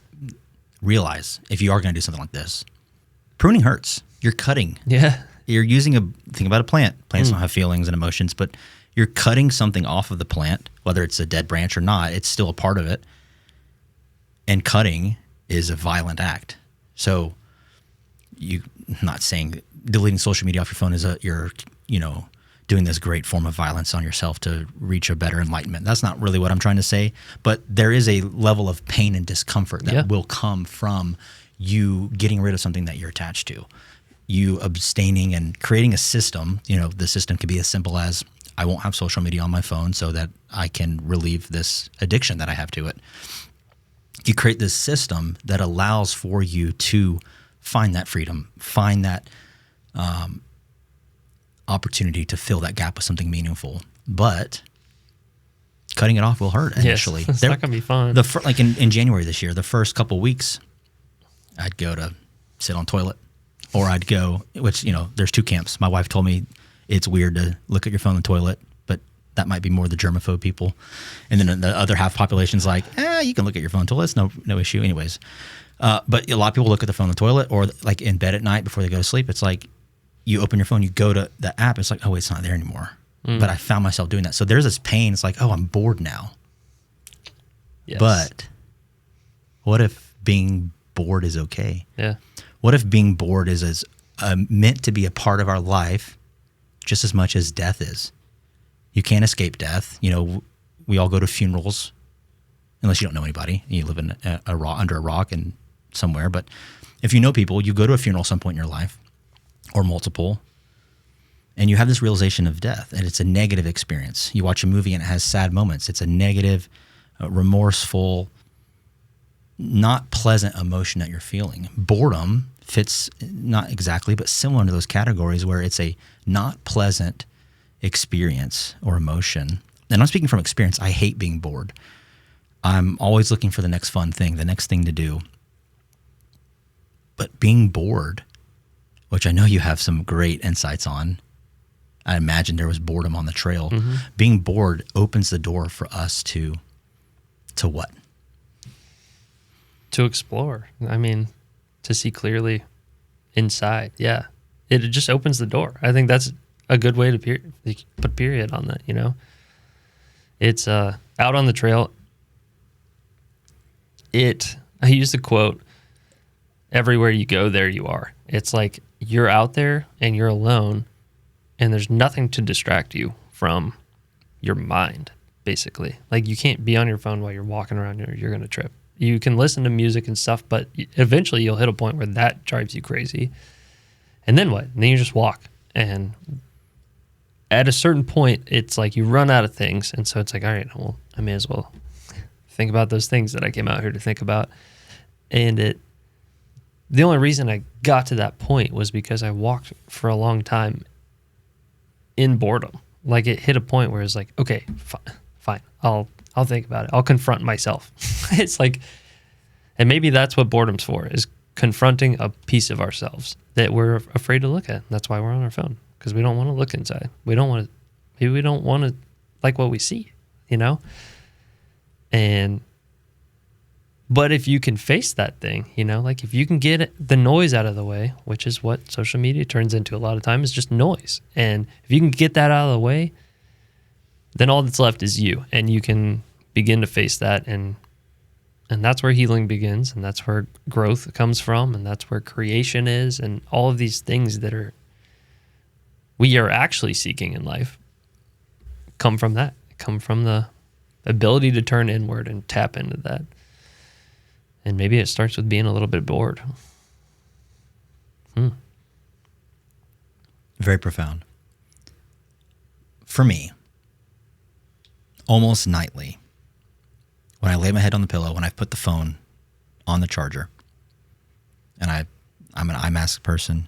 S1: realize if you are going to do something like this, pruning hurts. You're cutting.
S2: Yeah.
S1: You're using think about a plant. Plants don't have feelings and emotions, but you're cutting something off of the plant, whether it's a dead branch or not, it's still a part of it. And cutting is a violent act. So I'm not saying deleting social media off your phone is you're doing this great form of violence on yourself to reach a better enlightenment. That's not really what I'm trying to say, but there is a level of pain and discomfort that will come from you getting rid of something that you're attached to, you abstaining and creating a system. The system could be as simple as, I won't have social media on my phone so that I can relieve this addiction that I have to it. You create this system that allows for you to find that freedom, find that opportunity to fill that gap with something meaningful. But cutting it off will hurt initially.
S2: Yes, it's not going to be fun.
S1: Like in January this year, the first couple weeks, I'd go to sit on toilet, or I'd go, which, there's two camps. My wife told me it's weird to look at your phone in the toilet, but that might be more the germaphobe people. And then the other half population's like, you can look at your phone in the toilet. It's no issue anyways. But a lot of people look at the phone in the toilet, or like in bed at night before they go to sleep. It's like you open your phone, you go to the app, it's like, oh, wait, it's not there anymore. But I found myself doing that. So there's this pain. It's like, oh, I'm bored now. Yes. But what if being bored is okay?
S2: Yeah.
S1: What if being bored is meant to be a part of our life just as much as death is? You can't escape death. We all go to funerals, unless you don't know anybody. You live in under a rock and somewhere. But if you know people, you go to a funeral at some point in your life, or multiple, and you have this realization of death, and it's a negative experience. You watch a movie and it has sad moments. It's a negative, remorseful, not pleasant emotion that you're feeling. Boredom fits, not exactly, but similar to those categories, where it's a not pleasant experience or emotion. And I'm speaking from experience. I hate being bored. I'm always looking for the next fun thing, the next thing to do. But being bored, which I know you have some great insights on, I imagine there was boredom on the trail. Mm-hmm. Being bored opens the door for us to what?
S2: To explore. I mean, to see clearly inside. Yeah. It just opens the door. I think that's a good way to put period on that, It's out on the trail. I use the quote, everywhere you go, there you are. It's like you're out there and you're alone, and there's nothing to distract you from your mind, basically. Like, you can't be on your phone while you're walking around, you're going to trip. You can listen to music and stuff, but eventually you'll hit a point where that drives you crazy. And then what? And then you just walk. And at a certain point, it's like you run out of things. And so it's like, all right, well, I may as well think about those things that I came out here to think about. And the only reason I got to that point was because I walked for a long time in boredom. Like, it hit a point where it's like, okay, fine. I'll think about it. I'll confront myself. It's like, and maybe that's what boredom's for, is confronting a piece of ourselves that we're afraid to look at. That's why we're on our phone, because we don't want to look inside. Maybe we don't want to like what we see, But if you can face that thing, like if you can get the noise out of the way, which is what social media turns into a lot of time, is just noise. And if you can get that out of the way, then all that's left is you, and you can begin to face that. And that's where healing begins, and that's where growth comes from, and that's where creation is, and all of these things that we are actually seeking in life come from that. It come from the ability to turn inward and tap into that. And maybe it starts with being a little bit bored.
S1: Very profound. For me, almost nightly, when I lay my head on the pillow, when I put the phone on the charger, and I'm an eye mask person,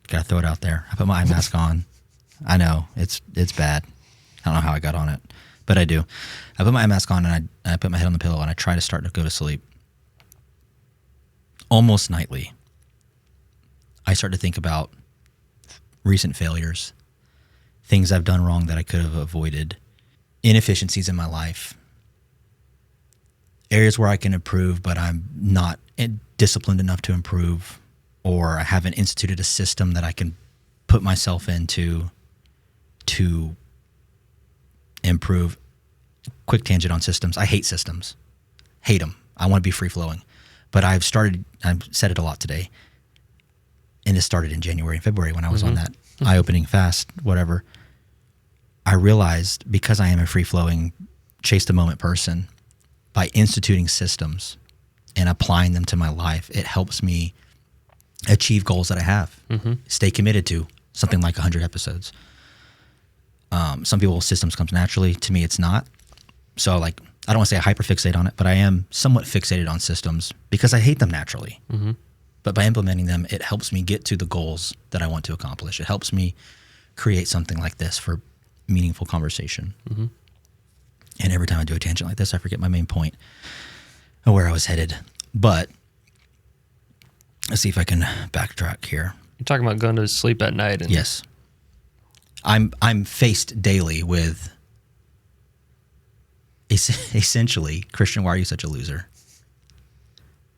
S1: gotta throw it out there. I put my eye mask on. I know it's bad. I don't know how I got on it, but I do. I put my eye mask on and I put my head on the pillow and I try to start to go to sleep. Almost nightly, I start to think about recent failures, things I've done wrong that I could have avoided, inefficiencies in my life, areas where I can improve, but I'm not disciplined enough to improve, or I haven't instituted a system that I can put myself into to improve. Quick tangent on systems. I hate systems. Hate them. I want to be free-flowing. But I've said it a lot today, and it started in January and February when I was on that eye-opening fast, whatever. I realized, because I am a free-flowing, chase-the-moment person, by instituting systems and applying them to my life, it helps me achieve goals that I have, stay committed to something like 100 episodes. Some people, systems comes naturally. To me, it's not. So, like, I don't want to say I hyperfixate on it, but I am somewhat fixated on systems because I hate them naturally. But by implementing them, it helps me get to the goals that I want to accomplish. It helps me create something like this for meaningful conversation. And every time I do a tangent like this, I forget my main point of where I was headed. But let's see if I can backtrack here.
S2: You're talking about going to sleep at night. And
S1: yes. I'm faced daily with essentially, Christian, why are you such a loser?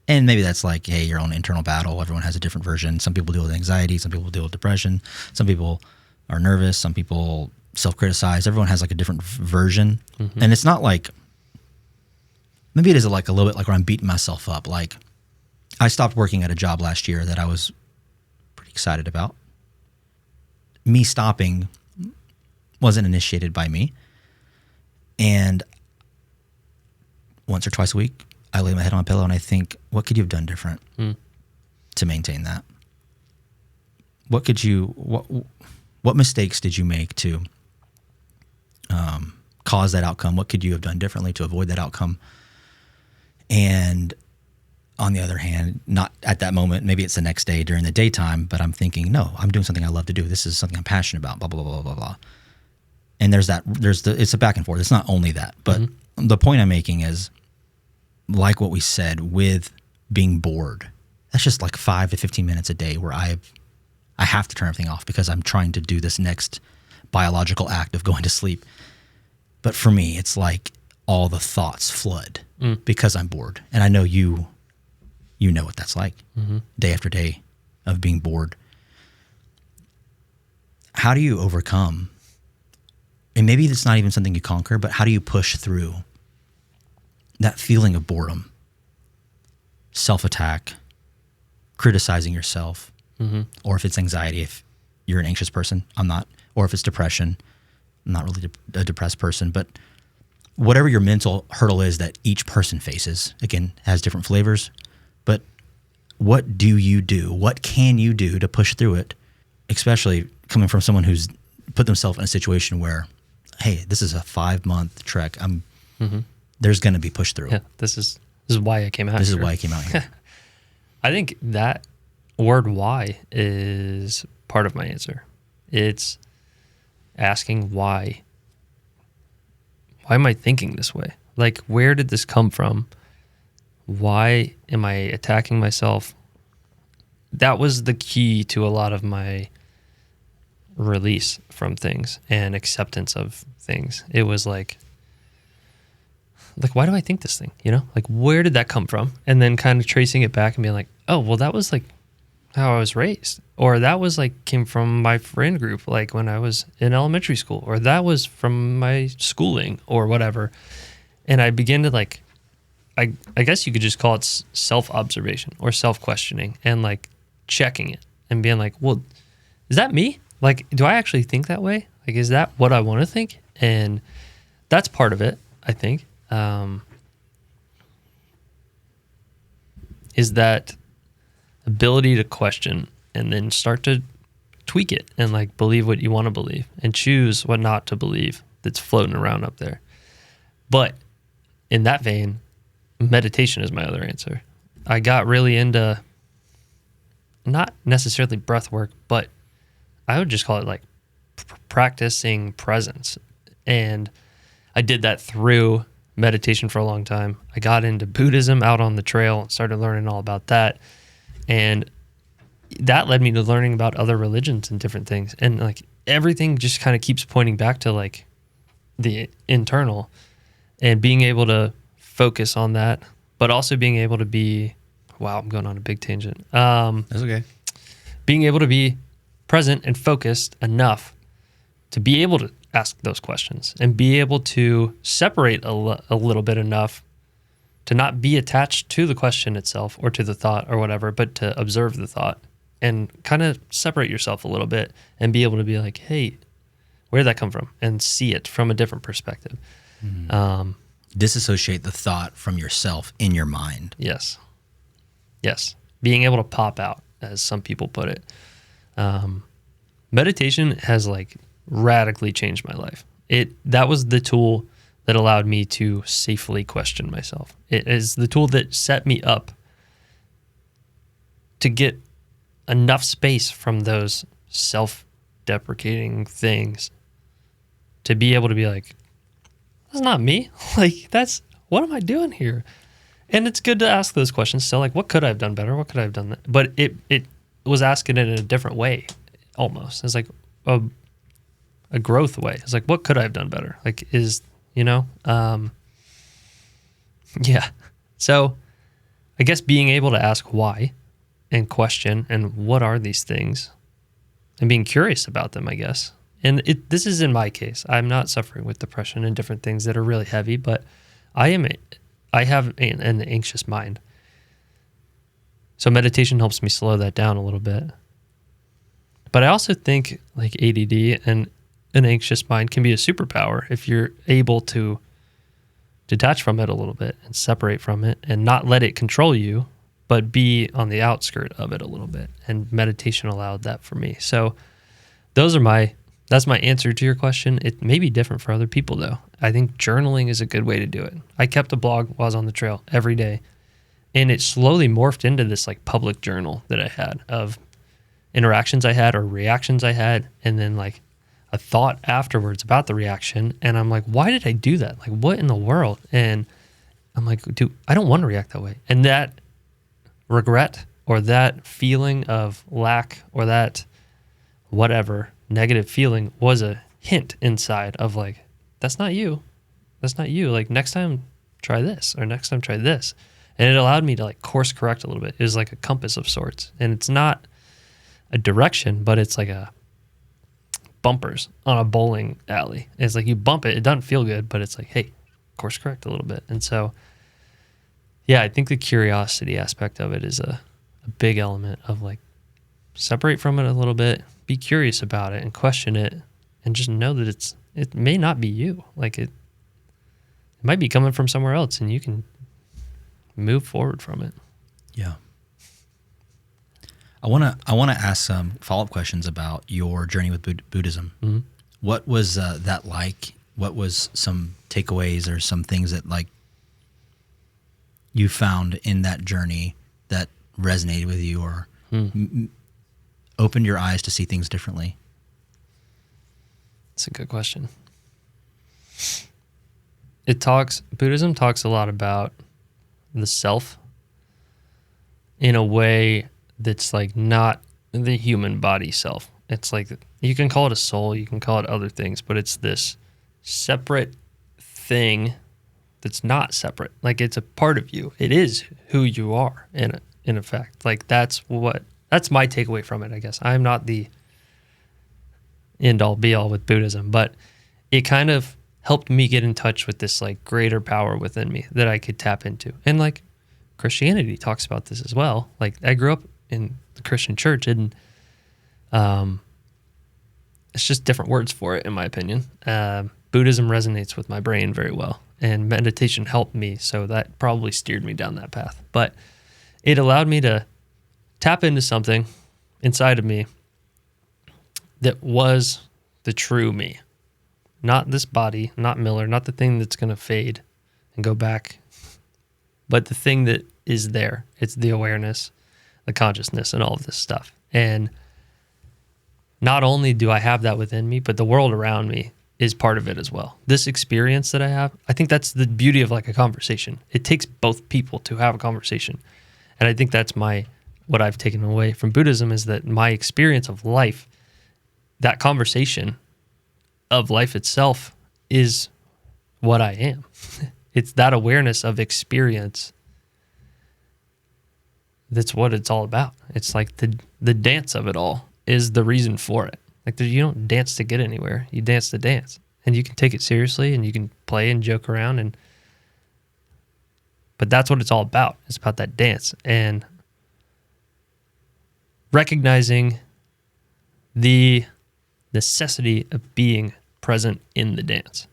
S1: And maybe that's like, hey, your own internal battle. Everyone has a different version. Some people deal with anxiety. Some people deal with depression. Some people are nervous. Some people self-criticize. Everyone has like a different version. And it's not like, maybe it is like a little bit like where I'm beating myself up. Like, I stopped working at a job last year that I was pretty excited about. Me stopping wasn't initiated by me. And once or twice a week, I lay my head on a pillow and I think, what could you have done different to maintain that? What mistakes did you make to cause that outcome? What could you have done differently to avoid that outcome? And on the other hand, not at that moment, maybe it's the next day during the daytime, but I'm thinking, no, I'm doing something I love to do. This is something I'm passionate about, blah, blah, blah, blah, blah. And it's a back and forth. It's not only that, but the point I'm making is, like what we said with being bored, that's just like 5 to 15 minutes a day where I have to turn everything off because I'm trying to do this next biological act of going to sleep. But for me, it's like all the thoughts flood because I'm bored. And I know you know what that's like, day after day of being bored. How do you overcome, and maybe it's not even something you conquer, but how do you push through that feeling of boredom, self-attack, criticizing yourself, or if it's anxiety, if you're an anxious person, I'm not, or if it's depression, I'm not really a depressed person, but whatever your mental hurdle is that each person faces, again, has different flavors, but what do you do? What can you do to push through it, especially coming from someone who's put themselves in a situation where, hey, this is a 5-month trek. There's going to be push through.
S2: Yeah, this is why I came out here.
S1: This is why I came out here.
S2: I think that word why is part of my answer. It's asking why. Why am I thinking this way? Like, where did this come from? Why am I attacking myself? That was the key to a lot of my release from things and acceptance of things. It was like, why do I think this thing? You know, like, where did that come from? And then kind of tracing it back and being like, oh, well, that was like how I was raised. Or that was like, came from my friend group, like when I was in elementary school, or that was from my schooling or whatever. And I begin to like, I guess you could just call it self-observation or self-questioning and like checking it and being like, well, is that me? Like, do I actually think that way? Like, is that what I want to think? And that's part of it, I think. Is that ability to question and then start to tweak it and like believe what you want to believe and choose what not to believe that's floating around up there. But in that vein, meditation is my other answer. I got really into not necessarily breath work, but I would just call it like practicing presence. And I did that through meditation for a long time. I got into Buddhism out on the trail and started learning all about that. And that led me to learning about other religions and different things. And like everything just kind of keeps pointing back to like the internal and being able to focus on that, but also being able to be, wow, I'm going on a big tangent.
S1: That's okay.
S2: Being able to be present and focused enough to be able to ask those questions and be able to separate a little bit enough to not be attached to the question itself or to the thought or whatever, but to observe the thought and kind of separate yourself a little bit and be able to be like, hey, where did that come from? And see it from a different perspective. Mm-hmm.
S1: Disassociate the thought from yourself in your mind.
S2: Yes. Being able to pop out, as some people put it. Meditation has like radically changed my life. That was the tool that allowed me to safely question myself. It is the tool that set me up to get enough space from those self-deprecating things to be able to be like, that's not me. Like, what am I doing here? And it's good to ask those questions still, like, what could I have done better? What could I have done? But it was asking it in a different way, almost. It's like a growth way. It's like, what could I have done better? Like, yeah. So I guess being able to ask why and question and what are these things and being curious about them, I guess. And this is in my case. I'm not suffering with depression and different things that are really heavy, but I have an anxious mind. So meditation helps me slow that down a little bit. But I also think like ADD and an anxious mind can be a superpower if you're able to detach from it a little bit and separate from it and not let it control you, but be on the outskirt of it a little bit. And meditation allowed that for me. So that's my answer to your question. It may be different for other people though. I think journaling is a good way to do it. I kept a blog while I was on the trail every day, and it slowly morphed into this like public journal that I had of interactions I had or reactions I had, and then like a thought afterwards about the reaction. And I'm like, why did I do that? Like, what in the world? And I'm like, dude, I don't want to react that way. And that regret or that feeling of lack or that whatever negative feeling was a hint inside of like, that's not you. That's not you. Like, next time try this, or next time try this. And it allowed me to like course correct a little bit. It was like a compass of sorts. And it's not a direction, but it's like a bumpers on a bowling alley. It's like you bump it doesn't feel good, but it's like, hey, course correct a little bit. And so, yeah, I think the curiosity aspect of it is a big element of like separate from it a little bit, be curious about it and question it, and just know that it may not be you. Like it might be coming from somewhere else, and you can move forward from it.
S1: Yeah. I want to ask some follow-up questions about your journey with Buddhism. Mm-hmm. What was that like? What was some takeaways or some things that like you found in that journey that resonated with you or opened your eyes to see things differently?
S2: That's a good question. Buddhism talks a lot about the self in a way that's like not the human body self. It's like, you can call it a soul, you can call it other things, but it's this separate thing that's not separate. Like, it's a part of you. It is who you are in effect. Like, that's my takeaway from it, I guess. I'm not the end all be all with Buddhism, but it kind of helped me get in touch with this like greater power within me that I could tap into. And like Christianity talks about this as well. Like, I grew up in the Christian church, and it's just different words for it, in my opinion. Buddhism resonates with my brain very well, and meditation helped me, so that probably steered me down that path. But it allowed me to tap into something inside of me that was the true me. Not this body, not Miller, not the thing that's going to fade and go back, but the thing that is there. It's the awareness, the consciousness, and all of this stuff. And not only do I have that within me, but the world around me is part of it as well. This experience that I have, I think that's the beauty of like a conversation. It takes both people to have a conversation. And I think that's what I've taken away from Buddhism is that my experience of life, that conversation of life itself is what I am. It's that awareness of experience. That's what it's all about. It's like the dance of it all is the reason for it. Like you don't dance to get anywhere. You dance to dance. And you can take it seriously and you can play and joke around. But that's what it's all about. It's about that dance. And recognizing the necessity of being present in the dance.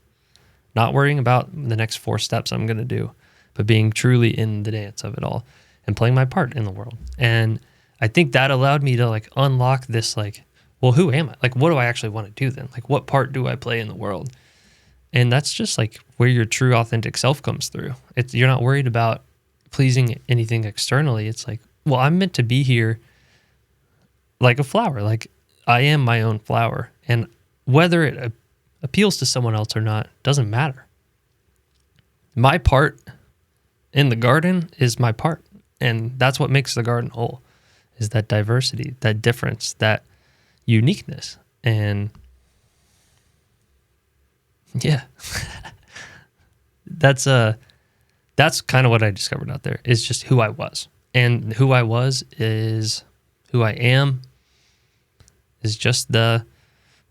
S2: Not worrying about the next 4 steps I'm going to do, but being truly in the dance of it all and playing my part in the world. And I think that allowed me to like unlock this like, well, who am I? Like, what do I actually want to do then? Like, what part do I play in the world? And that's just like where your true authentic self comes through. You're not worried about pleasing anything externally. It's like, well, I'm meant to be here like a flower. Like I am my own flower. And whether it appeals to someone else or not doesn't matter. My part in the garden is my part. And that's what makes the garden whole, is that diversity, that difference, that uniqueness. And yeah, that's kind of what I discovered out there, is just who I was. And who I was is who I am, is just that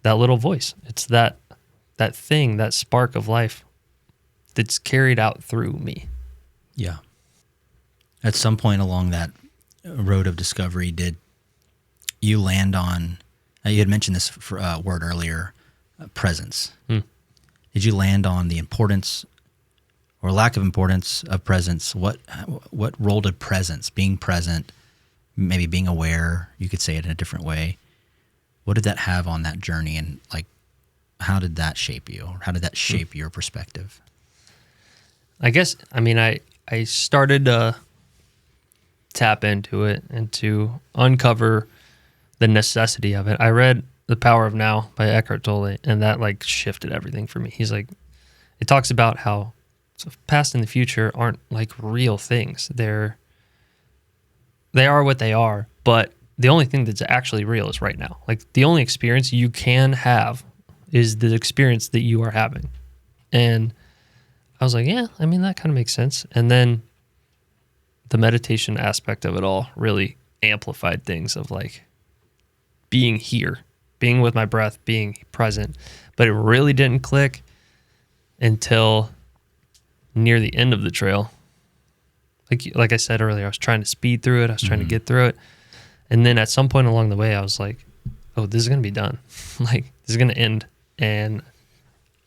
S2: little voice. It's that thing, that spark of life that's carried out through me.
S1: Yeah. At some point along that road of discovery, did you land on, you had mentioned this word earlier, presence. Did you land on the importance or lack of importance of presence? What role did presence, being present, maybe being aware, you could say it in a different way, what did that have on that journey? And like, how did that shape you? Or how did that shape your perspective?
S2: I guess, I mean, I started to tap into it and to uncover the necessity of it. I read The Power of Now by Eckhart Tolle, and that like shifted everything for me. He's like, it talks about how past and the future aren't like real things. They are what they are, but the only thing that's actually real is right now. Like the only experience you can have is the experience that you are having. And I was like, yeah, I mean, that kind of makes sense. And then the meditation aspect of it all really amplified things of like being here, being with my breath, being present. But it really didn't click until near the end of the trail. Like I said earlier, I was trying to speed through it. I was trying to get through it. And then at some point along the way, I was like, oh, this is going to be done. Like, this is going to end, and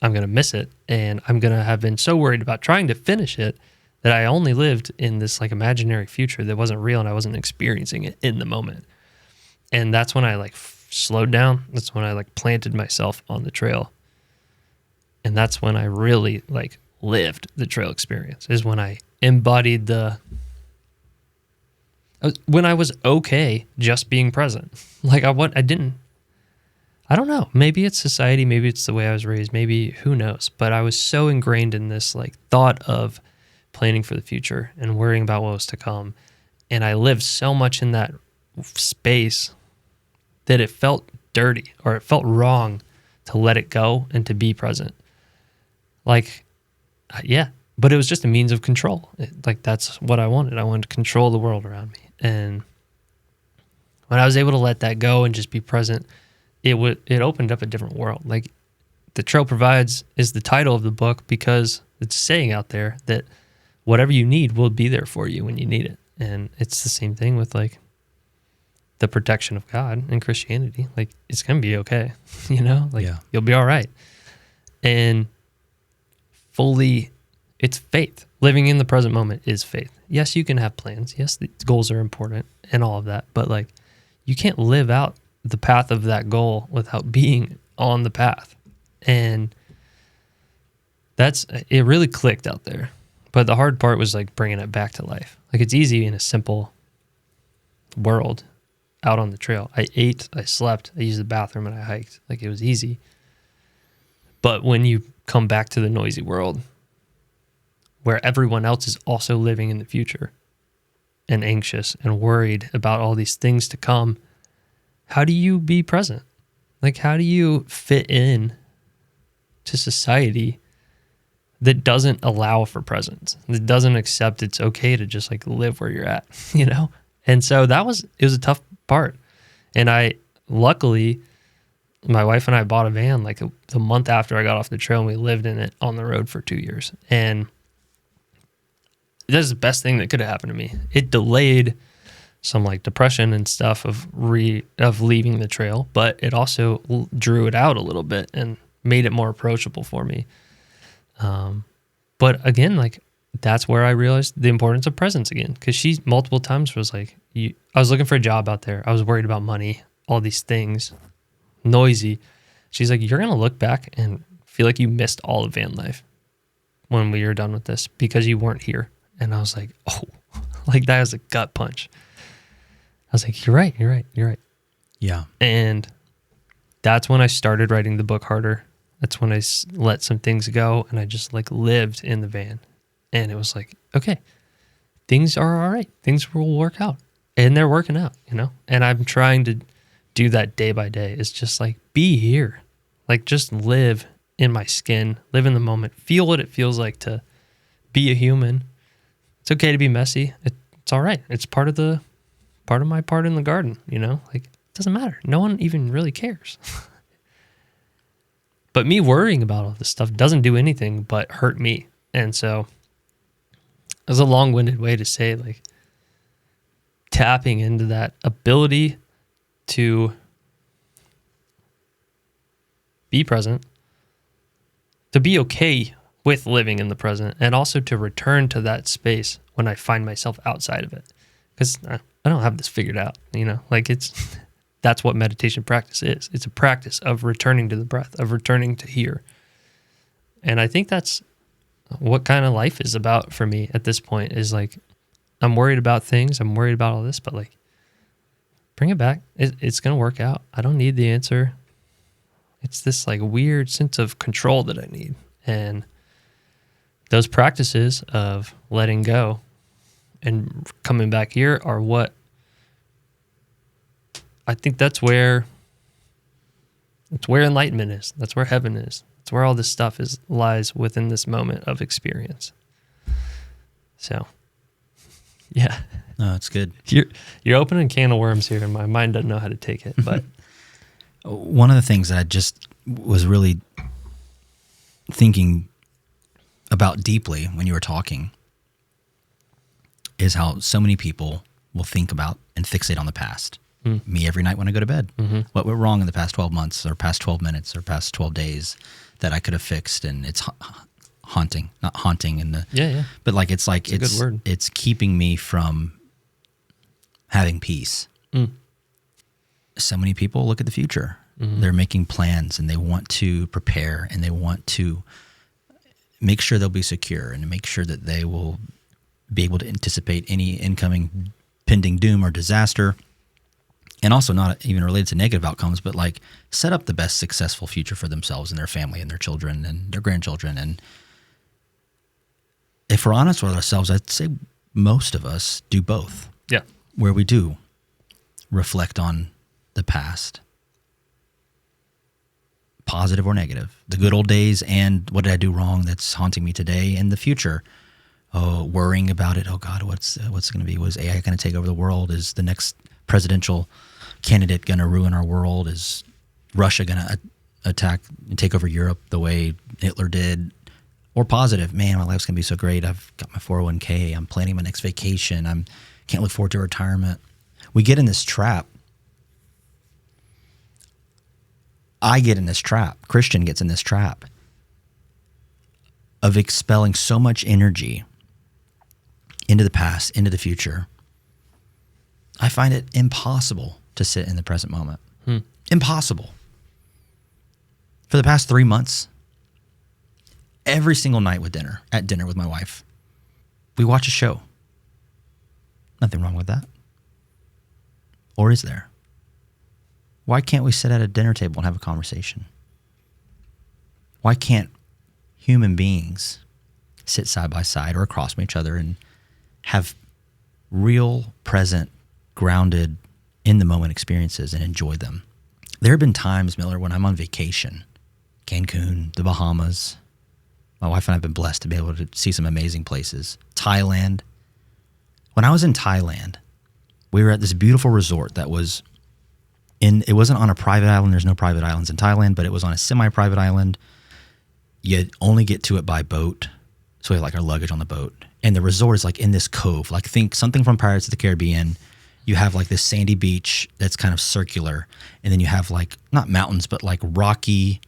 S2: I'm going to miss it. And I'm going to have been so worried about trying to finish it that I only lived in this like imaginary future that wasn't real, and I wasn't experiencing it in the moment. And that's when I like slowed down. That's when I like planted myself on the trail. And that's when I really like lived the trail experience, is when I embodied when I was okay just being present. Like I don't know, maybe it's society, maybe it's the way I was raised, maybe who knows, but I was so ingrained in this like thought of planning for the future and worrying about what was to come. And I lived so much in that space that it felt dirty, or it felt wrong to let it go and to be present. Like, yeah, but it was just a means of control. Like that's what I wanted. I wanted to control the world around me. And when I was able to let that go and just be present, it opened up a different world. Like The Trail Provides is the title of the book because it's saying out there that whatever you need will be there for you when you need it. And it's the same thing with like the protection of God and Christianity. Like, it's going to be okay, you know? Like,
S1: Yeah.
S2: you'll be all right. And fully, it's faith. Living in the present moment is faith. Yes, you can have plans. Yes, the goals are important and all of that. But, like, you can't live out the path of that goal without being on the path. And it really clicked out there. But the hard part was, like, bringing it back to life. Like, it's easy in a simple world out on the trail. I ate, I slept, I used the bathroom, and I hiked. Like, it was easy. But when you come back to the noisy world where everyone else is also living in the future and anxious and worried about all these things to come, how do you be present? Like, how do you fit in to society that doesn't allow for presence, that doesn't accept it's okay to just, like, live where you're at, you know? And so it was a tough part. And luckily, my wife and I bought a van like the month after I got off the trail, and we lived in it on the road for 2 years. And that's the best thing that could have happened to me. It delayed some, like, depression and stuff of leaving the trail, but it also drew it out a little bit and made it more approachable for me. But again, like, that's where I realized the importance of presence again, because she multiple times was like, I was looking for a job out there. I was worried about money, all these things, noisy. She's like, you're going to look back and feel like you missed all of van life when we were done with this because you weren't here. And I was like, oh, like, that was a gut punch. I was like, you're right.
S1: Yeah.
S2: And that's when I started writing the book harder. That's when I let some things go, and I just, like, lived in the van. And it was like, okay, things are all right. Things will work out. And they're working out, you know? And I'm trying to do that day by day. It's just like, be here. Like, just live in my skin, live in the moment, feel what it feels like to be a human. It's okay to be messy. It's all right. It's part of my part in the garden, you know? Like, it doesn't matter. No one even really cares. But me worrying about all this stuff doesn't do anything but hurt me. And so it was a long-winded way to say, like, tapping into that ability to be present, to be okay with living in the present, and also to return to that space when I find myself outside of it. Because I don't have this figured out, you know? Like, that's what meditation practice is. It's a practice of returning to the breath, of returning to here. And I think that's what kind of life is about for me at this point, is, like, I'm worried about things. I'm worried about all this, but, like, bring it back. It's going to work out. I don't need the answer. It's this, like, weird sense of control that I need. And those practices of letting go and coming back here are what I think that's where enlightenment is. That's where heaven is. It's where all this stuff lies within this moment of experience. So, yeah.
S1: No, it's good.
S2: You're opening a can of worms here, and my mind doesn't know how to take it. But
S1: one of the things that I just was really thinking about deeply when you were talking is how so many people will think about and fixate on the past. Me every night when I go to bed. Mm-hmm. What went wrong in the past 12 months or past 12 minutes or past 12 days that I could have fixed, and it's haunting, not haunting in the but like it's a good word. It's keeping me from having peace. So many people look at the future. Mm-hmm. They're making plans, and they want to prepare, and they want to make sure they'll be secure, and make sure that they will be able to anticipate any incoming pending doom or disaster. And also not even related to negative outcomes, but, like, set up the best successful future for themselves and their family and their children and their grandchildren. And if we're honest with ourselves, I'd say most of us do both.
S2: Yeah.
S1: Where we do reflect on the past, positive or negative, the good old days, and what did I do wrong that's haunting me today, and the future. Oh, worrying about it. Oh God, what's it going to be? Was AI going to take over the world? Is the next presidential candidate going to ruin our world? Is Russia going to attack and take over Europe the way Hitler did? Or positive, man, my life's going to be so great. I've got my 401k. I'm planning my next vacation. Can't look forward to retirement. We get in this trap I get in this trap. Christian gets in this trap of expelling so much energy into the past, into the future. I find it impossible to sit in the present moment. Impossible. For the past 3 months, every single night at dinner with my wife, we watch a show. Nothing wrong with that. Or is there? Why can't we sit at a dinner table and have a conversation? Why can't human beings sit side by side or across from each other and have real, present, grounded, in the moment experiences and enjoy them? There have been times, Miller, when I'm on vacation, Cancun, the Bahamas. My wife and I have been blessed to be able to see some amazing places. Thailand. When I was in Thailand, we were at this beautiful resort that was it wasn't on a private island. There's no private islands in Thailand, but it was on a semi-private island. You only get to it by boat. So we had like our luggage on the boat. And the resort is like in this cove. Like think something from Pirates of the Caribbean. You have like this sandy beach that's kind of circular. And then you have like, not mountains, but like rocky,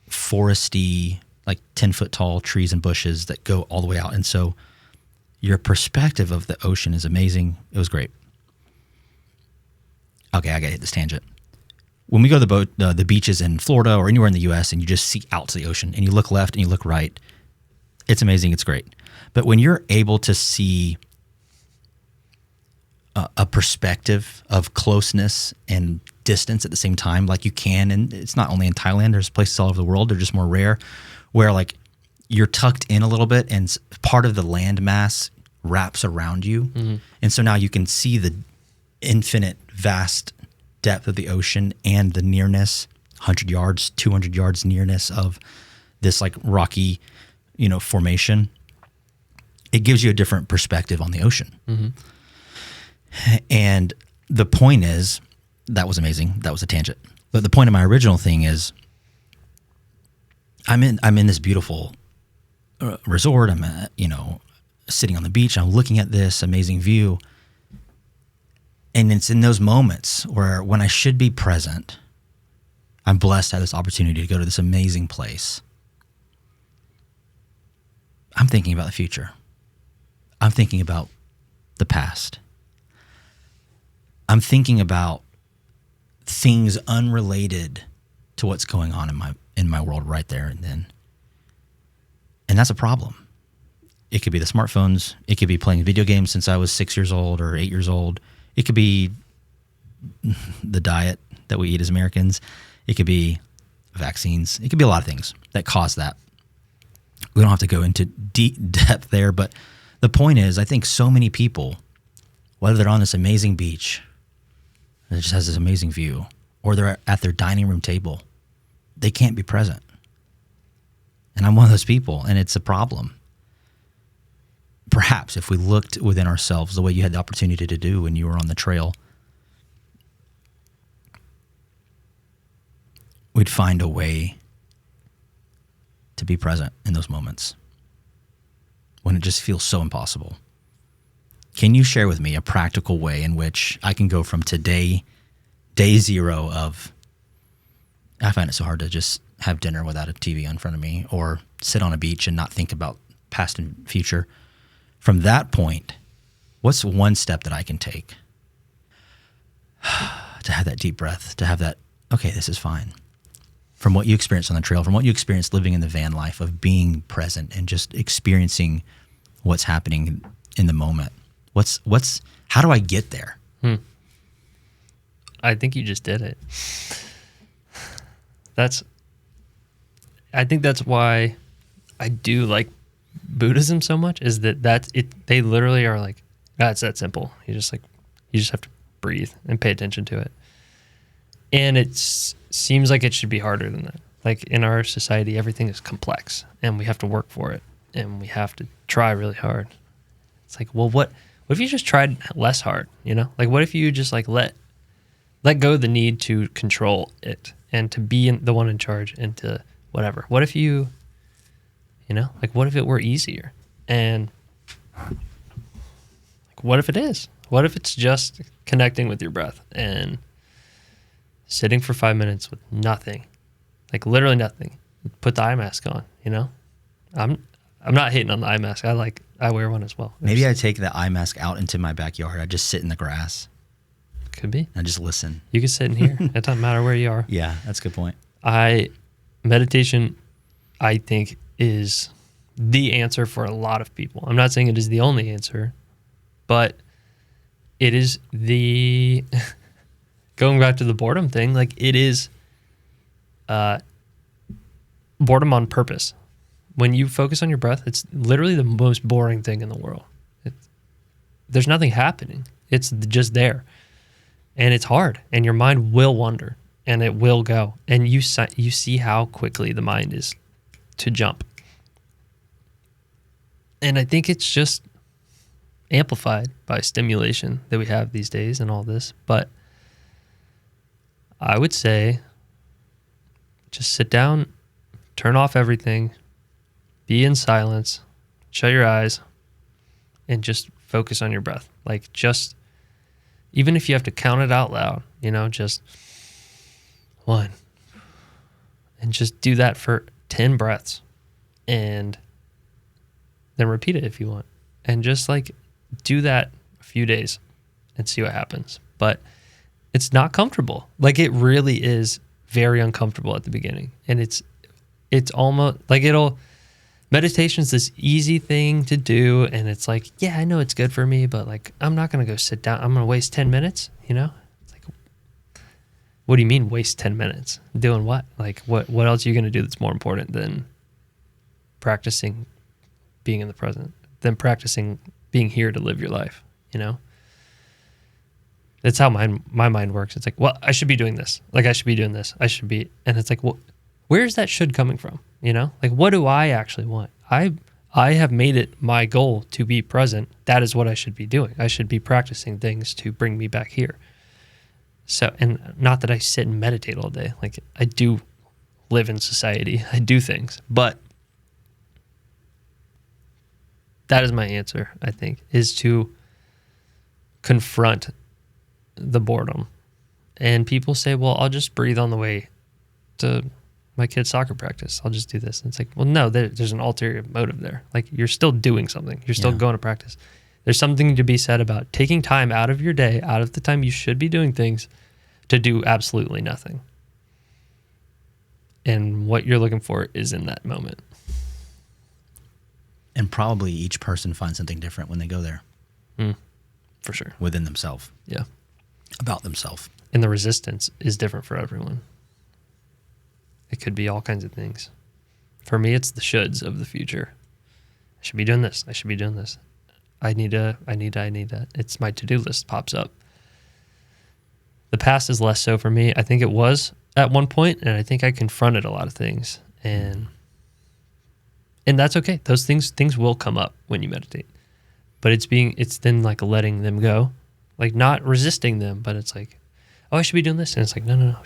S1: foresty, like 10-foot tall trees and bushes that go all the way out. And so your perspective of the ocean is amazing. It was great. Okay, I gotta hit this tangent. When we go to the beaches in Florida or anywhere in the U.S. and you just see out to the ocean and you look left and you look right, it's amazing. It's great. But when you're able to see a perspective of closeness and distance at the same time, like you can, and it's not only in Thailand, there's places all over the world, they're just more rare, where like you're tucked in a little bit and part of the land mass wraps around you. And so now you can see the infinite vast depth of the ocean and the nearness, 100 yards, 200 yards nearness of this like rocky, formation. It gives you a different perspective on the ocean. And the point is, that was amazing. That was a tangent. But the point of my original thing is, I'm in this beautiful resort. I'm sitting on the beach. I'm looking at this amazing view. And it's in those moments where when I should be present, I'm blessed to have this opportunity to go to this amazing place. I'm thinking about the future. I'm thinking about the past. I'm thinking about things unrelated to what's going on in my world right there and then. And that's a problem. It could be the smartphones. It could be playing video games since I was 6 years old or 8 years old. It could be the diet that we eat as Americans. It could be vaccines. It could be a lot of things that cause that. We don't have to go into deep depth there, but the point is, I think so many people, whether they're on this amazing beach that just has this amazing view, or they're at their dining room table, they can't be present. And I'm one of those people, and it's a problem. Perhaps if we looked within ourselves the way you had the opportunity to do when you were on the trail, we'd find a way to be present in those moments when it just feels so impossible. Can you share with me a practical way in which I can go from today, day zero of, I find it so hard to just have dinner without a TV in front of me or sit on a beach and not think about past and future. From that point, what's one step that I can take to have that deep breath, to have that, okay, this is fine. From what you experienced on the trail, from what you experienced living in the van life of being present and just experiencing what's happening in the moment. How do I get there?
S2: I think you just did it. I think that's why I do like Buddhism so much, is that they literally are like, it's that simple. You just have to breathe and pay attention to it. And it seems like it should be harder than that. Like in our society, everything is complex and we have to work for it and we have to try really hard. It's like, well, what if you just tried less hard, Like what if you just like let go of the need to control it and to be the one in charge and to whatever. What if you, like what if it were easier? And like, what if it is? What if it's just connecting with your breath and sitting for 5 minutes with nothing, like literally nothing. Put the eye mask on, you know? I'm not hating on the eye mask. I wear one as well.
S1: Maybe I take the eye mask out into my backyard. I just sit in the grass.
S2: Could be.
S1: I just listen.
S2: You can sit in here. It doesn't matter where you are.
S1: Yeah, that's a good point.
S2: Meditation, I think, is the answer for a lot of people. I'm not saying it is the only answer, but it is the going back to the boredom thing, like it is boredom on purpose. When you focus on your breath, it's literally the most boring thing in the world. There's nothing happening. It's just there. And it's hard, and your mind will wander, and it will go. And you see how quickly the mind is to jump. And I think it's just amplified by stimulation that we have these days and all this. But I would say just sit down, turn off everything, be in silence, shut your eyes, and just focus on your breath. Like just, even if you have to count it out loud, you know, just 1. And just do that for 10 breaths. And then repeat it if you want. And just like do that a few days and see what happens. But it's not comfortable. Like it really is very uncomfortable at the beginning. And it's almost like meditation's this easy thing to do. And it's like, yeah, I know it's good for me, but like, I'm not going to go sit down. I'm going to waste 10 minutes, you know? It's like, what do you mean waste 10 minutes? Doing what? Like what else are you going to do that's more important than practicing being in the present, than practicing being here to live your life, you know? That's how my mind works. It's like, well, I should be doing this. Like I should be doing this. I should be. And it's like, well, where's that should coming from? You know, like what do I actually want? I have made it my goal to be present. That is what I should be doing. I should be practicing things to bring me back here. So, and not that I sit and meditate all day. Like I do live in society. I do things, but that is my answer, I think, is to confront the boredom. And people say, well, I'll just breathe on the way to my kid's soccer practice. I'll just do this. And it's like, well, no, there's an ulterior motive there. Like you're still doing something. You're still going to practice. There's something to be said about taking time out of your day, out of the time you should be doing things, to do absolutely nothing. And what you're looking for is in that moment.
S1: And probably each person finds something different when they go there.
S2: For sure.
S1: Within themselves.
S2: Yeah.
S1: About themselves.
S2: And the resistance is different for everyone. It could be all kinds of things. For me, it's the shoulds of the future. I should be doing this. I should be doing this. I need that. It's my to-do list pops up. The past is less so for me. I think it was at one point, and I think I confronted a lot of things. And that's okay. Those things will come up when you meditate. But it's then like letting them go. Like not resisting them, but it's like, oh, I should be doing this. And it's like, no.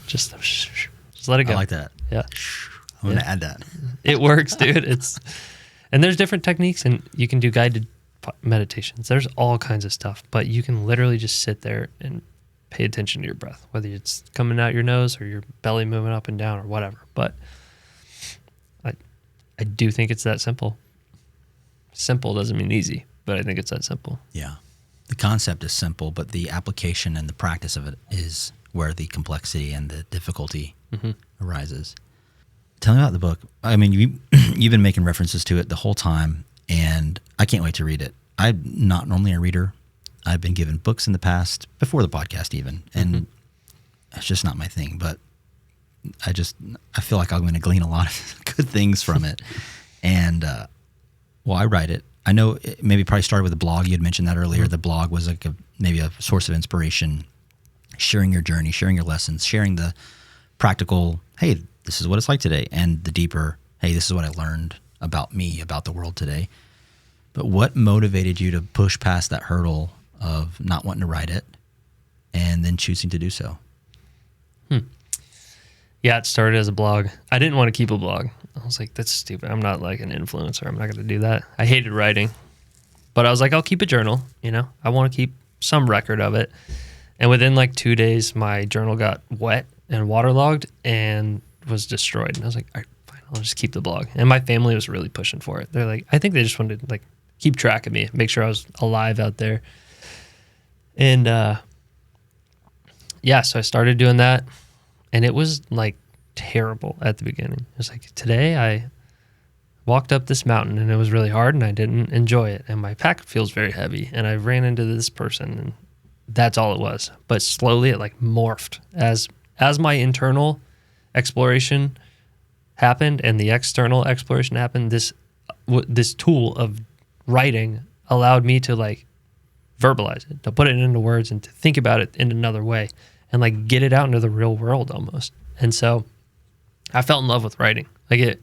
S2: Just let it go.
S1: I like that.
S2: Yeah.
S1: I'm going to add that.
S2: It works, dude. And there's different techniques, and you can do guided meditations. There's all kinds of stuff, but you can literally just sit there and pay attention to your breath, whether it's coming out your nose or your belly moving up and down or whatever. But I do think it's that simple. Simple doesn't mean easy, but I think it's that simple.
S1: Yeah. The concept is simple, but the application and the practice of it is where the complexity and the difficulty arises. Tell me about the book. I mean, you've been making references to it the whole time, and I can't wait to read it. I'm not normally a reader. I've been given books in the past, before the podcast even, and it's just not my thing, but I feel like I'm going to glean a lot of good things from it. And, I write it. I know it maybe probably started with a blog. You had mentioned that earlier. The blog was like maybe a source of inspiration, sharing your journey, sharing your lessons, sharing the practical, hey, this is what it's like today, and the deeper, hey, this is what I learned about me, about the world today. But what motivated you to push past that hurdle of not wanting to write it and then choosing to do so?
S2: Yeah, it started as a blog. I didn't want to keep a blog. I was like, that's stupid. I'm not like an influencer. I'm not going to do that. I hated writing. But I was like, I'll keep a journal. You know, I want to keep some record of it. And within like 2 days, my journal got wet and waterlogged and was destroyed. And I was like, all right, fine, I'll just keep the blog. And my family was really pushing for it. They're like, I think they just wanted to like keep track of me, make sure I was alive out there. And yeah, so I started doing that, and it was like terrible at the beginning. It was like, today I walked up this mountain and it was really hard and I didn't enjoy it. And my pack feels very heavy. And I ran into this person and that's all it was. But slowly it like morphed as my internal exploration happened and the external exploration happened. This tool of writing allowed me to like verbalize it, to put it into words and to think about it in another way and like get it out into the real world almost. And so I fell in love with writing. Like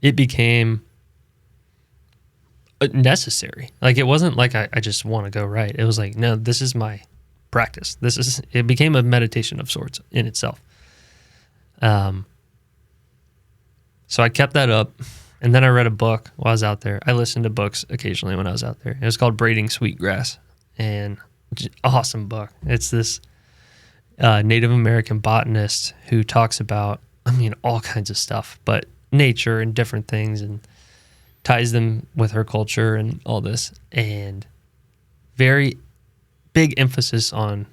S2: it became necessary. Like it wasn't like I just want to go write. It was like, no, this is my practice. It became a meditation of sorts in itself. So I kept that up, and then I read a book while I was out there. I listened to books occasionally when I was out there. It was called Braiding Sweetgrass, and awesome book. It's this Native American botanist who talks about, all kinds of stuff, but nature and different things, and ties them with her culture and all this, and very big emphasis on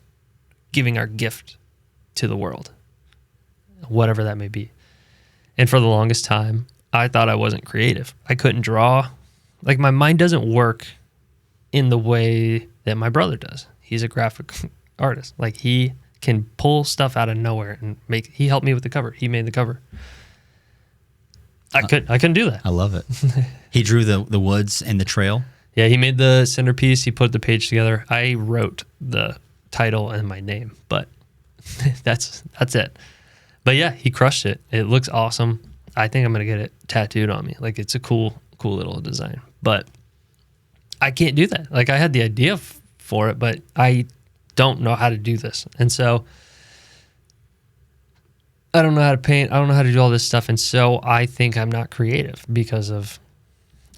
S2: giving our gift to the world, whatever that may be. And for the longest time, I thought I wasn't creative. I couldn't draw. Like my mind doesn't work in the way that my brother does. He's a graphic artist. Like he can pull stuff out of nowhere and he helped me with the cover. He made the cover. I couldn't do that.
S1: I love it. He drew the woods and the trail.
S2: Yeah, he made the centerpiece. He put the page together. I wrote the title and my name, but that's it. But yeah, he crushed it. It looks awesome. I think I'm gonna get it tattooed on me. Like it's a cool little design. But I can't do that. Like I had the idea for it, but I don't know how to do this. And so I don't know how to paint. I don't know how to do all this stuff. And so I think I'm not creative because of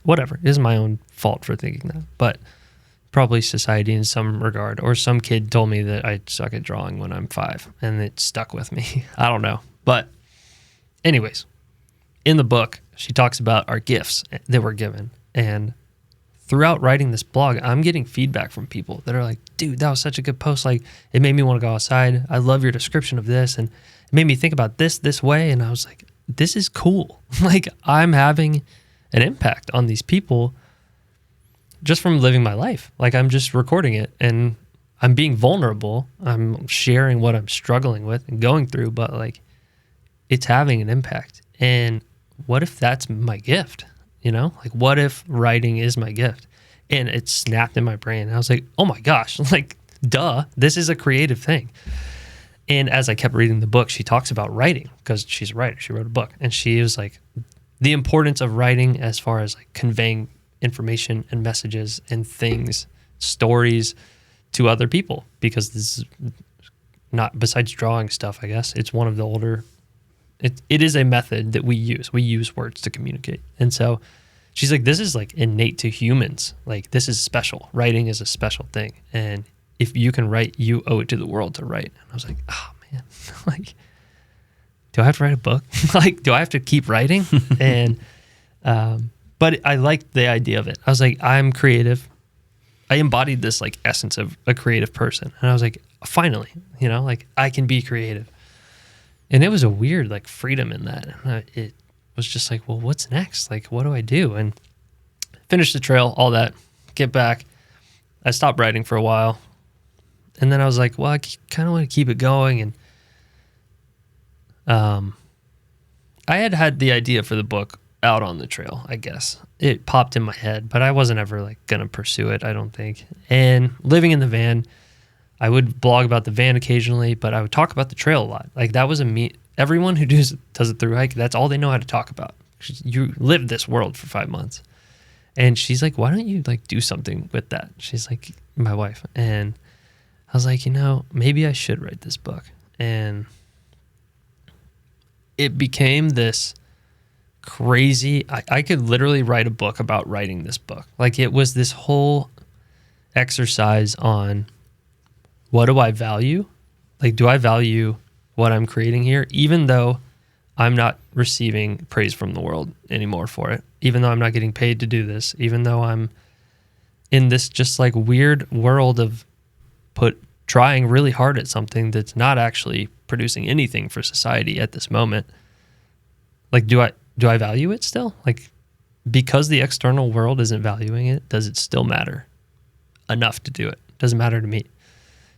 S2: whatever. It is my own fault for thinking that. But probably society in some regard, or some kid told me that I suck at drawing when I'm 5 and it stuck with me. I don't know. But anyways, in the book, she talks about our gifts that we're given. And throughout writing this blog, I'm getting feedback from people that are like, dude, that was such a good post. Like it made me want to go outside. I love your description of this. And it made me think about this way. And I was like, this is cool. Like I'm having an impact on these people just from living my life. Like I'm just recording it and I'm being vulnerable. I'm sharing what I'm struggling with and going through, but like it's having an impact. And what if that's my gift? Like what if writing is my gift? And it snapped in my brain. I was like, oh my gosh, like duh, this is a creative thing. And as I kept reading the book, she talks about writing because she's a writer. She wrote a book, and she was like, the importance of writing as far as like conveying information and messages and things, stories to other people, because this is not, besides drawing stuff, I guess, it's one of the older, it is a method that we use. We use words to communicate. And so she's like, this is like innate to humans. Like this is special. Writing is a special thing. And if you can write, you owe it to the world to write. And I was like, oh man, like, do I have to write a book? Like, do I have to keep writing? And, but I liked the idea of it. I was like, I'm creative. I embodied this like essence of a creative person. And I was like, finally, like I can be creative. And it was a weird like freedom in that. And it was just like, well, what's next? Like, what do I do? And finish the trail, all that, get back. I stopped writing for a while. And then I was like, well, I kind of want to keep it going. And I had the idea for the book out on the trail, I guess. It popped in my head, but I wasn't ever like going to pursue it, I don't think. And living in the van, I would blog about the van occasionally, but I would talk about the trail a lot. Like that was everyone who does a Thru-Hike, that's all they know how to talk about. You lived this world for 5 months. And she's like, why don't you like do something with that? She's like, my wife. And I was like, maybe I should write this book. And it became this crazy, I could literally write a book about writing this book. Like it was this whole exercise on what do I value? Like, do I value what I'm creating here, even though I'm not receiving praise from the world anymore for it, even though I'm not getting paid to do this, even though I'm in this just like weird world of trying really hard at something that's not actually producing anything for society at this moment. Like, do I value it still? Like, because the external world isn't valuing it, does it still matter enough to do it? Doesn't matter to me.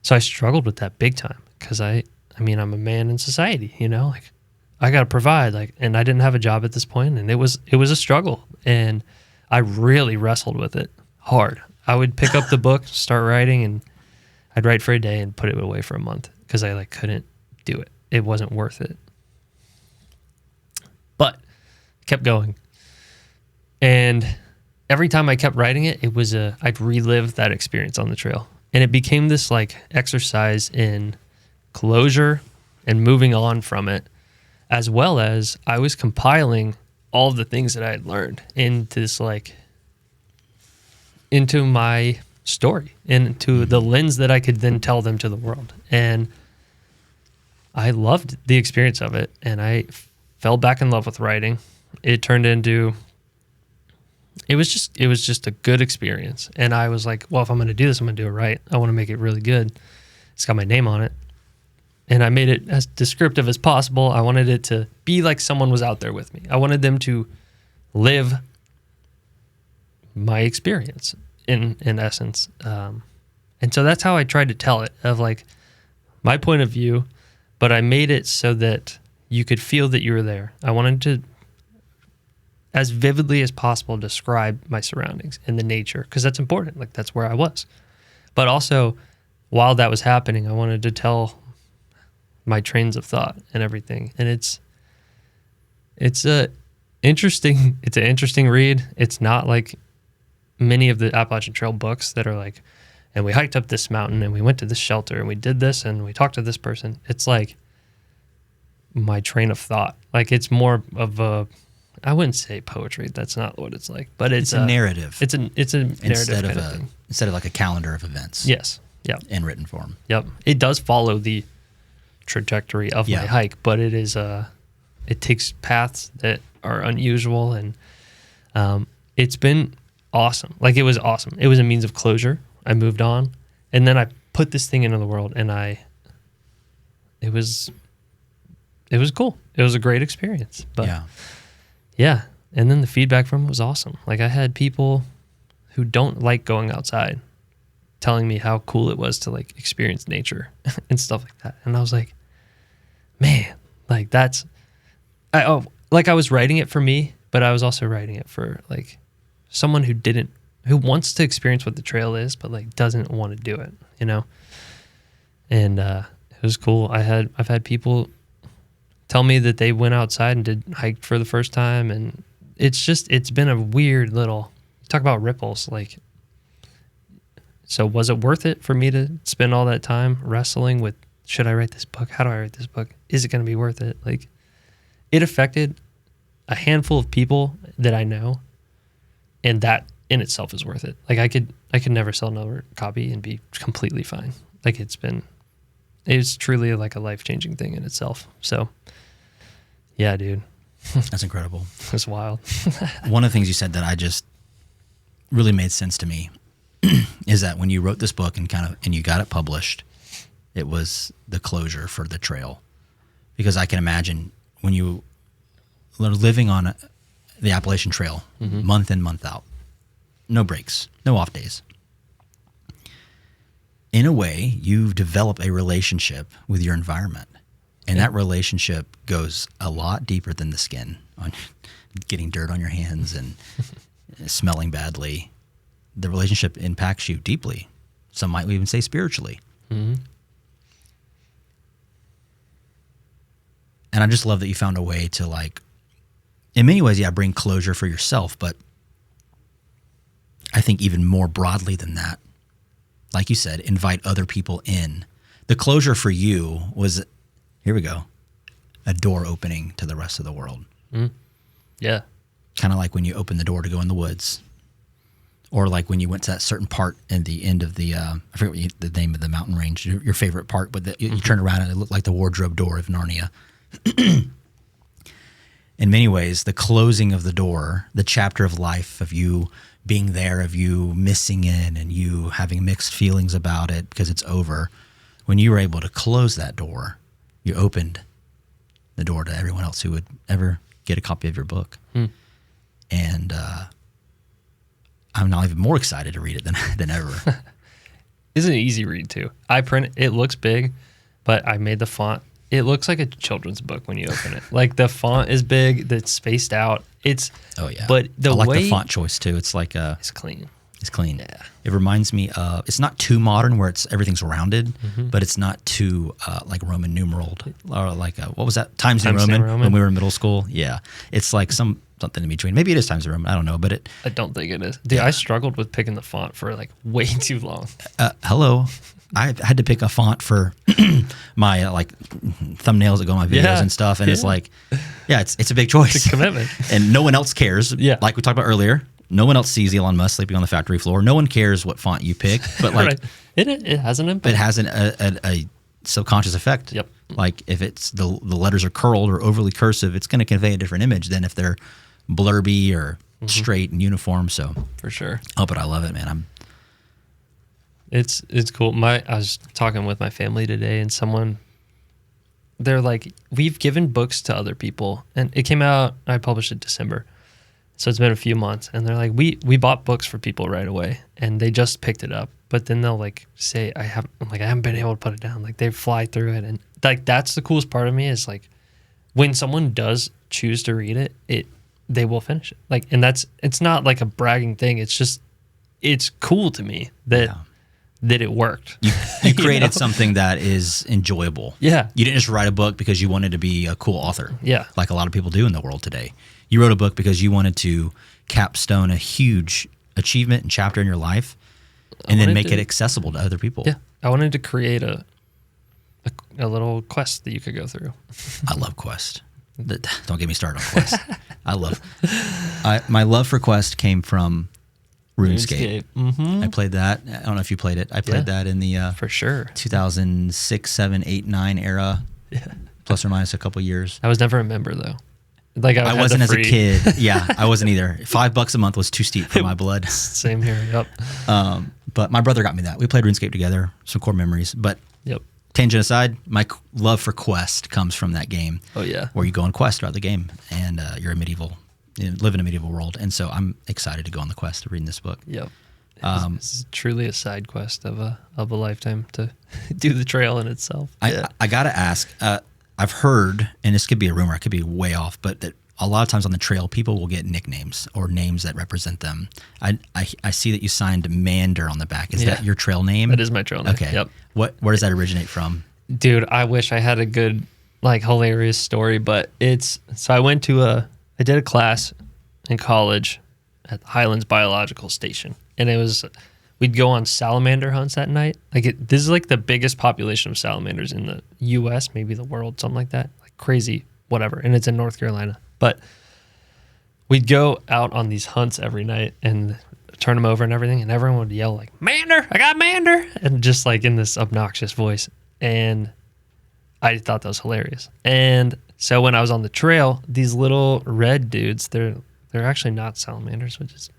S2: So I struggled with that big time because I mean, I'm a man in society, you know, like I got to provide, like, and I didn't have a job at this point, and it was a struggle, and I really wrestled with it hard. I would pick up the book, start writing, and I'd write for a day and put it away for a month because I like couldn't do it. It wasn't worth it. But kept going. And every time I kept writing it, I'd relive that experience on the trail. And it became this like exercise in closure and moving on from it, as well as I was compiling all of the things that I had learned into my story, into the lens that I could then tell them to the world. And I loved the experience of it, and I fell back in love with writing. It turned into, it was just a good experience. And I was like, well, if I'm going to do this, I'm going to do it right. I want to make it really good. It's got my name on it. And I made it as descriptive as possible. I wanted it to be like someone was out there with me. I wanted them to live my experience in essence. And so that's how I tried to tell it, of like my point of view, but I made it so that you could feel that you were there. I wanted to, as vividly as possible, describe my surroundings and the nature, because that's important. Like, that's where I was. But also, while that was happening, I wanted to tell my trains of thought and everything. And it's an interesting read. It's not like many of the Appalachian Trail books that are like, and we hiked up this mountain and we went to this shelter and we did this and we talked to this person. It's like my train of thought. Like, it's more of a, I wouldn't say poetry. That's not what it's like, but it's
S1: a narrative.
S2: It's a narrative
S1: instead of like a calendar of events.
S2: Yes. Yeah.
S1: In written form.
S2: Yep. It does follow the trajectory of my hike, but it is it takes paths that are unusual, and it's been awesome. Like, it was awesome. It was a means of closure. I moved on, and then I put this thing into the world, and it was cool. It was a great experience. But yeah. And then the feedback from it was awesome. Like, I had people who don't like going outside telling me how cool it was to like experience nature and stuff like that. And I was like, man, like I was writing it for me, but I was also writing it for like someone who wants to experience what the trail is, but like doesn't want to do it, you know? And it was cool. I've had people tell me that they went outside and hiked for the first time. And it's been a weird little, talk about ripples. Like, so was it worth it for me to spend all that time wrestling with, should I write this book? How do I write this book? Is it going to be worth it? Like, it affected a handful of people that I know, and that in itself is worth it. Like, I could never sell another copy and be completely fine. Like, it's truly like a life-changing thing in itself. So yeah, dude.
S1: That's incredible.
S2: It's wild.
S1: One of the things you said that I just really made sense to me is that when you wrote this book and you got it published, it was the closure for the trail. Because I can imagine when you are living on the Appalachian Trail, month in, month out, no breaks, no off days. In a way, you develop a relationship with your environment. And that relationship goes a lot deeper than the skin, on getting dirt on your hands and smelling badly. The relationship impacts you deeply. Some might even say spiritually. Mm-hmm. And I just love that you found a way to, like, in many ways, bring closure for yourself, but I think even more broadly than that, like you said, invite other people in. The closure for you was, here we go, a door opening to the rest of the world.
S2: Mm. Yeah.
S1: Kind of like when you open the door to go in the woods. Or like when you went to that certain part in the end of the, I forget the name of the mountain range, your favorite part, but you turn around and it looked like the wardrobe door of Narnia. In many ways, the closing of the door, the chapter of life of you being there, of you missing in and you having mixed feelings about it because it's over, when you were able to close that door, you opened the door to everyone else who would ever get a copy of your book. And I'm now even more excited to read it than ever.
S2: It's an easy read too. I print it looks big, but I made the font. It looks like a children's book when you open it. Like the font is big, it's spaced out. It's but
S1: I like the font choice too. It's like
S2: it's clean.
S1: It's clean.
S2: Yeah.
S1: It reminds me of, it's not too modern where everything's rounded, but it's not too like Roman numeraled or like what was that? Times New Roman when we were in middle school. Yeah, it's like something in between. Maybe it is Times New Roman. I don't know, but
S2: I don't think it is. Dude, I struggled with picking the font for like way too long.
S1: Hello. I had to pick a font for my like thumbnails that go on my videos and stuff, and it's like, it's a big choice.
S2: It's a commitment,
S1: and no one else cares. Yeah, like we talked about earlier, no one else sees Elon Musk sleeping on the factory floor. No one cares what font you pick, but like
S2: it has an impact.
S1: It has a subconscious effect.
S2: Yep.
S1: Like if it's the letters are curled or overly cursive, it's going to convey a different image than if they're blurby or straight and uniform. So
S2: for sure.
S1: Oh, but I love it, man.
S2: It's cool. I was talking with my family today, and they're like, we've given books to other people, and it came out. I published it December, so it's been a few months, and they're like, we bought books for people right away, and they just picked it up, but then they'll like say, I haven't been able to put it down. Like they fly through it, and like that's the coolest part of me is like when someone does choose to read it, they will finish it. Like, and it's not like a bragging thing. It's just it's cool to me that. Yeah. That it worked.
S1: You created something that is enjoyable.
S2: Yeah.
S1: You didn't just write a book because you wanted to be a cool author.
S2: Yeah.
S1: Like a lot of people do in the world today. You wrote a book because you wanted to capstone a huge achievement and chapter in your life and then make it accessible to other people.
S2: Yeah. I wanted to create a little quest that you could go through.
S1: I love Quest. Don't get me started on Quest. I love my love for Quest came from RuneScape. I played that. I don't know if you played it. I played that in the
S2: for sure
S1: 2006, 7, 8, 9 era, plus or minus a couple years.
S2: I was never a member though. Like
S1: I wasn't as a kid. Yeah, I wasn't either. $5 a month was too steep for my blood.
S2: Same here. Yep.
S1: But my brother got me that. We played RuneScape together. Some core memories. But tangent aside, my love for Quest comes from that game.
S2: Oh yeah.
S1: Where you go on quest throughout the game, and you're live in a medieval world, and so I'm excited to go on the quest of reading this book.
S2: Yep. This is truly a side quest of a lifetime to do the trail in itself.
S1: I gotta ask. I've heard, and this could be a rumor, I could be way off, but that a lot of times on the trail, people will get nicknames or names that represent them. I see that you signed Mander on the back. Is that your trail name?
S2: That is my trail name. Okay. Yep.
S1: Where does that originate from?
S2: Dude, I wish I had a good, like, hilarious story, but so I did a class in college at Highlands Biological Station, and we'd go on salamander hunts at night. This is like the biggest population of salamanders in the U.S., maybe the world, something like that. Like crazy, whatever. And it's in North Carolina. But we'd go out on these hunts every night and turn them over and everything, and everyone would yell like, "Mander! I got Mander!" And just like in this obnoxious voice. And I thought that was hilarious. And so when I was on the trail, these little red dudes, they're actually not salamanders, which is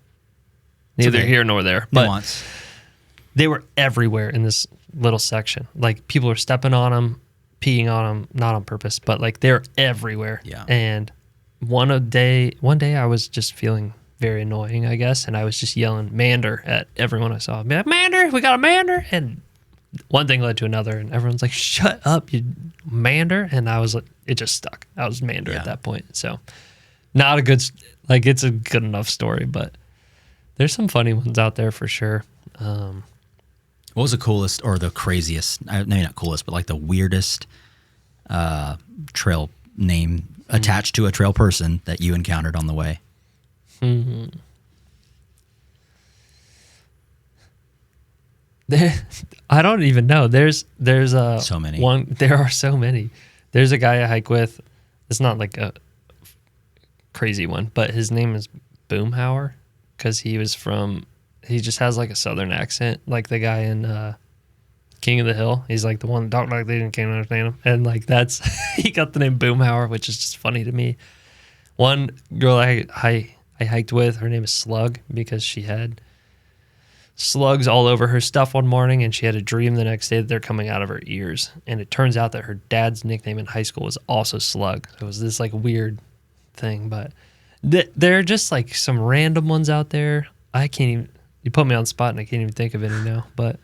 S2: neither here nor there. But they were everywhere in this little section. Like people were stepping on them, peeing on them, not on purpose, but like they're everywhere.
S1: Yeah.
S2: And one day I was just feeling very annoying, I guess, and I was just yelling Mander at everyone I saw. I'd be like, "Mander, we got a Mander!" And one thing led to another, and everyone's like, "Shut up, you Mander!" And I was like, it just stuck. I was Mander at that point. So not a good, like it's a good enough story, but there's some funny ones out there for sure.
S1: What was the coolest or the craziest, maybe not coolest, but like the weirdest trail name attached to a trail person that you encountered on the way?
S2: I don't even know. There's
S1: so many.
S2: There are so many. There's a guy I hike with. It's not like a crazy one, but his name is Boomhauer because he was from he just has like a Southern accent, like the guy in King of the Hill. He's like the one that talked like they didn't can't understand him, and like that's he got the name Boomhauer, which is just funny to me. One girl I hiked with, her name is Slug, because she had slugs all over her stuff one morning, and she had a dream the next day that they're coming out of her ears. And it turns out that her dad's nickname in high school was also Slug. So it was this like weird thing, but there are just like some random ones out there. I can't even, you put me on the spot and I can't even think of any now, but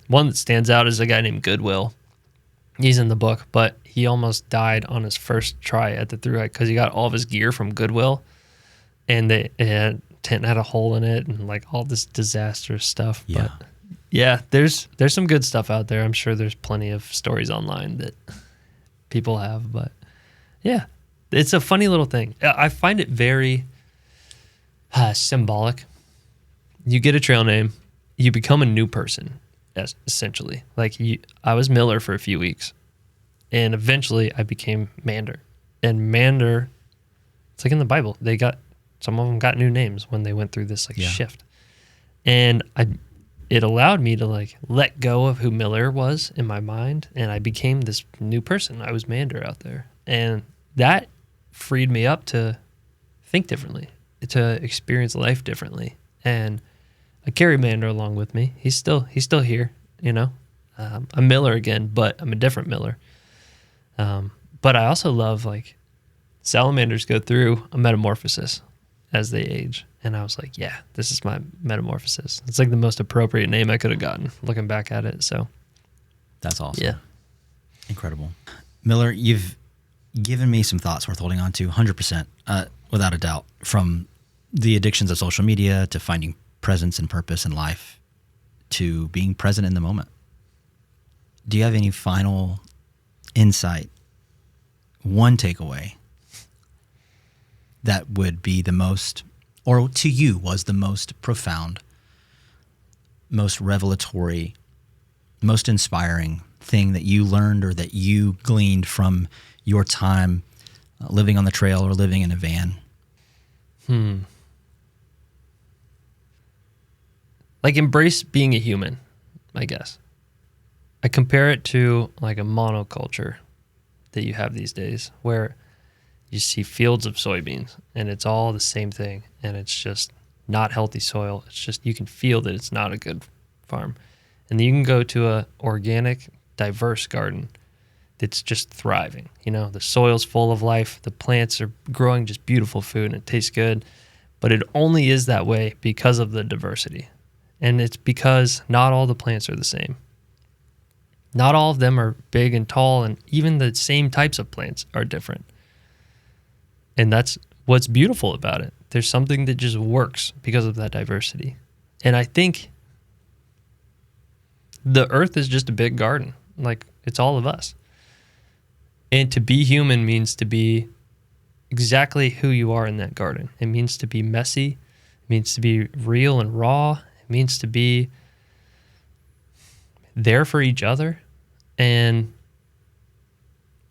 S2: one that stands out is a guy named Goodwill. He's in the book, but he almost died on his first try at the Thru-Hike because he got all of his gear from Goodwill, and tent had a hole in it, and like all this disastrous stuff.
S1: Yeah.
S2: But yeah, there's some good stuff out there. I'm sure there's plenty of stories online that people have, but yeah, it's a funny little thing. I find it very symbolic. You get a trail name, you become a new person, essentially. Like I was Miller for a few weeks, and eventually I became Mander. And Mander, it's like in the Bible. Some of them got new names when they went through this shift. And it allowed me to like let go of who Miller was in my mind, and I became this new person. I was Mander out there. And that freed me up to think differently, to experience life differently. And I carry Mander along with me. He's still here, you know. I'm Miller again, but I'm a different Miller. But I also love, like, salamanders go through a metamorphosis as they age. And I was like, yeah, this is my metamorphosis. It's like the most appropriate name I could have gotten looking back at it. So
S1: that's awesome.
S2: Yeah.
S1: Incredible. Miller, you've given me some thoughts worth holding on to, 100%, without a doubt, from the addictions of social media to finding presence and purpose in life to being present in the moment. Do you have any final insight, one takeaway that would be the most, or to you was the most profound, most revelatory, most inspiring thing that you learned or that you gleaned from your time living on the trail or living in a van?
S2: Like, embrace being a human, I guess. I compare it to like a monoculture that you have these days, where you see fields of soybeans and it's all the same thing, and it's just not healthy soil. It's just, you can feel that it's not a good farm. And then you can go to a organic, diverse garden that's just thriving. You know, the soil's full of life, the plants are growing just beautiful food, and it tastes good. But it only is that way because of the diversity. And it's because not all the plants are the same. Not all of them are big and tall, and even the same types of plants are different. And that's what's beautiful about it. There's something that just works because of that diversity. And I think the earth is just a big garden. Like, it's all of us. And to be human means to be exactly who you are in that garden. It means to be messy. It means to be real and raw. It means to be there for each other. And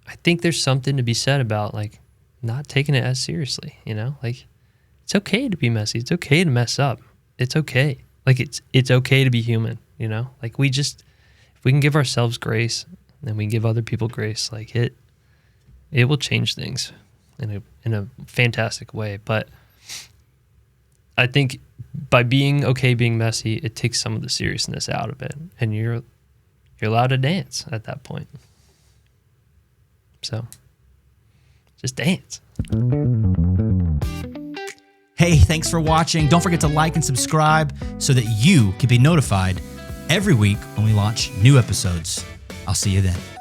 S2: I think there's something to be said about, like, not taking it as seriously, you know? Like, it's okay to be messy. It's okay to mess up. It's okay. Like, it's okay to be human, you know? Like, if we can give ourselves grace and we can give other people grace, like, it will change things in a fantastic way. But I think by being okay being messy, it takes some of the seriousness out of it, and you're allowed to dance at that point. So just dance.
S1: Hey, thanks for watching. Don't forget to like and subscribe so that you can be notified every week when we launch new episodes. I'll see you then.